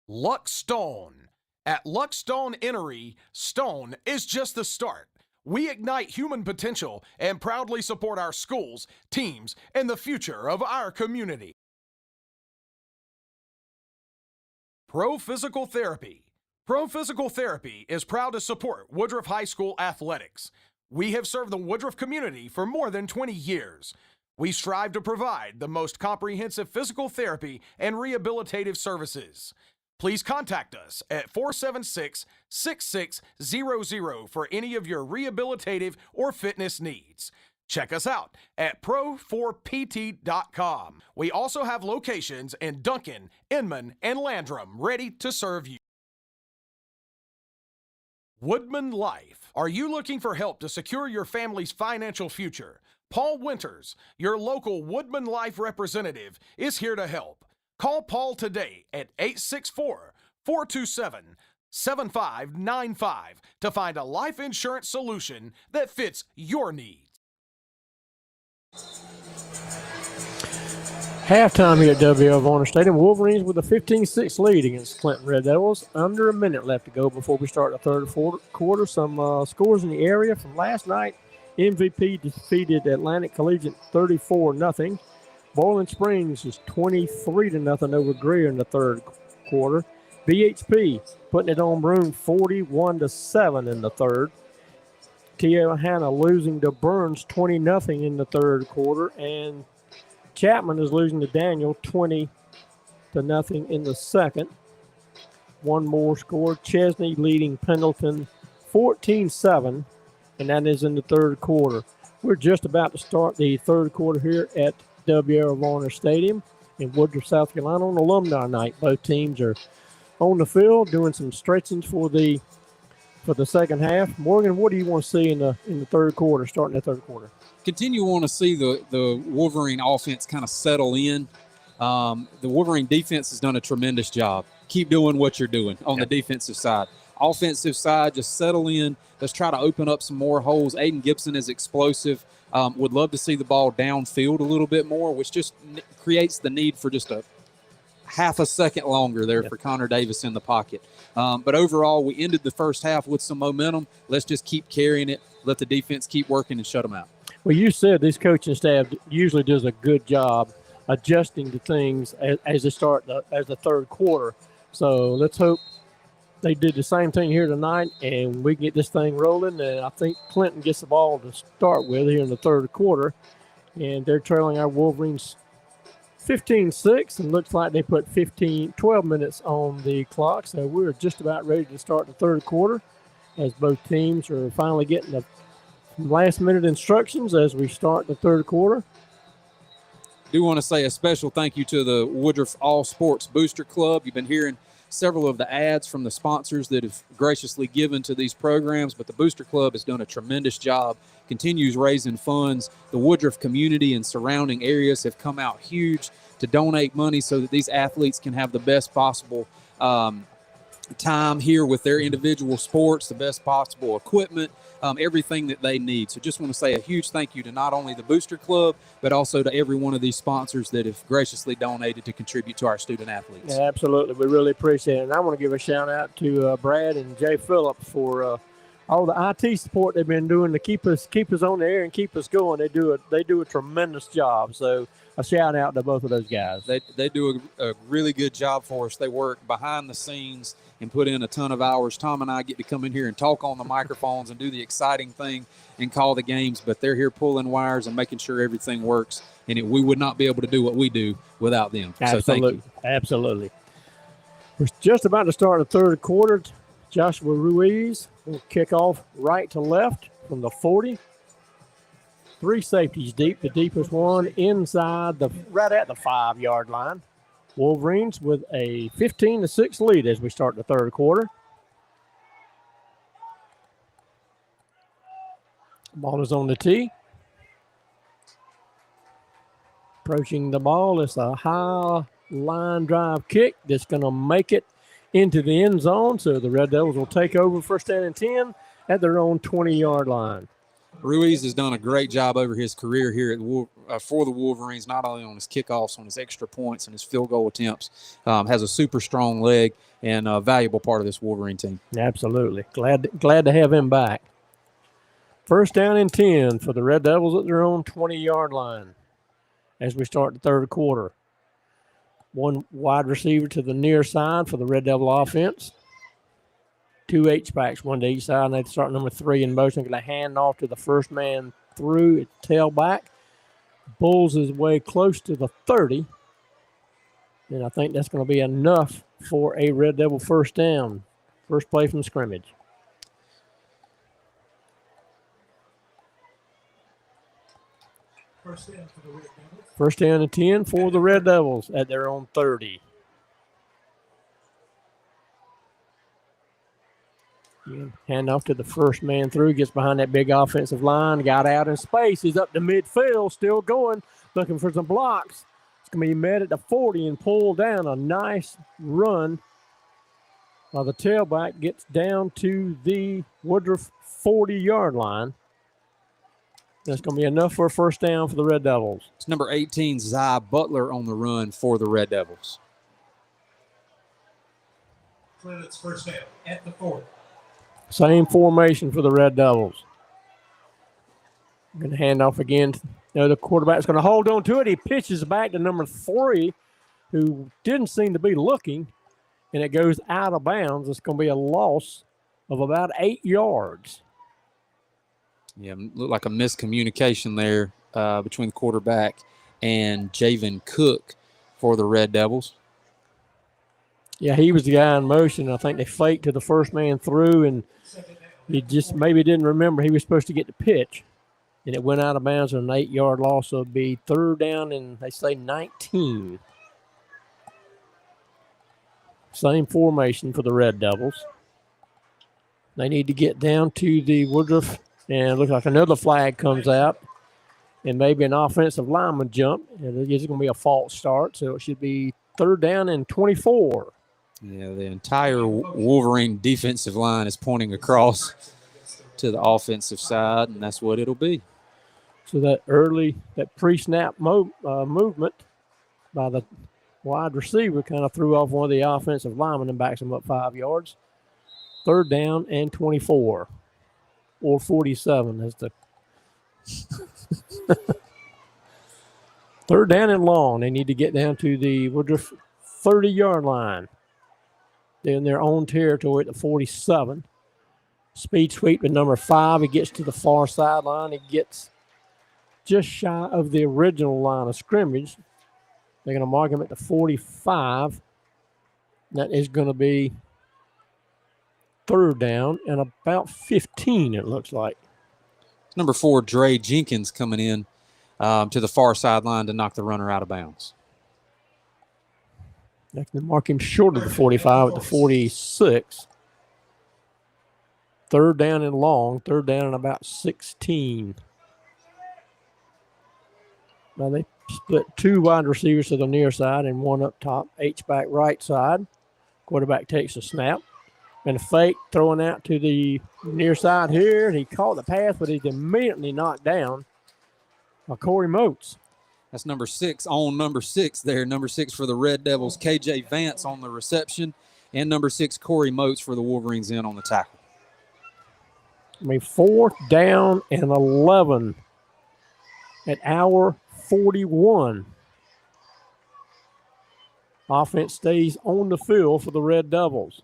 Speaker 5: Luck Stone. At Luck Stone Innery, stone is just the start. We ignite human potential and proudly support our schools, teams, and the future of our community. Pro Physical Therapy. Pro Physical Therapy is proud to support Woodruff High School athletics. We have served the Woodruff community for more than 20 years. We strive to provide the most comprehensive physical therapy and rehabilitative services. Please contact us at 476-6600 for any of your rehabilitative or fitness needs. Check us out at pro4pt.com. We also have locations in Duncan, Inman, and Landrum ready to serve you. Woodman Life. Are you looking for help to secure your family's financial future? Paul Winters, your local Woodman Life representative, is here to help. Call Paul today at 864-427-7595 to find a life insurance solution that fits your needs.
Speaker 1: Halftime here at W.L. Varner Stadium. Wolverines with a 15-6 lead against Clinton Red Devils. Under a minute left to go before we start the third quarter. Some scores in the area from last night. MVP defeated Atlantic Collegiate 34-0. Boiling Springs is 23-0 over Greer in the third quarter. BHP putting it on Broome 41-7 in the third. Tiahana losing to Burns 20-0 in the third quarter, and Chapman is losing to Daniel 20-0 in the second. One more score. Chesney leading Pendleton 14-7, and that is in the third quarter. We're just about to start the third quarter here at W.L. Varner Stadium in Woodruff, South Carolina on Alumni Night. Both teams are on the field doing some stretching for the second half. Morgan, what do you want to see in the third quarter, starting the third quarter?
Speaker 2: Continue want to see the Wolverine offense kind of settle in. The Wolverine defense has done a tremendous job. Keep doing what you're doing on the defensive side. Offensive side, just settle in. Let's try to open up some more holes. Aiden Gibson is explosive. Would love to see the ball downfield a little bit more, which just creates the need for just a half a second longer there for Connor Davis in the pocket. But overall, we ended the first half with some momentum. Let's just keep carrying it. Let the defense keep working and shut them out.
Speaker 1: Well, you said this coaching staff usually does a good job adjusting to things as they start as the third quarter. So let's hope they did the same thing here tonight, and we can get this thing rolling. And I think Clinton gets the ball to start with here in the third quarter, and they're trailing our Wolverines 15-6, and looks like they put 12 minutes on the clock. So we're just about ready to start the third quarter as both teams are finally getting the last-minute instructions as we start the third quarter.
Speaker 2: Do want to say a special thank you to the Woodruff All Sports Booster Club. You've been hearing several of the ads from the sponsors that have graciously given to these programs, but the Booster Club has done a tremendous job, continues raising funds. The Woodruff community and surrounding areas have come out huge to donate money so that these athletes can have the best possible time here with their individual sports, the best possible equipment, everything that they need. So just want to say a huge thank you to not only the Booster Club, but also to every one of these sponsors that have graciously donated to contribute to our student athletes.
Speaker 1: Yeah, absolutely. We really appreciate it. And I want to give a shout out to Brad and Jay Phillips for all the IT support they've been doing to keep us on the air and keep us going. They do a tremendous job. So a shout out to both of those guys.
Speaker 2: They do a really good job for us. They work behind the scenes and put in a ton of hours. Tom and I get to come in here and talk on the microphones and do the exciting thing and call the games, but they're here pulling wires and making sure everything works, and we would not be able to do what we do without them.
Speaker 1: Absolutely.
Speaker 2: So thank you.
Speaker 1: Absolutely. We're just about to start the third quarter. Joshua Ruiz will kick off right to left from the 40. 3 safeties deep, the deepest one inside right at the 5-yard line. Wolverines with a 15-6 lead as we start the third quarter. Ball is on the tee. Approaching the ball, it's a high line drive kick that's going to make it into the end zone. So the Red Devils will take over first down and 10 at their own 20-yard line.
Speaker 2: Ruiz has done a great job over his career here for the Wolverines, not only on his kickoffs, on his extra points, and his field goal attempts. Has a super strong leg and a valuable part of this Wolverine team.
Speaker 1: Absolutely. Glad to have him back. First down and 10 for the Red Devils at their own 20-yard line as we start the third quarter. One wide receiver to the near side for the Red Devil offense. 2 H-backs, one to each side, and they start number 3 in motion. Going to hand off to the first man through at tailback. Bulls his way close to the 30. And I think that's going to be enough for a Red Devil first down. First play from scrimmage.
Speaker 4: First down for the Red Devils.
Speaker 1: First down and 10 for the Red Devils at their own 30. Hand off to the first man through, gets behind that big offensive line, got out in space. He's up to midfield, still going, looking for some blocks. It's going to be met at the 40 and pulled down. A nice run while the tailback gets down to the Woodruff 40-yard line. That's going to be enough for a first down for the Red Devils.
Speaker 2: It's number 18, Zai Butler on the run for the Red Devils.
Speaker 4: Clements first down at the 40.
Speaker 1: Same formation for the Red Devils. Going to hand off again. The quarterback's going to hold on to it. He pitches back to number 3, who didn't seem to be looking, and it goes out of bounds. It's going to be a loss of about 8 yards.
Speaker 2: Yeah, looked like a miscommunication there between the quarterback and Javen Cook for the Red Devils.
Speaker 1: Yeah, he was the guy in motion. I think they faked to the first man through, and he just maybe didn't remember he was supposed to get the pitch. And it went out of bounds on an 8-yard loss. So it'd be third down and they say 19. Same formation for the Red Devils. They need to get down to the Woodruff, and it looks like another flag comes out. And maybe an offensive lineman jump. And it's going to be a false start, so it should be third down and 24.
Speaker 2: Yeah, the entire Wolverine defensive line is pointing across to the offensive side, and that's what it'll be.
Speaker 1: So that pre-snap movement by the wide receiver kind of threw off one of the offensive linemen and backs him up 5 yards. Third down and 24, or 47 as the third down and long. They need to get down to the Woodruff 30-yard line. They're in their own territory at the 47. Speed sweep to number 5. He gets to the far sideline. He gets just shy of the original line of scrimmage. They're going to mark him at the 45. That is going to be third down and about 15, it looks like.
Speaker 2: Number 4, Dre Jenkins coming in to the far sideline to knock the runner out of bounds.
Speaker 1: They can mark him short of the 45 at the 46. Third down and long. Third down and about 16. Now they split 2 wide receivers to the near side and 1 up top. H-back right side. Quarterback takes a snap. And a fake throwing out to the near side here. He caught the pass, but he's immediately knocked down by Corey Moats.
Speaker 2: That's number 6 on number 6 there. Number 6 for the Red Devils, KJ Vance on the reception. And number 6, Corey Moats for the Wolverines in on the tackle.
Speaker 1: I mean, 4th down and 11 at hour 41. Offense stays on the field for the Red Devils.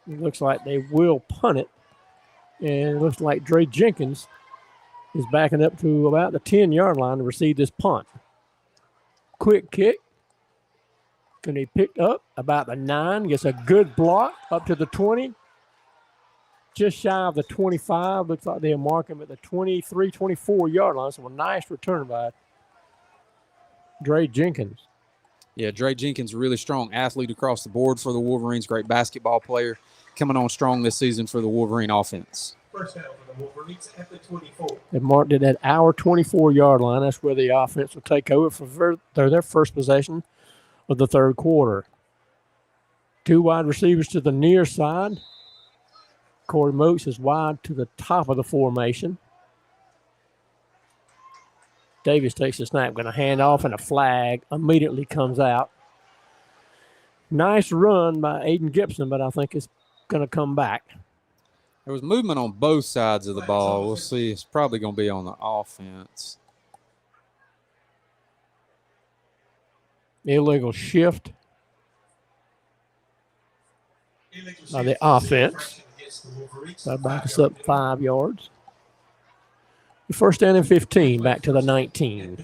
Speaker 1: It looks like they will punt it. And it looks like Dre Jenkins is backing up to about the 10-yard line to receive this punt. Quick kick. Going to be picked up about the 9. Gets a good block up to the 20. Just shy of the 25. Looks like they'll mark him at the 23, 24-yard line. So a nice return by Dre Jenkins.
Speaker 2: Yeah, Dre Jenkins, really strong athlete across the board for the Wolverines. Great basketball player. Coming on strong this season for the Wolverine offense.
Speaker 4: First down for the Wolverines at the 24.
Speaker 1: They marked it at our 24-yard line. That's where the offense will take over for their first possession of the third quarter. 2 wide receivers to the near side. Corey Moats is wide to the top of the formation. Davis takes the snap, going to hand off, and a flag immediately comes out. Nice run by Aiden Gibson, but I think it's going to come back.
Speaker 2: There was movement on both sides of the ball. We'll see. It's probably going to be on the offense.
Speaker 1: Illegal shift by the offense. That back us up 5 yards. First down and 15, back to the 19.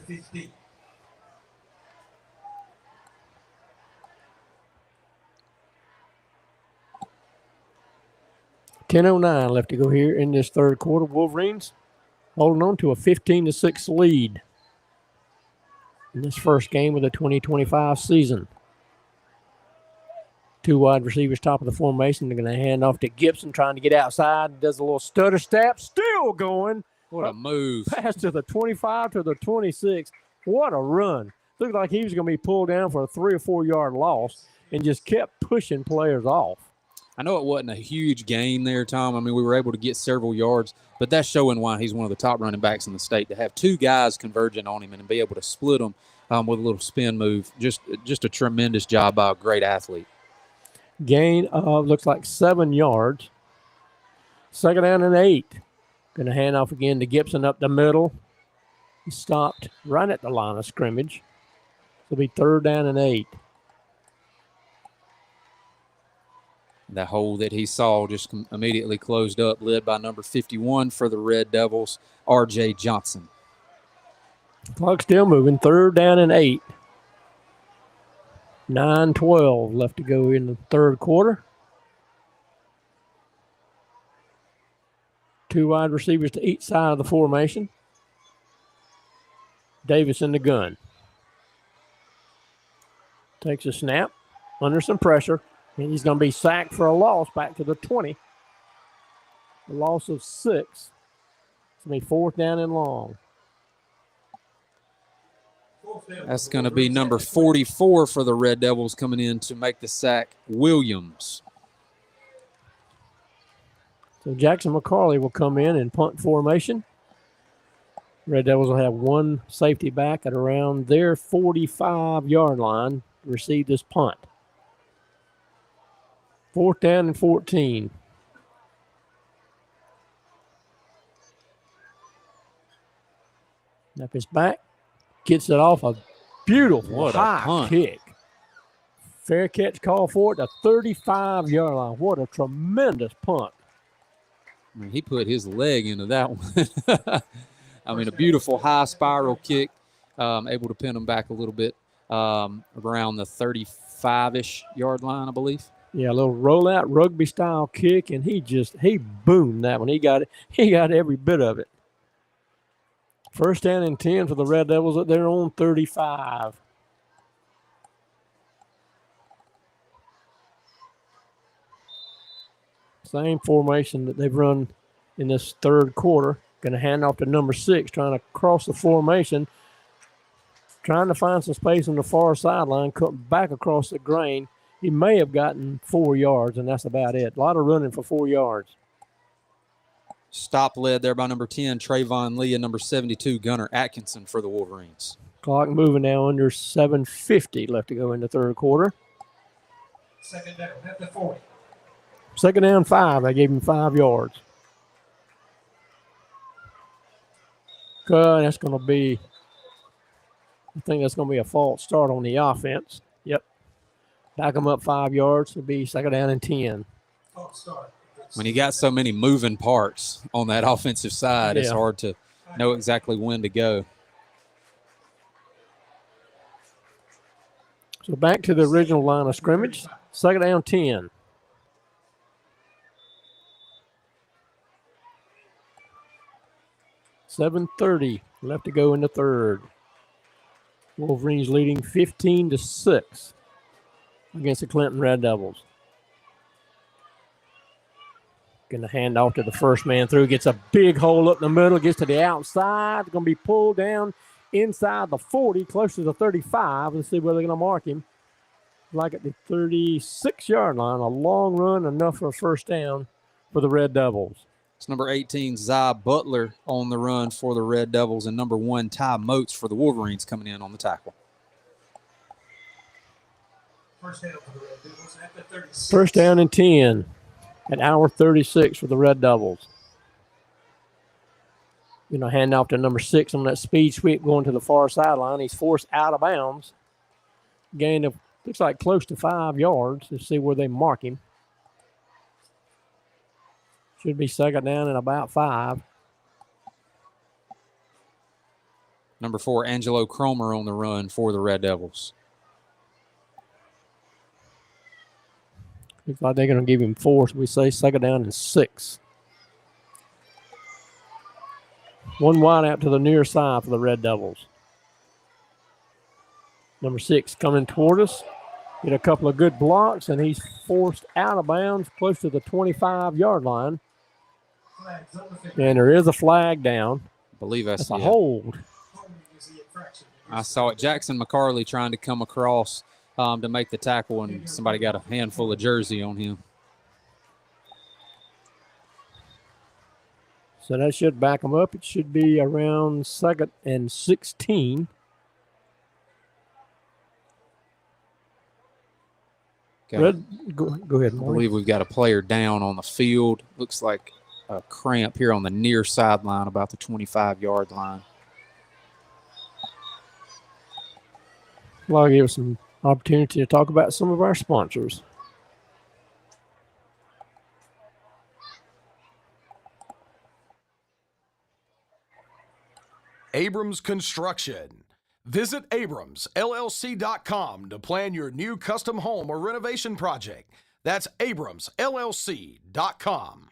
Speaker 1: $10:09 left to go here in this third quarter. Wolverines holding on to a 15-6 lead in this first game of the 2025 season. 2 wide receivers top of the formation. They're going to hand off to Gibson, trying to get outside. Does a little stutter step, still going.
Speaker 2: What a move.
Speaker 1: Pass to the 25 to the 26. What a run. Looked like he was going to be pulled down for a 3 or 4 yard loss and just kept pushing players off.
Speaker 2: I know it wasn't a huge gain there, Tom. I mean, we were able to get several yards, but that's showing why he's one of the top running backs in the state. To have 2 guys converging on him and be able to split them with a little spin move, just a tremendous job by a great athlete.
Speaker 1: Gain of looks like 7 yards. Second down and 8. Going to hand off again to Gibson up the middle. He stopped right at the line of scrimmage. It'll be 3rd down and 8.
Speaker 2: That hole that he saw just immediately closed up, led by number 51 for the Red Devils, R.J. Johnson.
Speaker 1: Clock still moving. 3rd down and 8. 9:12 left to go in the third quarter. 2 wide receivers to each side of the formation. Davis in the gun. Takes a snap under some pressure, and he's going to be sacked for a loss back to the 20. A loss of 6. It's going to be 4th down and long.
Speaker 2: That's going to be number 44 for the Red Devils coming in to make the sack, Williams.
Speaker 1: So Jackson McCarley will come in punt formation. Red Devils will have 1 safety back at around their 45-yard line to receive this punt. 4th down and 14. Snap his back. Gets it off a beautiful high kick. Fair catch call for it, the 35-yard line. What a tremendous punt.
Speaker 2: I mean, he put his leg into that one. I mean, a beautiful high spiral kick, able to pin him back a little bit around the 35-ish yard line, I believe.
Speaker 1: Yeah, a little rollout rugby-style kick, and he boomed that one. He got every bit of it. 1st down and 10 for the Red Devils at their own 35. Same formation that they've run in this third quarter. Going to hand off to number 6, trying to cross the formation, trying to find some space on the far sideline, cut back across the grain. He may have gotten 4 yards, and that's about it. A lot of running for 4 yards.
Speaker 2: Stop led there by number 10, Trayvon Lee, and number 72, Gunnar Atkinson for the Wolverines.
Speaker 1: Clock moving now under 7:50 left to go in the third quarter.
Speaker 4: 2nd down at the 40.
Speaker 1: 2nd down 5. I gave him 5 yards. That's going to be, I think that's going to be a false start on the offense. Yep. Back them up 5 yards. It'll be 2nd down and 10.
Speaker 4: False start.
Speaker 2: When you got so many moving parts on that offensive side, it's hard to know exactly when to go.
Speaker 1: So back to the original line of scrimmage. 2nd down 10. $7:30 left to go in the third. Wolverines leading 15-6 against the Clinton Red Devils. Going to hand off to the first man through. Gets a big hole up the middle. Gets to the outside. Going to be pulled down inside the 40, close to the 35. Let's see where they're going to mark him. Like at the 36-yard line. A long run, enough for a first down for the Red Devils.
Speaker 2: It's number 18, Zy Butler on the run for the Red Devils, and number 1, Ty Moats for the Wolverines coming in on the tackle.
Speaker 4: First down for the Red Devils at the 36.
Speaker 1: 1st down and 10 at hour 36 for the Red Devils. Hand off to number 6 on that speed sweep going to the far sideline. He's forced out of bounds. gain of, looks like close to 5 yards. Let's see where they mark him. Should be second down and about 5.
Speaker 2: Number 4, Angelo Cromer on the run for the Red Devils.
Speaker 1: Looks like they're going to give him 4, so we say second down and 6. One wide out to the near side for the Red Devils. Number 6 coming toward us. Get a couple of good blocks, and he's forced out of bounds close to the 25-yard line. And there is a flag down.
Speaker 2: I believe that's
Speaker 1: a hold.
Speaker 2: I saw it. Jackson McCarley trying to come across to make the tackle, and somebody got a handful of jersey on him.
Speaker 1: So that should back them up. It should be around second and 16. Go ahead,
Speaker 2: I believe we've got a player down on the field. Looks like a cramp here on the near sideline, about the 25-yard line.
Speaker 1: Well, I'll give us some opportunity to talk about some of our sponsors.
Speaker 5: Abrams Construction. Visit abramsllc.com to plan your new custom home or renovation project. That's abramsllc.com.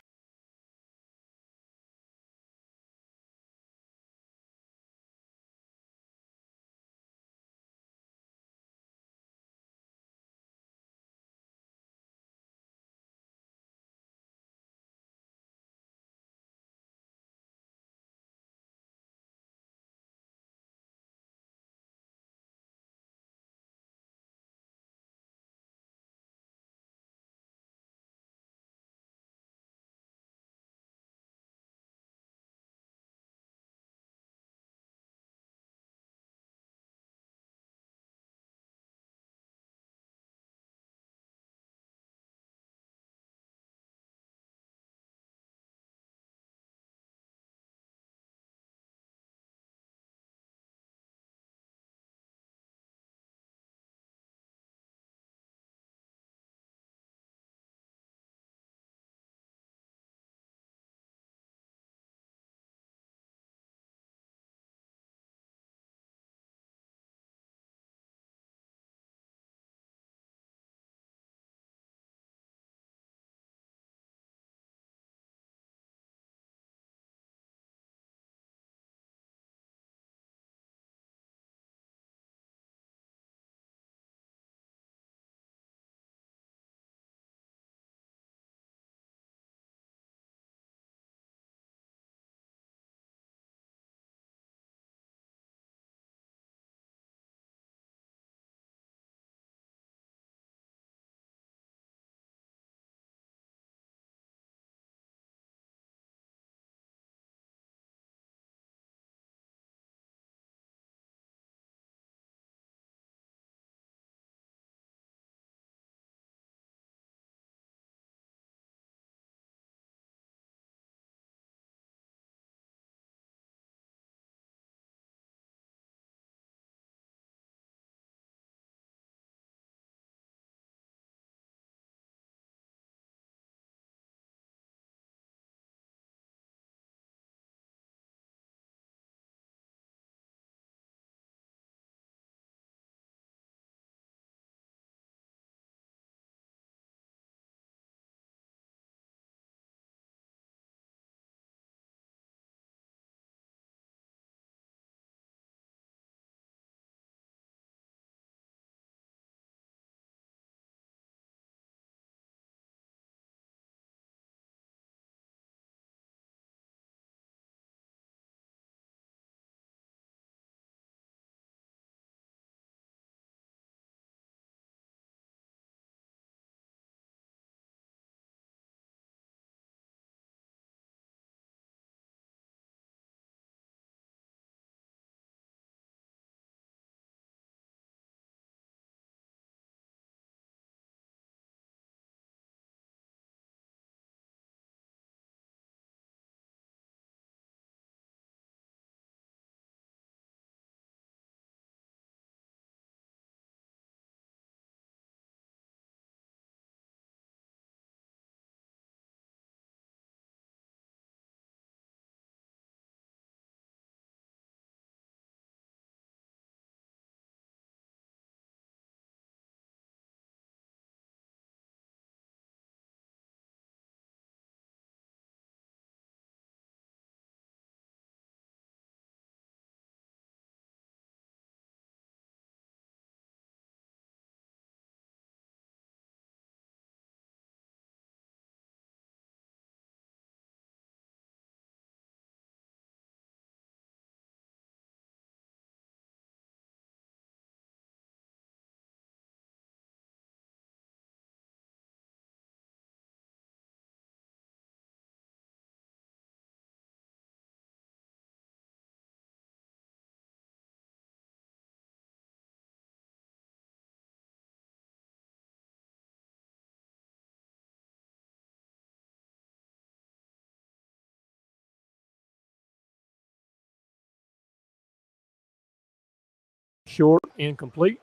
Speaker 1: Short, incomplete.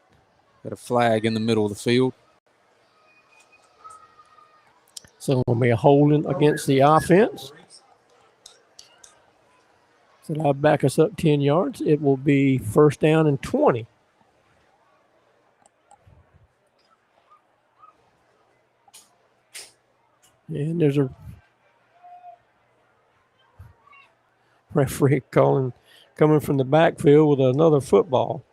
Speaker 2: Got a flag in the middle of the field.
Speaker 1: So it will be a holding against the offense. So that'll back us up 10 yards. It will be first down and 20. And there's a referee coming from the backfield with another football.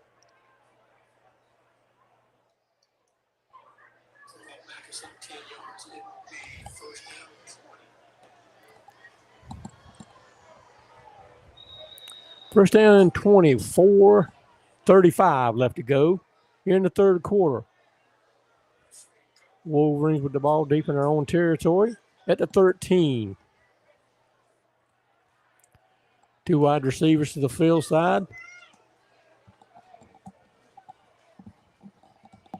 Speaker 1: First down and 24, 35 left to go here in the third quarter. Wolverines with the ball deep in their own territory at the 13. Two wide receivers to the field side.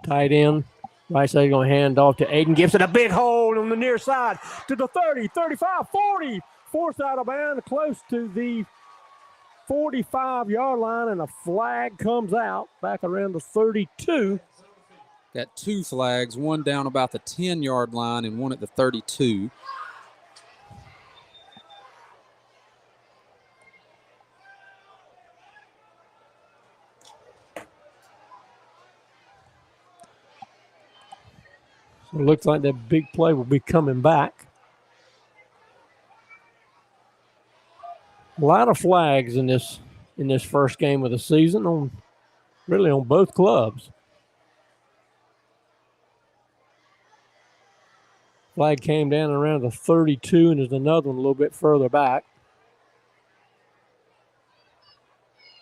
Speaker 1: Tight end. Right side going to hand off to Aiden Gibson. A big hole on the near side to the 30, 35, 40. Forced out of bounds close to the 45-yard line, and a flag comes out back around the 32.
Speaker 2: Got two flags, one down about the 10-yard line and one at the 32.
Speaker 1: So it looks like that big play will be coming back. A lot of flags in this first game of the season on both clubs. Flag came down around the 32, and there's another one a little bit further back.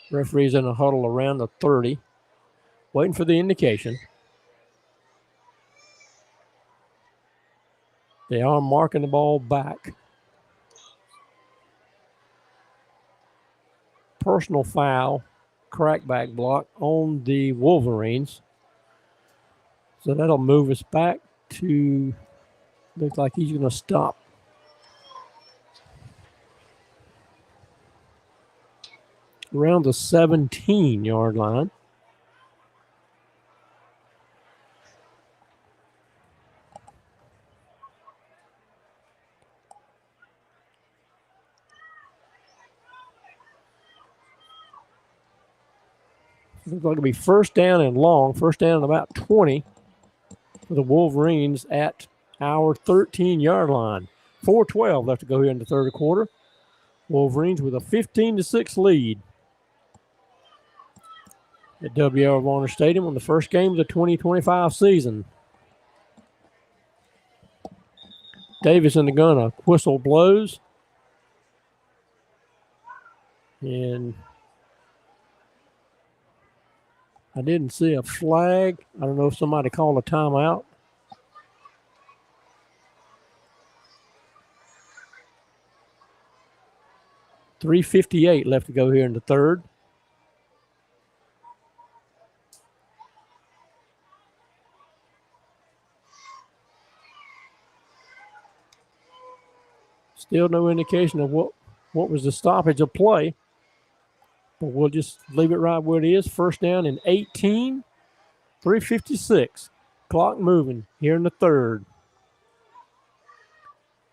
Speaker 1: Referee's in a huddle around the 30, waiting for the indication. They are marking the ball back. Personal foul, crackback block on the Wolverines. So that'll move us back to, looks like he's going to stop. Around the 17-yard line. Looks like it'll be first down and long, first down and about 20 for the Wolverines at our 13-yard line. 4:12 left to go here in the third quarter. Wolverines with a 15-6 lead at W.L. Warner Stadium on the first game of the 2025 season. Davis in the gun, a whistle blows. And I didn't see a flag. I don't know if somebody called a timeout. .358 left to go here in the third. Still no indication of what was the stoppage of play. But we'll just leave it right where it is. First down and 18. .356. Clock moving here in the third.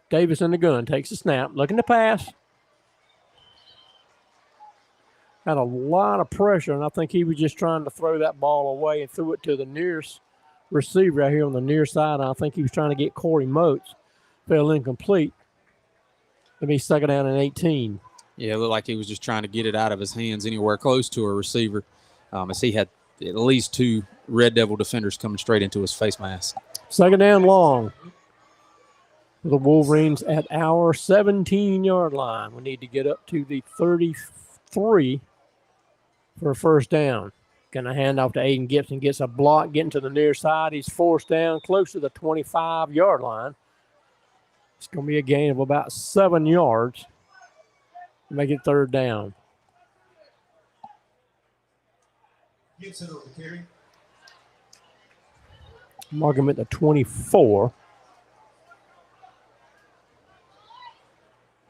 Speaker 1: Davis in the gun. Takes the snap. Looking to pass. Had a lot of pressure, and I think he was just trying to throw that ball away and threw it to the nearest receiver out here on the near side. I think he was trying to get Corey Moats. Fell incomplete. It'll be second down and 18.
Speaker 2: Yeah, it looked like he was just trying to get it out of his hands anywhere close to a receiver, as he had at least two Red Devil defenders coming straight into his face mask.
Speaker 1: Second down long. The Wolverines at our 17-yard line. We need to get up to the 33 for a first down. Going to hand off to Aiden Gibson. Gets a block, getting to the near side. He's forced down close to the 25-yard line. It's going to be a gain of about 7 yards. Make it third down.
Speaker 4: Gibson over carry.
Speaker 1: Mark him at the 24.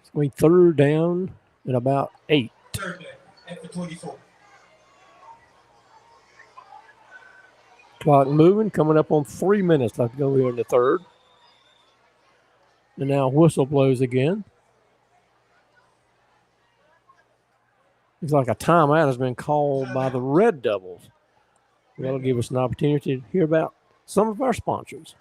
Speaker 1: It's going to be third down at about 8.
Speaker 4: Third down at the 24.
Speaker 1: Clock moving, coming up on 3 minutes left to go here in the third. And now whistle blows again. Looks like a timeout has been called by the Red Devils. That'll give us an opportunity to hear about some of our sponsors.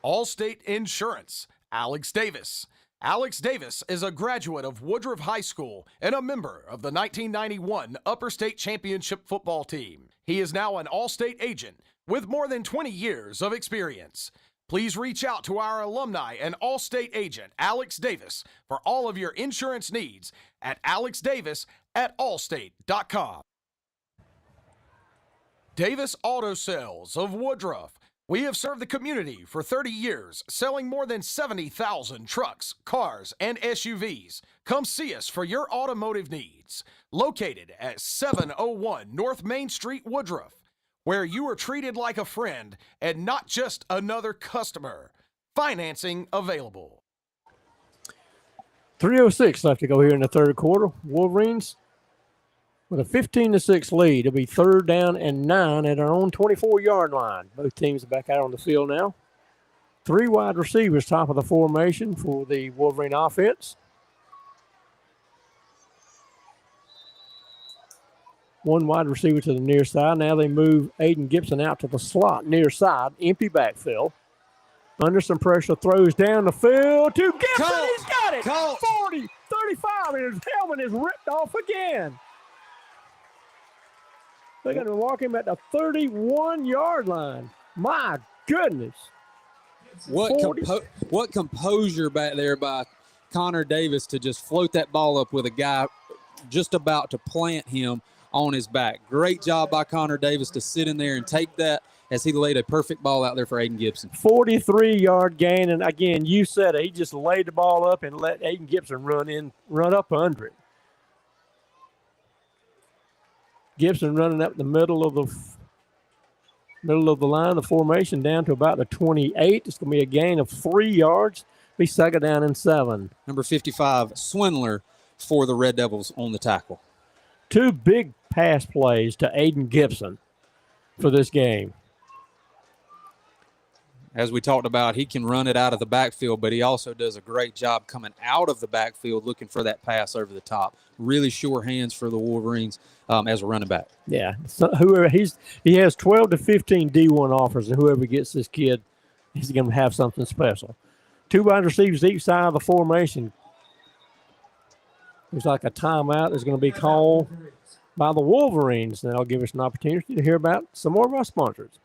Speaker 5: Allstate Insurance, Alex Davis. Alex Davis is a graduate of Woodruff High School and a member of the 1991 Upper State Championship football team. He is now an Allstate agent with more than 20 years of experience. Please reach out to our alumni and Allstate agent, Alex Davis, for all of your insurance needs at alexdavis@allstate.com. Davis Auto Sales of Woodruff. We have served the community for 30 years, selling more than 70,000 trucks, cars, and SUVs. Come see us for your automotive needs. Located at 701 North Main Street, Woodruff, where you are treated like a friend and not just another customer. Financing available.
Speaker 1: 3:06 left to go here in the third quarter. Wolverines with a 15-6 lead. It'll be 3rd down and 9 at our own 24-yard line. Both teams are back out on the field now. 3 wide receivers top of the formation for the Wolverine offense. 1 wide receiver to the near side. Now they move Aiden Gibson out to the slot near side. Empty backfield. Under some pressure, throws down the field to Gibson. He's got it. 40, 35, and his helmet is ripped off again. They're going to walk him at the 31-yard line. My goodness.
Speaker 2: What composure back there by Connor Davis to just float that ball up with a guy just about to plant him on his back. Great job by Connor Davis to sit in there and take that as he laid a perfect ball out there for Aiden Gibson.
Speaker 1: 43-yard gain, and again, you said it. He just laid the ball up and let Aiden Gibson run up under it. Gibson running up the middle of the line, the formation, down to about the 28. It's going to be a gain of 3 yards. Be 2nd down and 7.
Speaker 2: Number 55, Swindler for the Red Devils on the tackle.
Speaker 1: 2 big pass plays to Aiden Gibson for this game.
Speaker 2: As we talked about, he can run it out of the backfield, but he also does a great job coming out of the backfield looking for that pass over the top. Really sure hands for the Wolverines as a running back.
Speaker 1: Yeah, so he has 12 to 15 D1 offers, and whoever gets this kid, he's going to have something special. 2 wide receivers each side of the formation. Looks like a timeout is going to be called by the Wolverines. And that'll give us an opportunity to hear about some more of our sponsors.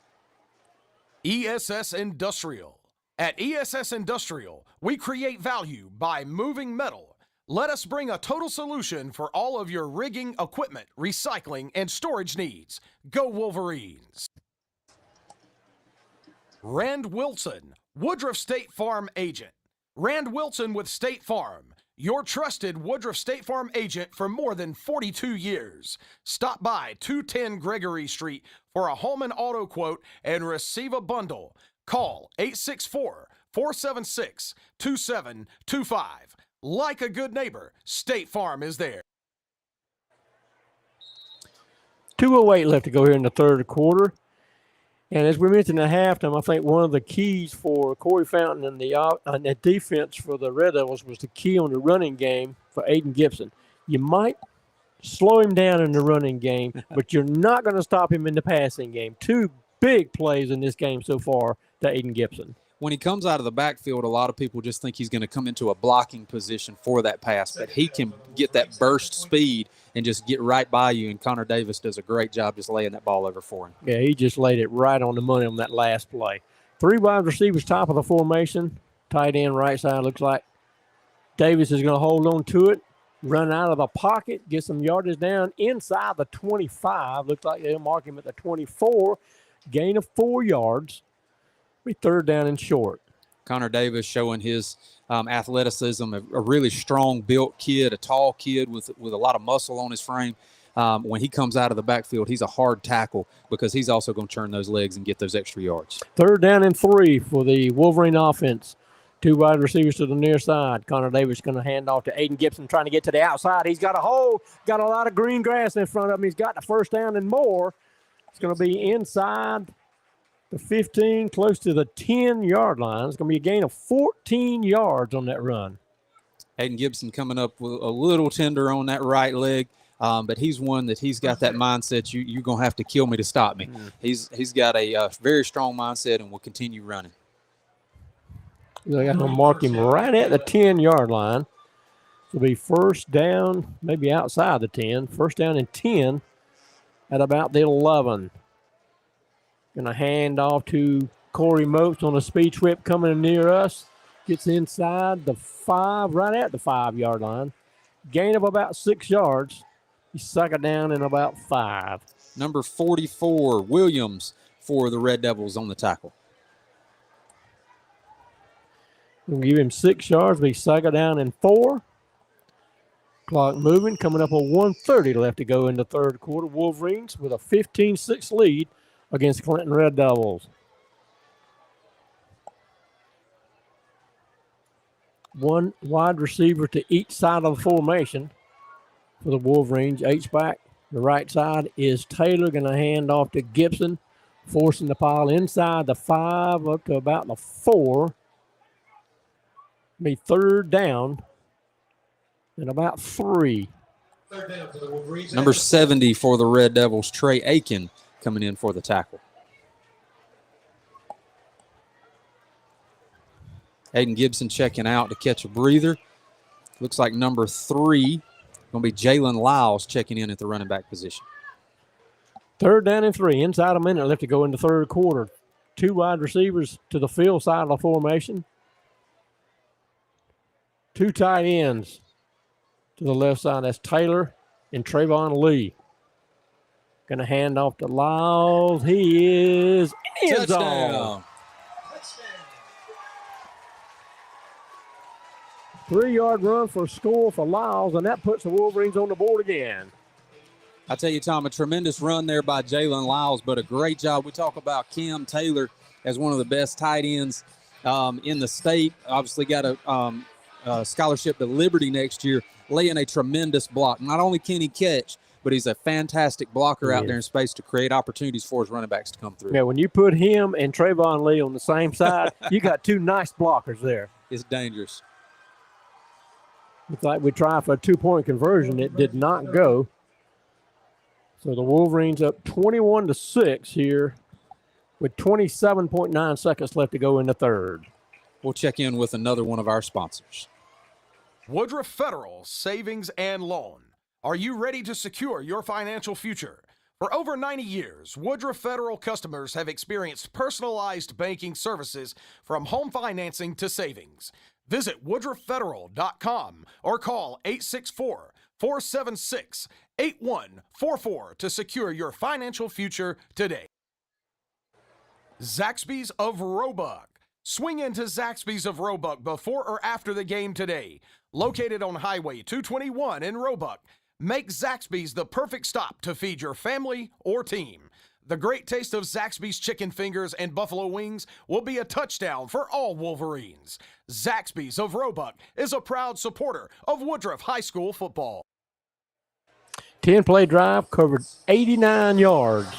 Speaker 5: ESS Industrial. At ESS Industrial, we create value by moving metal. Let us bring a total solution for all of your rigging, equipment, recycling, and storage needs. Go Wolverines. Rand Wilson, Woodruff State Farm agent. Rand Wilson with State Farm, your trusted Woodruff State Farm agent for more than 42 years. Stop by 210 Gregory Street for a home and auto quote and receive a bundle. Call 864-476-2725. Like a good neighbor, State Farm is there.
Speaker 1: 2:08 left to go here in the third quarter. And as we mentioned at halftime, I think one of the keys for Corey Fountain and the defense for the Red Devils was the key on the running game for Aiden Gibson. You might slow him down in the running game, but you're not going to stop him in the passing game. 2 big plays in this game so far to Aiden Gibson.
Speaker 2: When he comes out of the backfield, a lot of people just think he's going to come into a blocking position for that pass, but he can get that burst speed and just get right by you, and Connor Davis does a great job just laying that ball over for him.
Speaker 1: Yeah, he just laid it right on the money on that last play. 3 wide receivers top of the formation. Tight end right side looks like Davis is going to hold on to it, run out of the pocket, get some yardage down inside the 25. Looks like they'll mark him at the 24. Gain of 4 yards. Be 3rd down and short.
Speaker 2: Connor Davis showing his athleticism, a really strong built kid, a tall kid with a lot of muscle on his frame. When he comes out of the backfield, he's a hard tackle because he's also going to turn those legs and get those extra yards. 3rd
Speaker 1: down and 3 for the Wolverine offense. 2 wide receivers to the near side. Connor Davis going to hand off to Aiden Gibson, trying to get to the outside. He's got a hole, got a lot of green grass in front of him. He's got the 1st down and more. It's going to be inside the 15, close to the 10-yard line. It's going to be a gain of 14 yards on that run.
Speaker 2: Hayden Gibson coming up with a little tender on that right leg, but he's one that he's got that mindset, you're going to have to kill me to stop me. He's got a very strong mindset and will continue running.
Speaker 1: They're going to mark him right at the 10-yard line. It'll be first down, maybe outside the 10. First down and 10 at about the 11. Going to hand off to Corey Mopes on a speed whip coming near us. Gets inside the 5, right at the 5-yard line. Gain of about 6 yards. He suck it down in about 5.
Speaker 2: Number 44, Williams, for the Red Devils on the tackle.
Speaker 1: We'll give him 6 yards. We suck it down in 4. Clock moving, coming up on 1:30 left to go in the third quarter. Wolverines with a 15-6 lead against Clinton Red Devils. One wide receiver to each side of the formation for the Wolverines. H-back, the right side is Taylor, going to hand off to Gibson, forcing the pile inside the 5 up to about the 4. Be third down and about 3.
Speaker 4: Third down for the Wolverines.
Speaker 2: Number 70 for the Red Devils, Trey Aiken, coming in for the tackle. Hayden Gibson checking out to catch a breather. Looks like number 3, going to be Jalen Lyles checking in at the running back position.
Speaker 1: Third down and 3. Inside a minute left to go in the third quarter. 2 wide receivers to the field side of the formation. 2 tight ends to the left side. That's Taylor and Trayvon Lee. Going to hand off to Lyles. He is end zone.
Speaker 2: Touchdown.
Speaker 1: 3-yard run for a score for Lyles, and that puts the Wolverines on the board again.
Speaker 2: I tell you, Tom, a tremendous run there by Jalen Lyles, but a great job. We talk about Cam Taylor as one of the best tight ends in the state. Obviously got a scholarship to Liberty next year, laying a tremendous block. Not only can he catch, but he's a fantastic blocker out there in space to create opportunities for his running backs to come through.
Speaker 1: Yeah, when you put him and Trayvon Lee on the same side, you got 2 nice blockers there.
Speaker 2: It's dangerous.
Speaker 1: It's like we tried for a 2-point conversion. It did not go. So the Wolverines up 21-6 here with 27.9 seconds left to go in the third.
Speaker 2: We'll check in with another one of our sponsors.
Speaker 5: Woodruff Federal Savings and Loan. Are you ready to secure your financial future? For over 90 years, Woodruff Federal customers have experienced personalized banking services from home financing to savings. Visit woodruffederal.com or call 864-476-8144 to secure your financial future today. Zaxby's of Roebuck. Swing into Zaxby's of Roebuck before or after the game today. Located on Highway 221 in Roebuck, make Zaxby's the perfect stop to feed your family or team. The great taste of Zaxby's chicken fingers and buffalo wings will be a touchdown for all Wolverines. Zaxby's of Roebuck is a proud supporter of Woodruff High School football.
Speaker 1: 10-play drive covered 89 yards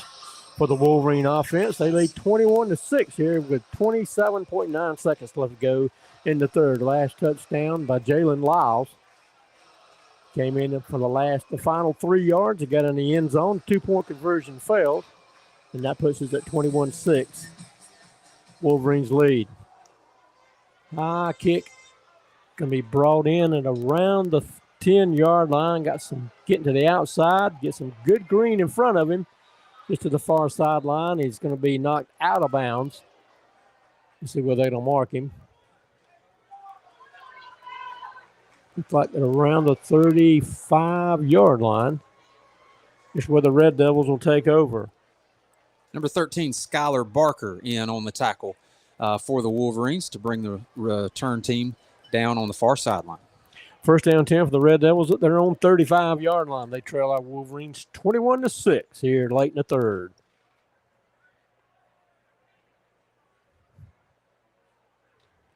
Speaker 1: for the Wolverine offense. They lead 21-6 here with 27.9 seconds left to go in the third. Last touchdown by Jalen Lyles. Came in for the final 3 yards. He got in the end zone. 2-point conversion failed. And that puts us at 21-6. Wolverines lead. High kick. Going to be brought in at around the 10-yard line. Got some getting to the outside. Get some good green in front of him. Just to the far sideline. He's going to be knocked out of bounds. Let's see where they're going to mark him. Looks like at around the 35-yard line. Is where the Red Devils will take over.
Speaker 2: Number 13, Skylar Barker in on the tackle for the Wolverines to bring the return team down on the far sideline.
Speaker 1: First down 10 for the Red Devils at their own 35-yard line. They trail our Wolverines 21-6 here late in the third.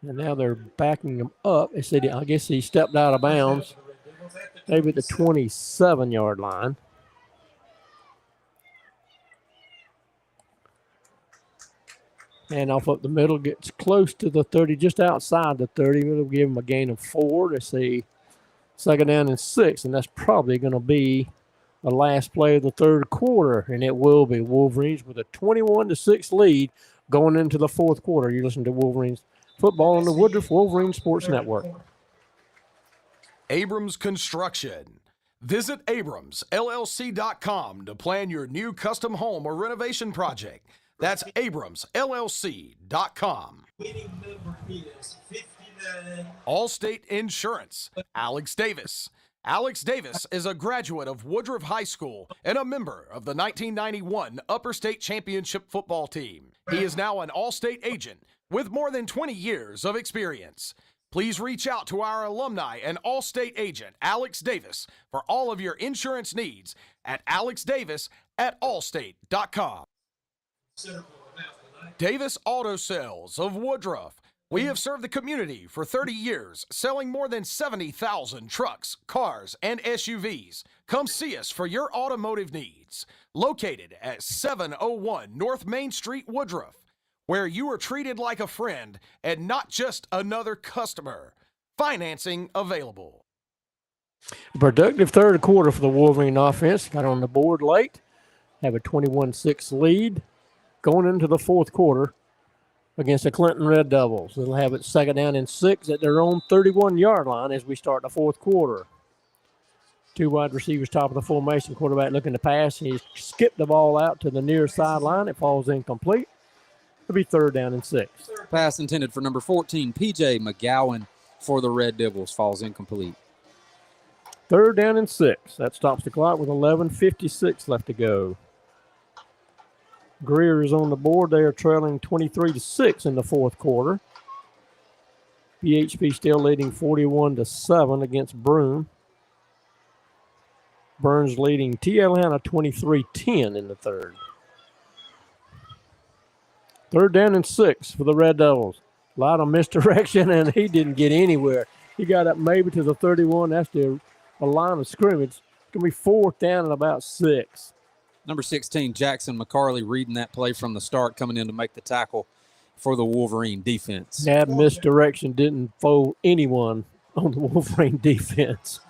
Speaker 1: And now they're backing him up. They said, I guess he stepped out of bounds, maybe at the 27-yard line. And off up the middle, gets close to the 30, just outside the 30. It'll give them a gain of 4. Let's see. Second down and 6, and that's probably going to be the last play of the third quarter, and it will be Wolverines with a 21-6 lead going into the fourth quarter. You're listening to Wolverines football on the Woodruff Wolverines Sports Network.
Speaker 5: Abrams Construction. Visit abramsllc.com to plan your new custom home or renovation project. That's abramsllc.com.
Speaker 4: Winning number is 59.
Speaker 5: Allstate Insurance. Alex Davis. Alex Davis is a graduate of Woodruff High School and a member of the 1991 Upper State Championship football team. He is now an Allstate agent with more than 20 years of experience. Please reach out to our alumni and Allstate agent, Alex Davis, for all of your insurance needs at alexdavis@allstate.com. Davis Auto Sales of Woodruff. We have served the community for 30 years, selling more than 70,000 trucks, cars, and SUVs. Come see us for your automotive needs. Located at 701 North Main Street, Woodruff, where you are treated like a friend and not just another customer. Financing available.
Speaker 1: Productive third quarter for the Wolverine offense. Got on the board late. Have a 21-6 lead going into the fourth quarter against the Clinton Red Devils. They'll have it second down and 6 at their own 31-yard line as we start the fourth quarter. 2 wide receivers top of the formation. Quarterback looking to pass. He's skipped the ball out to the near sideline. It falls incomplete. It'll be third down and 6.
Speaker 2: Pass intended for number 14, P.J. McGowan for the Red Devils. Falls incomplete.
Speaker 1: Third down and 6. That stops the clock with 11:56 left to go. Greer is on the board. They are trailing 23-6 in the fourth quarter. PHP still leading 41-7 against Broome. Burns leading T. Atlanta 23-10 in the third. Third down and 6 for the Red Devils. A lot of misdirection, and he didn't get anywhere. He got up maybe to the 31. That's the line of scrimmage. It's going to be fourth down and about 6.
Speaker 2: Number 16, Jackson McCarley, reading that play from the start, coming in to make the tackle for the Wolverine defense.
Speaker 1: That misdirection didn't fool anyone on the Wolverine defense.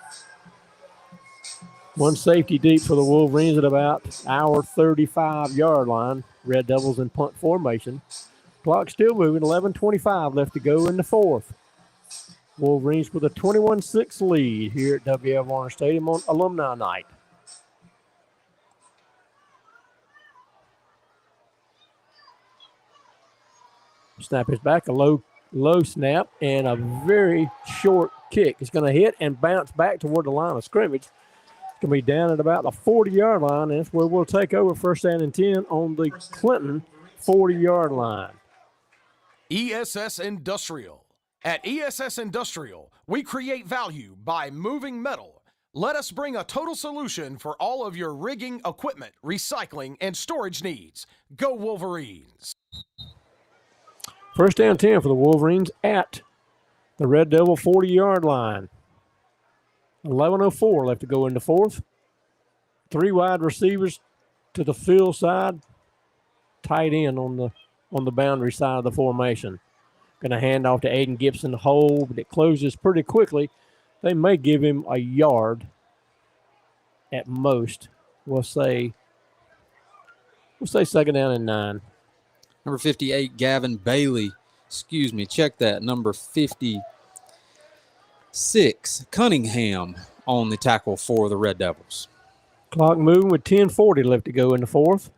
Speaker 1: One safety deep for the Wolverines at about our 35-yard line. Red Devils in punt formation. Clock still moving, 11:25 left to go in the fourth. Wolverines with a 21-6 lead here at W.F. Warner Stadium on Alumni Night. Snap is back, a low snap, and a very short kick. It's going to hit and bounce back toward the line of scrimmage. It's going to be down at about the 40-yard line, and that's where we'll take over first down and 10 on the Clinton 40-yard line.
Speaker 5: ESS Industrial. At ESS Industrial, we create value by moving metal. Let us bring a total solution for all of your rigging, equipment, recycling, and storage needs. Go Wolverines.
Speaker 1: First down 10 for the Wolverines at the Red Devil 40-yard line. 11:04 left to go in the fourth. 3 wide receivers to the field side. Tight end on the boundary side of the formation. Going to hand off to Aiden Gibson to hold, but it closes pretty quickly. They may give him a yard at most. We'll say second down and 9.
Speaker 2: Number 58, Gavin Bailey. Check that. Number 56, Cunningham on the tackle for the Red Devils.
Speaker 1: Clock moving with 10:40 left to go in the fourth.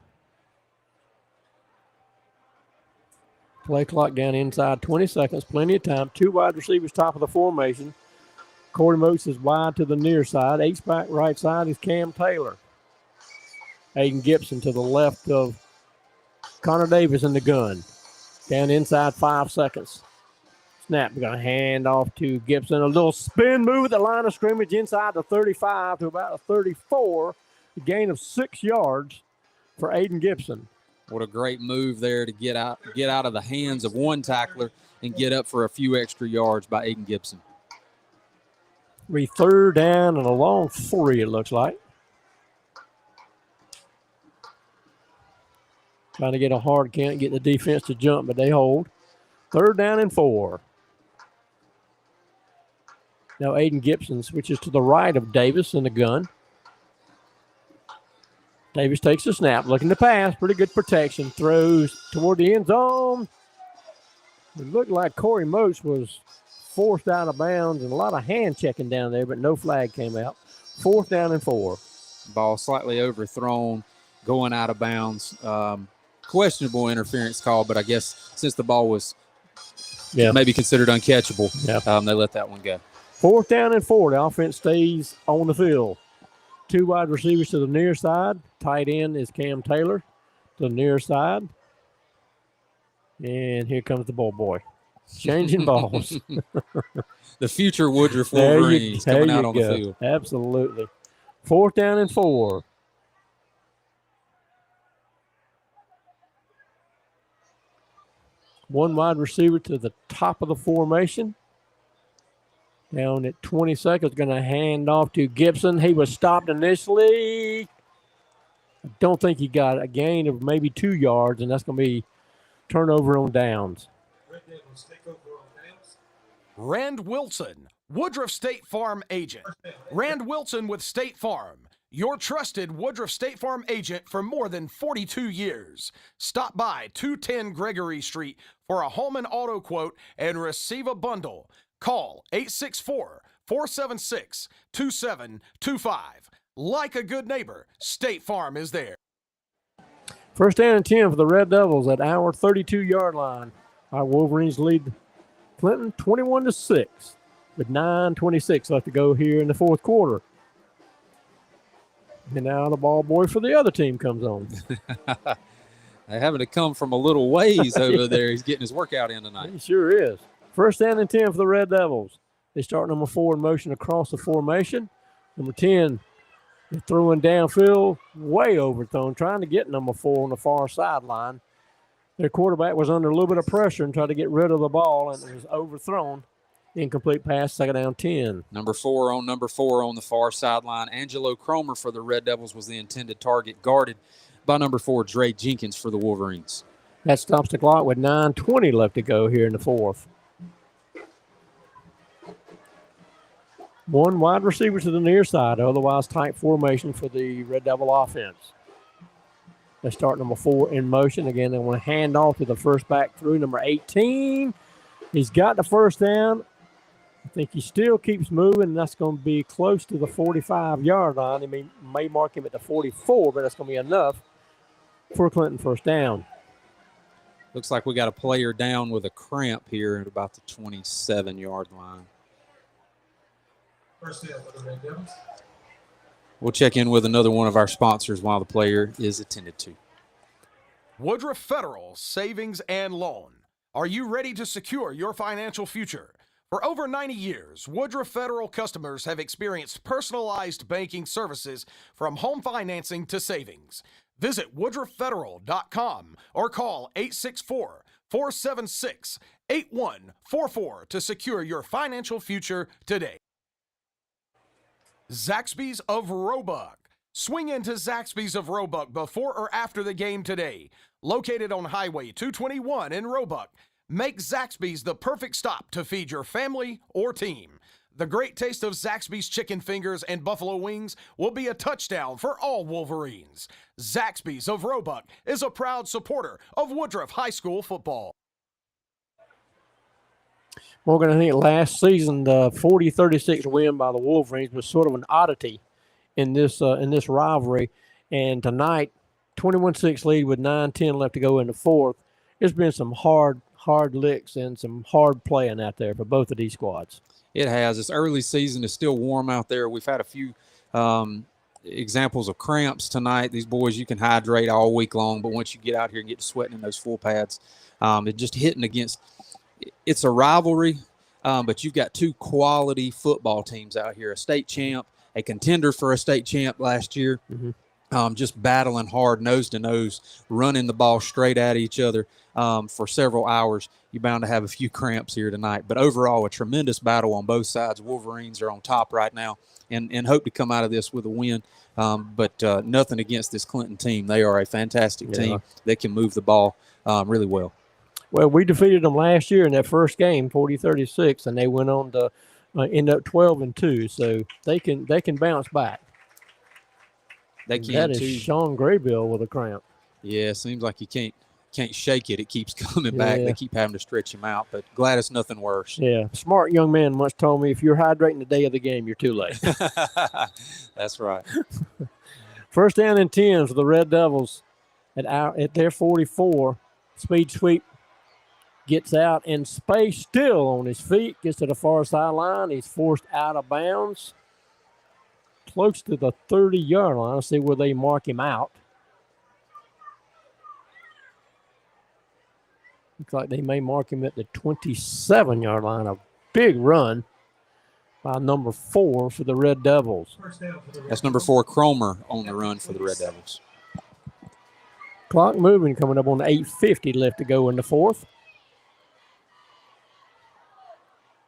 Speaker 1: Play clock down inside 20 seconds. Plenty of time. 2 wide receivers top of the formation. Corey Moats is wide to the near side. H-back right side is Cam Taylor. Aiden Gibson to the left of Connor Davis in the gun. Down inside 5 seconds. Snap. We're going to hand off to Gibson. A little spin move at the line of scrimmage inside the 35 to about a 34. A gain of 6 yards for Aiden Gibson.
Speaker 2: What a great move there to get out of the hands of one tackler and get up for a few extra yards by Aiden Gibson.
Speaker 1: Be third down and a long 3, it looks like. Trying to get a hard count, get the defense to jump, but they hold. 3rd down and 4. Now Aiden Gibson switches to the right of Davis in the gun. Davis takes the snap, looking to pass. Pretty good protection. Throws toward the end zone. It looked like Corey Moats was forced out of bounds and a lot of hand checking down there, but no flag came out. 4th down and 4.
Speaker 2: Ball slightly overthrown, going out of bounds. Questionable interference call, but I guess since the ball was maybe considered uncatchable, they let that one go.
Speaker 1: 4th down and 4. The offense stays on the field. 2 wide receivers to the near side. Tight end is Cam Taylor to the near side. And here comes the ball boy. Changing balls.
Speaker 2: The future Woodruff Wolverines coming out on the field.
Speaker 1: Absolutely. 4th down and 4. One wide receiver to the top of the formation. Down at 20 seconds, going to hand off to Gibson. He was stopped initially. I don't think he got a gain of maybe 2 yards, and that's going to be turnover on downs.
Speaker 5: Rand Wilson, Woodruff State Farm agent. Rand Wilson with State Farm, your trusted Woodruff State Farm agent for more than 42 years. Stop by 210 Gregory Street for a home and auto quote and receive a bundle. Call 864-476-2725. Like a good neighbor, State Farm is there.
Speaker 1: 1st down and 10 for the Red Devils at our 32-yard line. Our Wolverines lead Clinton 21-6 with 9:26 left to go here in the 4th quarter. And now the ball boy for the other team comes on.
Speaker 2: They're having to come from a little ways over there. He's getting his workout in tonight.
Speaker 1: He sure is. 1st down and 10 for the Red Devils. They start number 4 in motion across the formation. Number 10, they're throwing downfield, way overthrown, trying to get number 4 on the far sideline. Their quarterback was under a little bit of pressure and tried to get rid of the ball, and it was overthrown. Incomplete pass, 2nd down, 10.
Speaker 2: Number 4 on the far sideline. Angelo Cromer for the Red Devils was the intended target, guarded by number 4, Dre Jenkins for the Wolverines.
Speaker 1: That stops the clock with 9:20 left to go here in the 4th. 1 wide receiver to the near side, otherwise tight formation for the Red Devil offense. They start number 4 in motion. Again, they want to hand off to the first back through, number 18. He's got the 1st down. I think he still keeps moving, and that's going to be close to the 45-yard line. He may mark him at the 44, but that's going to be enough for Clinton 1st down.
Speaker 2: Looks like we got a player down with a cramp here at about the 27-yard line.
Speaker 4: 1st down for the Red Devils.
Speaker 2: We'll check in with another one of our sponsors while the player is attended to.
Speaker 5: Woodruff Federal Savings and Loan. Are you ready to secure your financial future? For over 90 years, Woodruff Federal customers have experienced personalized banking services from home financing to savings. Visit woodruffederal.com or call 864-476-8144 to secure your financial future today. Zaxby's of Roebuck. Swing into Zaxby's of Roebuck before or after the game today. Located on Highway 221 in Roebuck, make Zaxby's the perfect stop to feed your family or team. The great taste of Zaxby's chicken fingers and buffalo wings will be a touchdown for all Wolverines. Zaxby's of Roebuck is a proud supporter of Woodruff High School football.
Speaker 1: Morgan, I think last season the 40-36 win by the Wolverines was sort of an oddity in this rivalry. And tonight, 21-6 lead with 9:10 left to go in the 4th. There's been some hard licks and some hard playing out there for both of these squads.
Speaker 2: It has. This early season is still warm out there. We've had a few examples of cramps tonight. These boys, you can hydrate all week long, but once you get out here and get to sweating in those full pads, it just hitting against – it's a rivalry, but you've got 2 quality football teams out here, a state champ, a contender for a state champ last year, just battling hard nose to nose, running the ball straight at each other for several hours. You're bound to have a few cramps here tonight. But overall, a tremendous battle on both sides. Wolverines are on top right now, and hope to come out of this with a win. But nothing against this Clinton team. They are a fantastic team. They can move the ball really well.
Speaker 1: Well, we defeated them last year in that first game, 40-36, and they went on to end up 12-2. So they can bounce back.
Speaker 2: They can
Speaker 1: That is
Speaker 2: too.
Speaker 1: Sean Graybill with a cramp.
Speaker 2: Yeah, it seems like you can't shake it. It keeps coming back. They keep having to stretch him out, but glad it's nothing worse.
Speaker 1: Yeah, smart young man once told me if you're hydrating the day of the game, you're too late.
Speaker 2: That's right.
Speaker 1: First down and 10 for the Red Devils at their 44. Speed sweep gets out in space, still on his feet, gets to the far sideline. He's forced out of bounds, close to the 30-yard line. Let's see where they mark him out. Looks like they may mark him at the 27-yard line. A big run by number 4 for the Red Devils.
Speaker 2: That's number 4, Cromer, on the run for the Red Devils.
Speaker 1: Clock moving, coming up on 8:50 left to go in the fourth.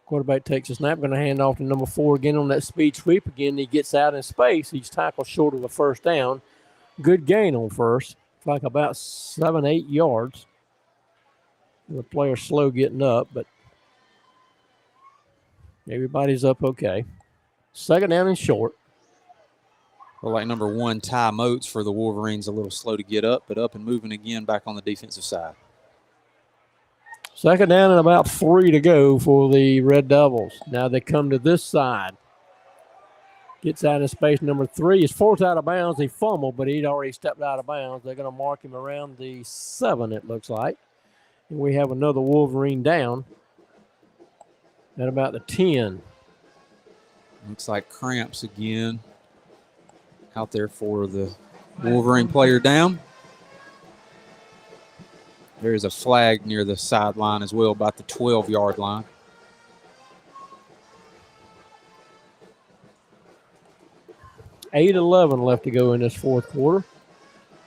Speaker 1: Quarterback takes a snap, going to hand off to number 4 again on that speed sweep. Again, he gets out in space. He's tackled short of the first down. Good gain on first. It's like about 7-8 yards. The player's slow getting up, but everybody's up okay. Second down and short.
Speaker 2: Well, like number 1, Ty Moats for the Wolverines, a little slow to get up, but up and moving again back on the defensive side.
Speaker 1: Second down and about 3 to go for the Red Devils. Now they come to this side. Gets out in space. Number 3 is forced out of bounds. He fumbled, but he'd already stepped out of bounds. They're going to mark him around the 7, it looks like. And we have another Wolverine down at about the 10.
Speaker 2: Looks like cramps again out there for the Wolverine player down. There's a flag near the sideline as well, about the 12-yard line.
Speaker 1: $8:11 left to go in this fourth quarter.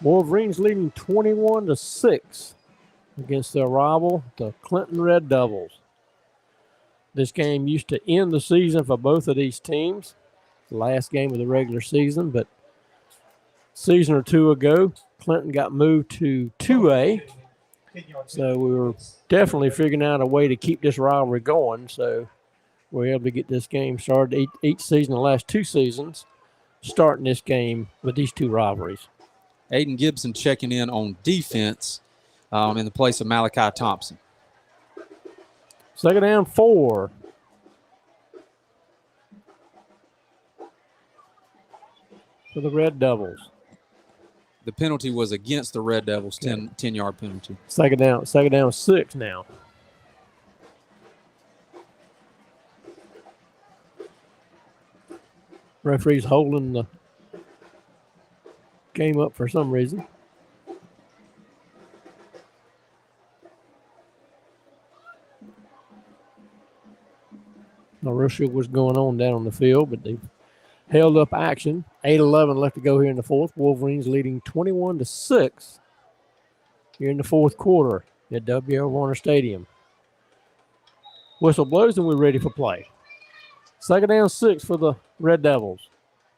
Speaker 1: Wolverines leading 21-6 against their rival, the Clinton Red Devils. This game used to end the season for both of these teams. The last game of the regular season, but a season or two ago, Clinton got moved to 2A. So we were definitely figuring out a way to keep this rivalry going. So we were able to get this game started each season, the last 2 seasons, starting this game with these 2 rivalries.
Speaker 2: Aiden Gibson checking in on defense in the place of Malachi Thompson.
Speaker 1: Second down 4. For the Red Devils.
Speaker 2: The penalty was against the Red Devils, 10-yard penalty.
Speaker 1: Second down 6 now. Referee's holding the game up for some reason. Not real sure what's going on down on the field, but they've held up action. 8:11 left to go here in the fourth. Wolverines leading 21-6 here in the fourth quarter at W.L. Warner Stadium. Whistle blows and we're ready for play. Second down 6 for the Red Devils.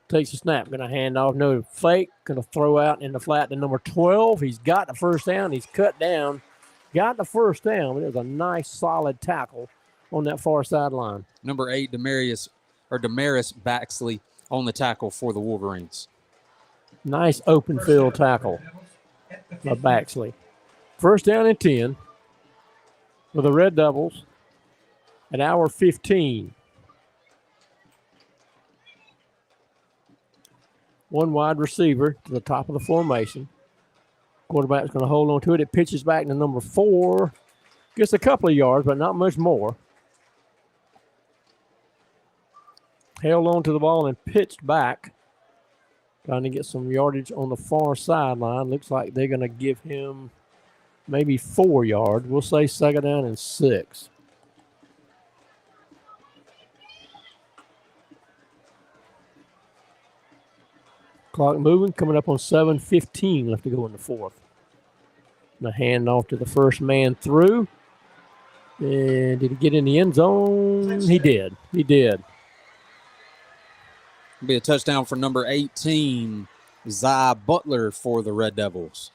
Speaker 1: Takes a snap, going to hand off, no fake, going to throw out in the flat to number 12. He's got the first down. He's cut down. Got the first down, but it was a nice solid tackle on that far sideline.
Speaker 2: Number 8, Damaris Baxley on the tackle for the Wolverines.
Speaker 1: Nice open field tackle by Baxley. First down and 10 for the Red Devils at hour 15. One wide receiver to the top of the formation. Quarterback's going to hold on to it. It pitches back to number 4. Gets a couple of yards, but not much more. Held on to the ball and pitched back. Trying to get some yardage on the far sideline. Looks like they're going to give him maybe 4 yards. We'll say second down and 6. Clock moving, coming up on 7:15 left to go in the fourth. The handoff to the first man through. And did he get in the end zone? He did.
Speaker 2: Be a touchdown for number 18, Zy Butler for the Red Devils.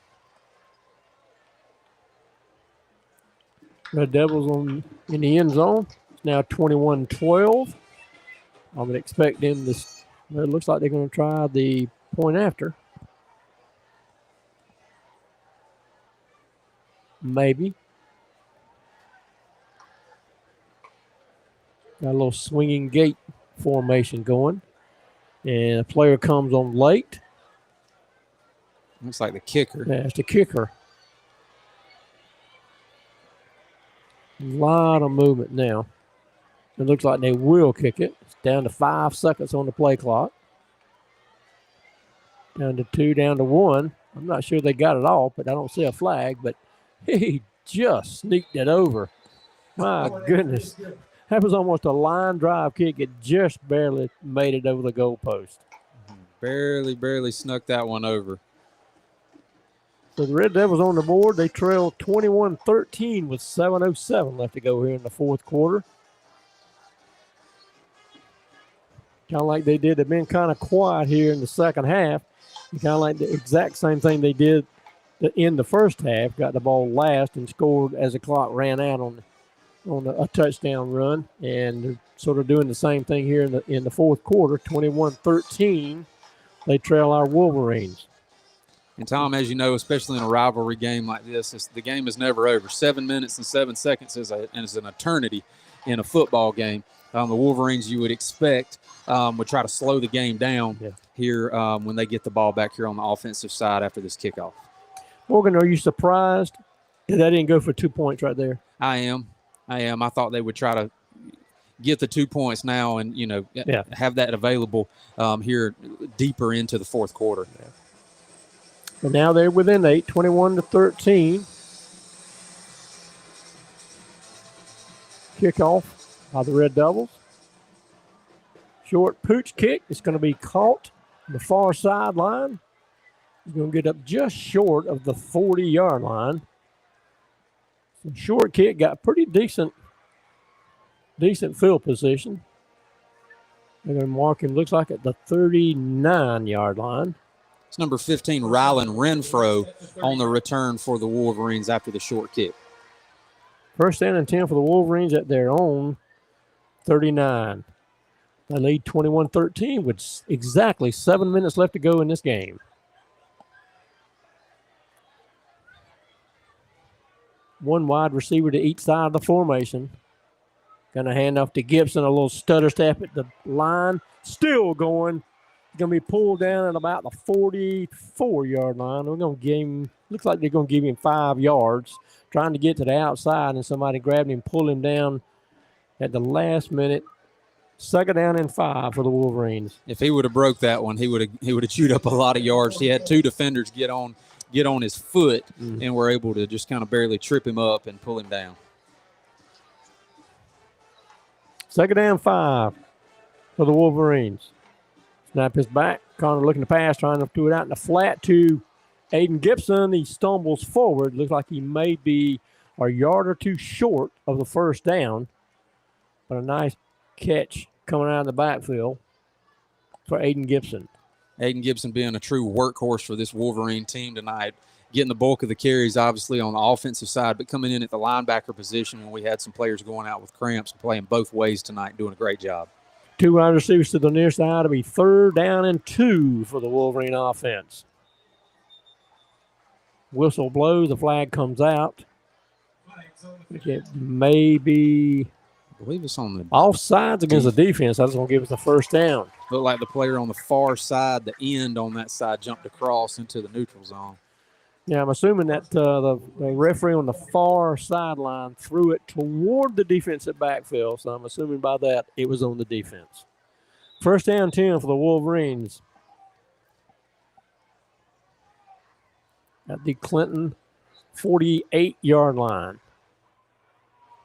Speaker 1: Red Devils in the end zone. It's now 21-12. I would expect them to. Well, it looks like they're going to try the point after. Maybe. Got a little swinging gate formation going. And a player comes on late.
Speaker 2: Looks like the kicker.
Speaker 1: Yeah, it's the kicker. A lot of movement now. It looks like they will kick it. It's down to 5 seconds on the play clock. Down to 2, down to 1. I'm not sure they got it off, but I don't see a flag. But he just sneaked it over. My goodness. That was almost a line drive kick. It just barely made it over the goalpost.
Speaker 2: Barely snuck that one over.
Speaker 1: So the Red Devils on the board. They trail 21-13 with 7:07 left to go here in the fourth quarter. Kind of like they did. They've been kind of quiet here in the second half. Kind of like the exact same thing they did in the first half. Got the ball last and scored as the clock ran out on a touchdown run. And they're sort of doing the same thing here in the fourth quarter. 21-13. They trail our Wolverines.
Speaker 2: And, Tom, as you know, especially in a rivalry game like this, the game is never over. 7 minutes and 7 seconds is an eternity in a football game. The Wolverines, you would expect, would try to slow the game down here when they get the ball back here on the offensive side after this kickoff.
Speaker 1: Morgan, are you surprised that didn't go for 2 points right there?
Speaker 2: I am. I thought they would try to get the 2 points now and, have that available here deeper into the fourth quarter.
Speaker 1: Yeah. But now they're within 8, 21-13. Kickoff by the Red Devils. Short pooch kick. It's going to be caught on the far sideline. He's going to get up just short of the 40-yard line. So short kick got pretty decent field position. They're going to mark him, looks like, at the 39-yard line.
Speaker 2: It's number 15, Rylan Renfro, on the return for the Wolverines after the short kick.
Speaker 1: First down and 10 for the Wolverines at their own 39. They lead 21-13 with exactly 7 minutes left to go in this game. One wide receiver to each side of the formation. Going to hand off to Gibson, a little stutter step at the line. Still going. Going to be pulled down at about the 44-yard line. We're going to give him, looks like they're going to give him 5 yards, trying to get to the outside, and somebody grabbed him, pulled him down at the last minute. 2nd down and 5 for the Wolverines.
Speaker 2: If he would have broke that one, he would have chewed up a lot of yards. He had 2 defenders get on his foot and were able to just kind of barely trip him up and pull him down.
Speaker 1: 2nd down 5 for the Wolverines. Snap is back. Connor looking to pass, trying to do it out in the flat to Aiden Gibson. He stumbles forward. Looks like he may be a yard or 2 short of the first down. But a nice catch coming out of the backfield for Aiden Gibson.
Speaker 2: Aiden Gibson being a true workhorse for this Wolverine team tonight. Getting the bulk of the carries, obviously, on the offensive side, but coming in at the linebacker position when we had some players going out with cramps and playing both ways tonight, doing a great job.
Speaker 1: 2 wide receivers to the near side. It'll be 3rd down and 2 for the Wolverine offense. Whistle blows. The flag comes out. It may be,
Speaker 2: I believe it's on the
Speaker 1: offsides against the defense. That's going to give us the 1st down.
Speaker 2: Looked like the player on the far side, the end on that side, jumped across into the neutral zone.
Speaker 1: Yeah, I'm assuming that the referee on the far sideline threw it toward the defensive backfield. So I'm assuming by that it was on the defense. 1st down 10 for the Wolverines. At the Clinton 48-yard line.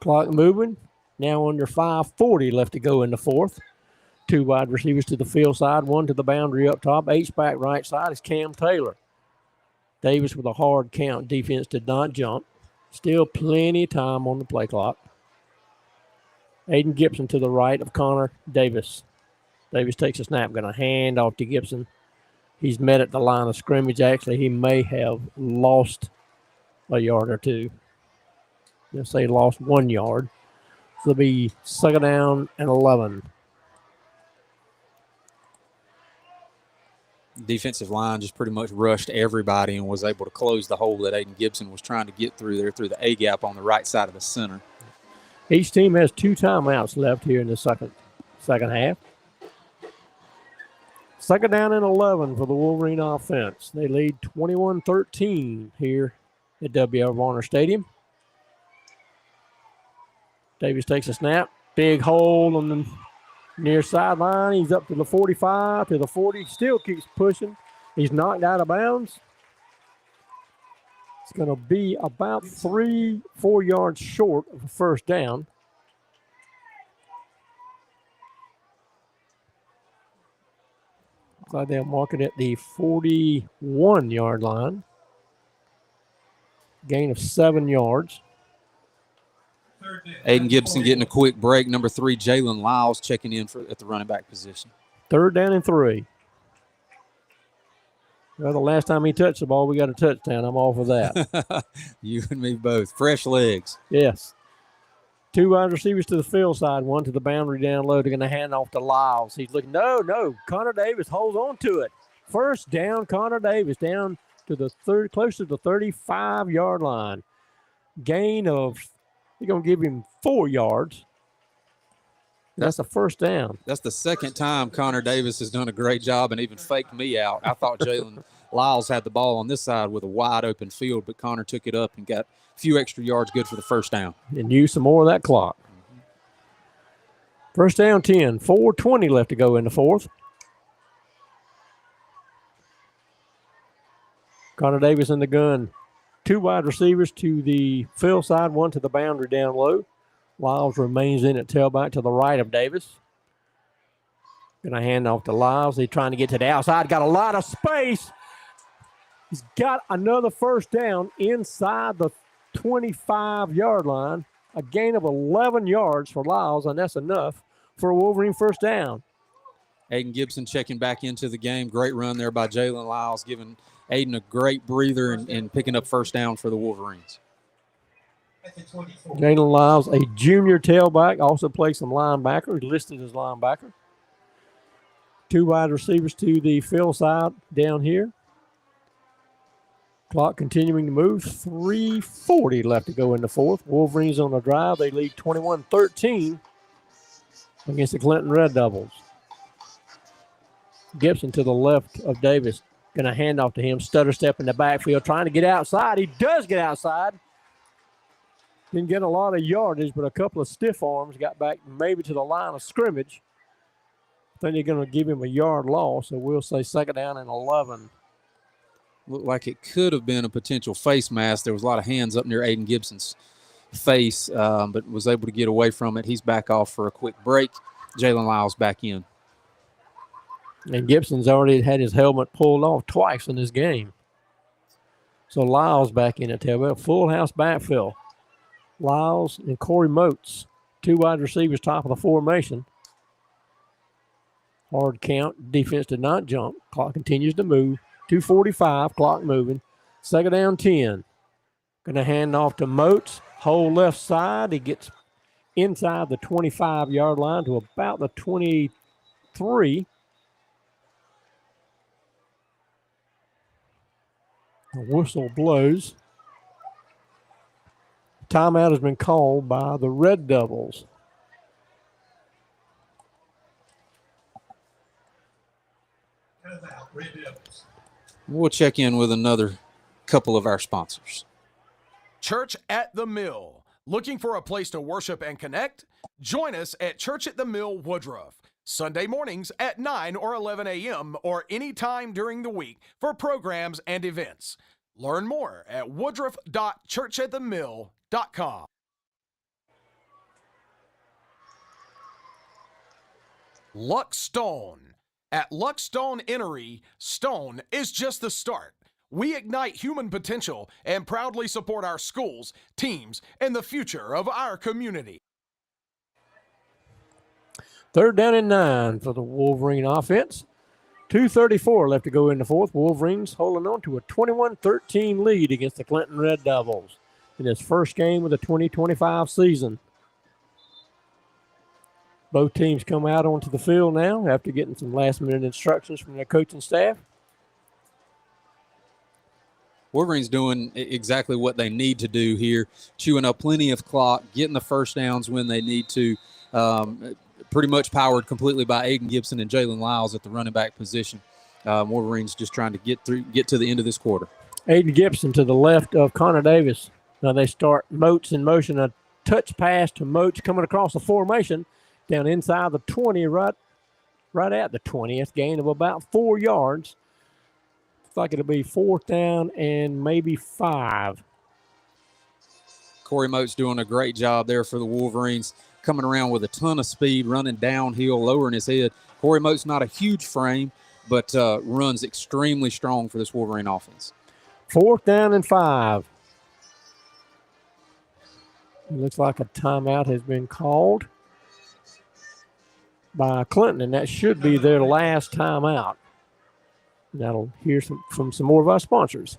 Speaker 1: Clock moving. Now under 5:40 left to go in the fourth. 2 wide receivers to the field side, 1 to the boundary up top. H-back right side is Cam Taylor. Davis with a hard count. Defense did not jump. Still plenty of time on the play clock. Aiden Gibson to the right of Connor Davis. Davis takes a snap, going to hand off to Gibson. He's met at the line of scrimmage. Actually, he may have lost a yard or two. Let's say lost 1 yard. So it'll be 2nd down and 11.
Speaker 2: Defensive line just pretty much rushed everybody and was able to close the hole that Aiden Gibson was trying to get through there through the A gap on the right side of the center.
Speaker 1: Each team has 2 timeouts left here in the second half. 2nd down and 11 for the Wolverine offense. They lead 21-13 here at W.L. Warner Stadium. Davis takes a snap. Big hole on the near sideline. He's up to the 45, to the 40. Still keeps pushing. He's knocked out of bounds. It's going to be about 3-4 yards short of a first down. Looks like they'll mark it at the 41-yard line. Gain of 7 yards.
Speaker 2: Aiden Gibson getting a quick break. Number 3, Jalen Lyles checking in at the running back position.
Speaker 1: 3rd down and 3. Well, the last time he touched the ball, we got a touchdown. I'm all for that.
Speaker 2: You and me both. Fresh legs.
Speaker 1: Yes. 2 wide receivers to the field side, 1 to the boundary down low. They're going to hand off to Lyles. He's looking. No. Connor Davis holds on to it. First down, Connor Davis down to the close to the 35-yard line. Gain of, they're going to give him 4 yards. That's a first down.
Speaker 2: That's the second time Connor Davis has done a great job and even faked me out. I thought Jalen Lyles had the ball on this side with a wide open field, but Connor took it up and got a few extra yards good for the first down.
Speaker 1: And use some more of that clock. First down 10, 4:20 left to go in the fourth. Connor Davis in the gun. 2 wide receivers to the field side, 1 to the boundary down low. Lyles remains in at tailback to the right of Davis. Going to hand off to Lyles. He's trying to get to the outside. Got a lot of space. He's got another first down inside the 25-yard line. A gain of 11 yards for Lyles, and that's enough for a Wolverine first down.
Speaker 2: Aiden Gibson checking back into the game. Great run there by Jalen Lyles, giving Aiden a great breather and picking up first down for the Wolverines.
Speaker 1: Jalen Lyles, a junior tailback, also plays some linebacker. He's listed as linebacker. 2 wide receivers to the field side down here. Clock continuing to move. 3:40 left to go in the fourth. Wolverines on the drive. They lead 21-13 against the Clinton Red Devils. Gibson to the left of Davis. Going to hand off to him. Stutter step in the backfield, trying to get outside. He does get outside. Didn't get a lot of yardage, but a couple of stiff arms got back maybe to the line of scrimmage. I think they're going to give him a yard loss, so we'll say 2nd down and 11.
Speaker 2: Looked like it could have been a potential face mask. There was a lot of hands up near Aiden Gibson's face, but was able to get away from it. He's back off for a quick break. Jalen Lyles back in.
Speaker 1: And Gibson's already had his helmet pulled off twice in this game. So Lyles back in at tailback. Full house backfield. Lyles and Corey Moats, 2 wide receivers, top of the formation. Hard count. Defense did not jump. Clock continues to move. 2:45, clock moving. 2nd down 10. Going to hand off to Moats. Hole left side. He gets inside the 25-yard line to about the 23. The whistle blows. Timeout has been called by the Red Devils.
Speaker 2: We'll check in with another couple of our sponsors.
Speaker 5: Church at the Mill. Looking for a place to worship and connect? Join us at Church at the Mill Woodruff. Sunday mornings at 9 or 11 a.m. or any time during the week for programs and events. Learn more at woodruff.churchatthemill.com. Luck Stone. At Luck Stone Innery, Stone is just the start. We ignite human potential and proudly support our schools, teams, and the future of our community.
Speaker 1: Third down and 9 for the Wolverine offense. 2:34 left to go in the fourth. Wolverines holding on to a 21-13 lead against the Clinton Red Devils in his first game of the 2025 season. Both teams come out onto the field now after getting some last-minute instructions from their coaching staff.
Speaker 2: Wolverines doing exactly what they need to do here, chewing up plenty of clock, getting the first downs when they need to. Pretty much powered completely by Aiden Gibson and Jalen Lyles at the running back position. Wolverines just trying to get to the end of this quarter.
Speaker 1: Aiden Gibson to the left of Connor Davis. Now they start Moats in motion, a touch pass to Moats coming across the formation down inside the 20, right at the 20th, gain of about 4 yards. Looks like it'll be 4th down and maybe 5.
Speaker 2: Corey Moats doing a great job there for the Wolverines, coming around with a ton of speed, running downhill, lowering his head. Corey Moats not a huge frame, but runs extremely strong for this Wolverine offense.
Speaker 1: 4th down and 5. It looks like a timeout has been called by Clinton, and that should be their last timeout. That'll hear from some more of our sponsors.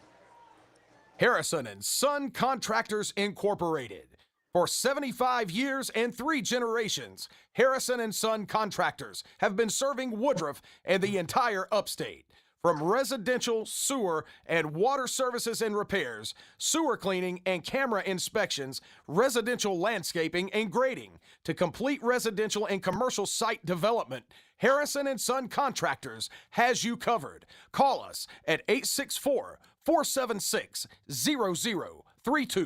Speaker 5: Harrison and Son Contractors Incorporated. For 75 years and 3 generations, Harrison and Son Contractors have been serving Woodruff and the entire upstate. From residential, sewer, and water services and repairs, sewer cleaning and camera inspections, residential landscaping and grading, to complete residential and commercial site development, Harrison and Son Contractors has you covered. Call us at 864-476-0032.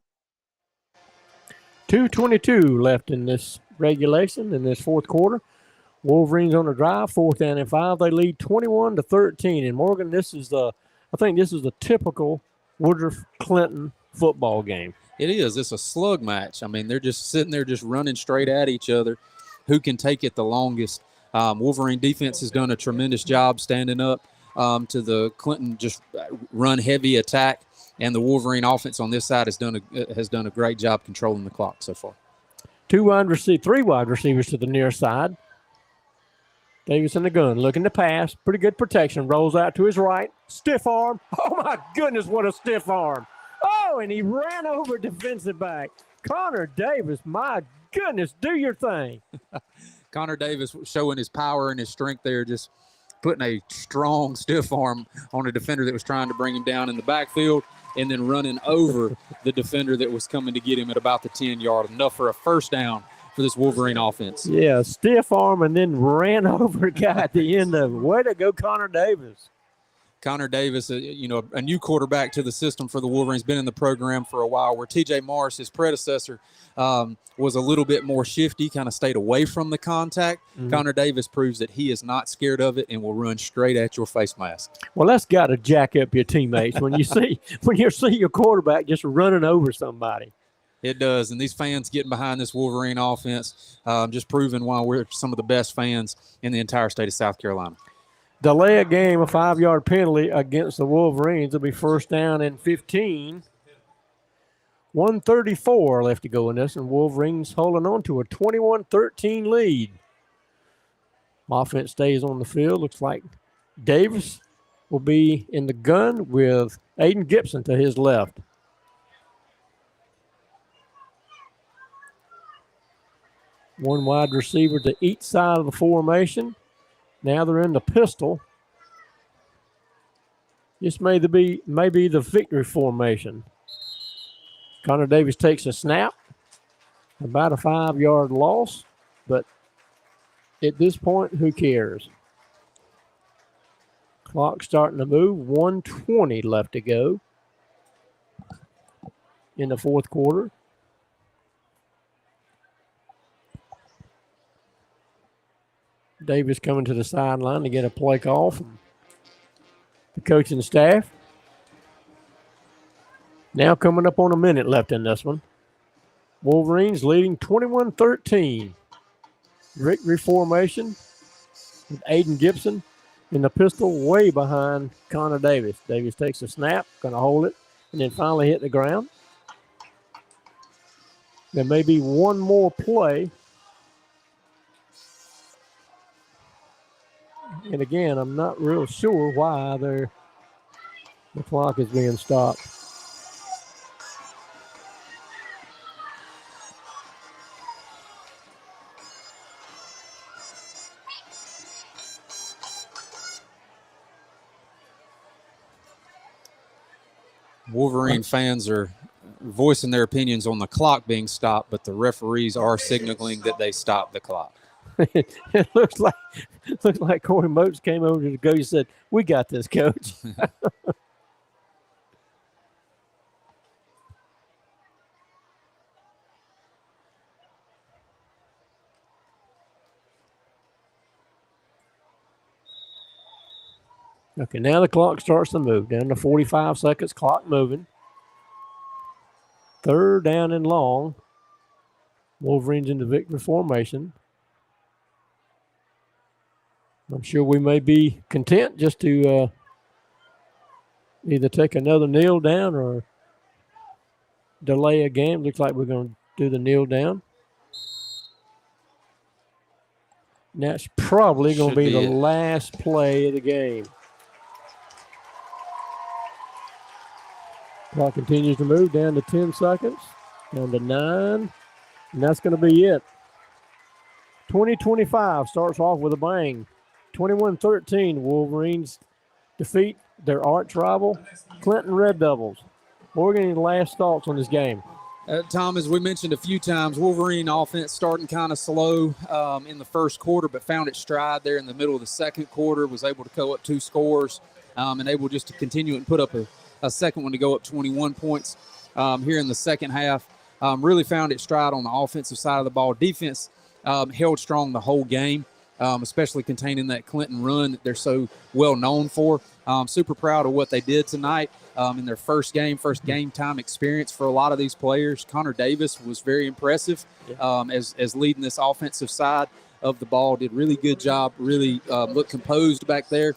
Speaker 1: 2:22 left in this regulation in this fourth quarter. Wolverines on the drive, 4th down and 5. They lead 21-13. And Morgan, I think this is a typical Woodruff Clinton football game.
Speaker 2: It is. It's a slug match. I mean, they're just sitting there just running straight at each other. Who can take it the longest? Wolverine defense has done a tremendous job standing up to the Clinton just run heavy attack, and the Wolverine offense on this side has done a great job controlling the clock so far.
Speaker 1: 3 wide receivers to the near side. Davis in the gun, looking to pass. Pretty good protection. Rolls out to his right. Stiff arm. Oh, my goodness, what a stiff arm. Oh, and he ran over defensive back. Connor Davis, my goodness, do your thing.
Speaker 2: Connor Davis showing his power and his strength there, just putting a strong stiff arm on a defender that was trying to bring him down in the backfield and then running over the defender that was coming to get him at about the 10-yard, enough for a first down for this Wolverine offense.
Speaker 1: Yeah, stiff arm and then ran over a guy at the end of it. Way to go, Connor Davis.
Speaker 2: Connor Davis, a new quarterback to the system for the Wolverines, been in the program for a while, where T.J. Morris, his predecessor, was a little bit more shifty, kind of stayed away from the contact. Mm-hmm. Connor Davis proves that he is not scared of it and will run straight at your face mask.
Speaker 1: Well, that's got to jack up your teammates when you see your quarterback just running over somebody.
Speaker 2: It does, and these fans getting behind this Wolverine offense, just proving why we're some of the best fans in the entire state of South Carolina.
Speaker 1: Delay a game, a 5-yard penalty against the Wolverines. It'll be 1st down and 15. 1:34 left to go in this, and Wolverines holding on to a 21-13 lead. Offense stays on the field. Looks like Davis will be in the gun with Aiden Gibson to his left. One wide receiver to each side of the formation. Now they're in the pistol. This may be the victory formation. Connor Davis takes a snap. About a 5-yard loss, but at this point, who cares? Clock starting to move. 1:20 left to go in the fourth quarter. Davis coming to the sideline to get a play call from the coaching staff. Now coming up on a minute left in this one. Wolverines leading 21-13. Victory formation with Aiden Gibson in the pistol way behind Connor Davis. Davis takes a snap, going to hold it, and then finally hit the ground. There may be one more play. And again, I'm not real sure why the clock is being stopped.
Speaker 2: Wolverine fans are voicing their opinions on the clock being stopped, but the referees are signaling that they stopped the clock.
Speaker 1: It looks like Corey Moats came over to the coach and said, "We got this, coach." Okay, now the clock starts to move. Down to 45 seconds, clock moving. 3rd down and long. Wolverines in the victory formation. I'm sure we may be content just to either take another kneel down or delay a game. Looks like we're going to do the kneel down. And that's probably going to be the last play of the game. Clock continues to move down to 10 seconds, down to 9, and that's going to be it. 2025 starts off with a bang. 21-13, Wolverines defeat their arch rival, Clinton Red Devils. Morgan, any last thoughts on this game?
Speaker 2: Tom, as we mentioned a few times, Wolverine offense starting kind of slow in the first quarter, but found its stride there in the middle of the second quarter, was able to go up 2 scores, and able just to continue and put up a second one to go up 21 points here in the second half. Really found its stride on the offensive side of the ball. Defense held strong the whole game, especially containing that Clinton run that they're so well known for. Super proud of what they did tonight in their first game time experience for a lot of these players. Connor Davis was very impressive as leading this offensive side of the ball. Did really good job, really looked composed back there,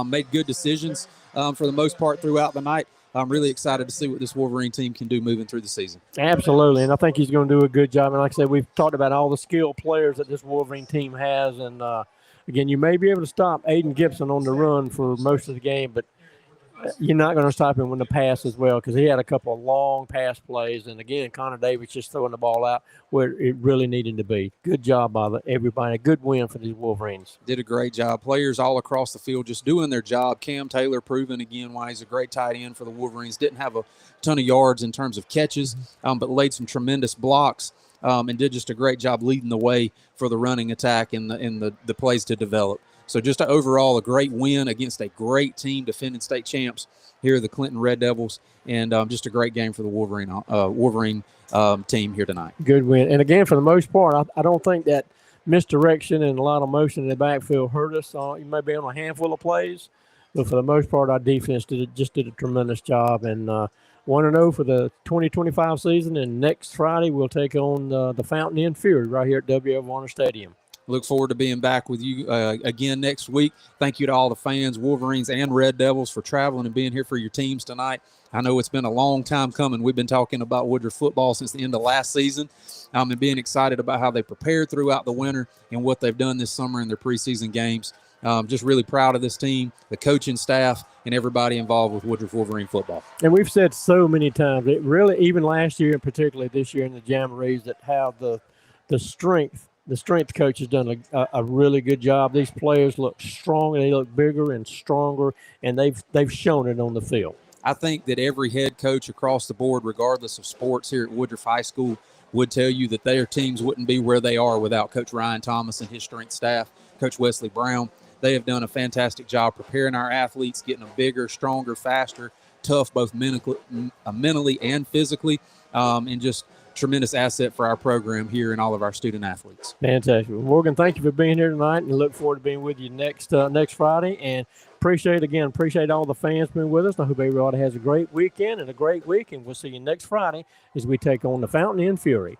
Speaker 2: made good decisions for the most part throughout the night. I'm really excited to see what this Wolverine team can do moving through the season.
Speaker 1: Absolutely, and I think he's going to do a good job. And like I said, we've talked about all the skilled players that this Wolverine team has. And, again, you may be able to stop Aiden Gibson on the run for most of the game, but you're not going to stop him when the pass as well, because he had a couple of long pass plays. And, again, Connor Davis just throwing the ball out where it really needed to be. Good job by everybody. A good win for these Wolverines.
Speaker 2: Did a great job. Players all across the field just doing their job. Cam Taylor proving again why he's a great tight end for the Wolverines. Didn't have a ton of yards in terms of catches, but laid some tremendous blocks and did just a great job leading the way for the running attack and the plays to develop. So just overall a great win against a great team, defending state champs here, the Clinton Red Devils, and just a great game for the Wolverine team here tonight.
Speaker 1: Good win. And, again, for the most part, I don't think that misdirection and a lot of motion in the backfield hurt us. You may be on a handful of plays, but for the most part, our defense did a tremendous job. And 1-0 for the 2025 season, and next Friday we'll take on the Fountain Inn Fury right here at W.F. Warner Stadium.
Speaker 2: Look forward to being back with you again next week. Thank you to all the fans, Wolverines and Red Devils, for traveling and being here for your teams tonight. I know it's been a long time coming. We've been talking about Woodruff football since the end of last season, and being excited about how they prepared throughout the winter and what they've done this summer in their preseason games. Just really proud of this team, the coaching staff, and everybody involved with Woodruff Wolverine football.
Speaker 1: And we've said so many times, it really, even last year and particularly this year in the Jamborees, that how the strength coach has done a really good job. These players look strong, and they look bigger and stronger, and they've shown it on the field.
Speaker 2: I think that every head coach across the board, regardless of sports here at Woodruff High School, would tell you that their teams wouldn't be where they are without Coach Ryan Thomas and his strength staff, Coach Wesley Brown. They have done a fantastic job preparing our athletes, getting them bigger, stronger, faster, tough, both mentally and physically, and just tremendous asset for our program here and all of our student athletes.
Speaker 1: Fantastic. Well, Morgan, thank you for being here tonight, and look forward to being with you next Friday. And appreciate all the fans being with us. I hope everybody has a great weekend and a great week, and we'll see you next Friday as we take on the Fountain Inn Fury.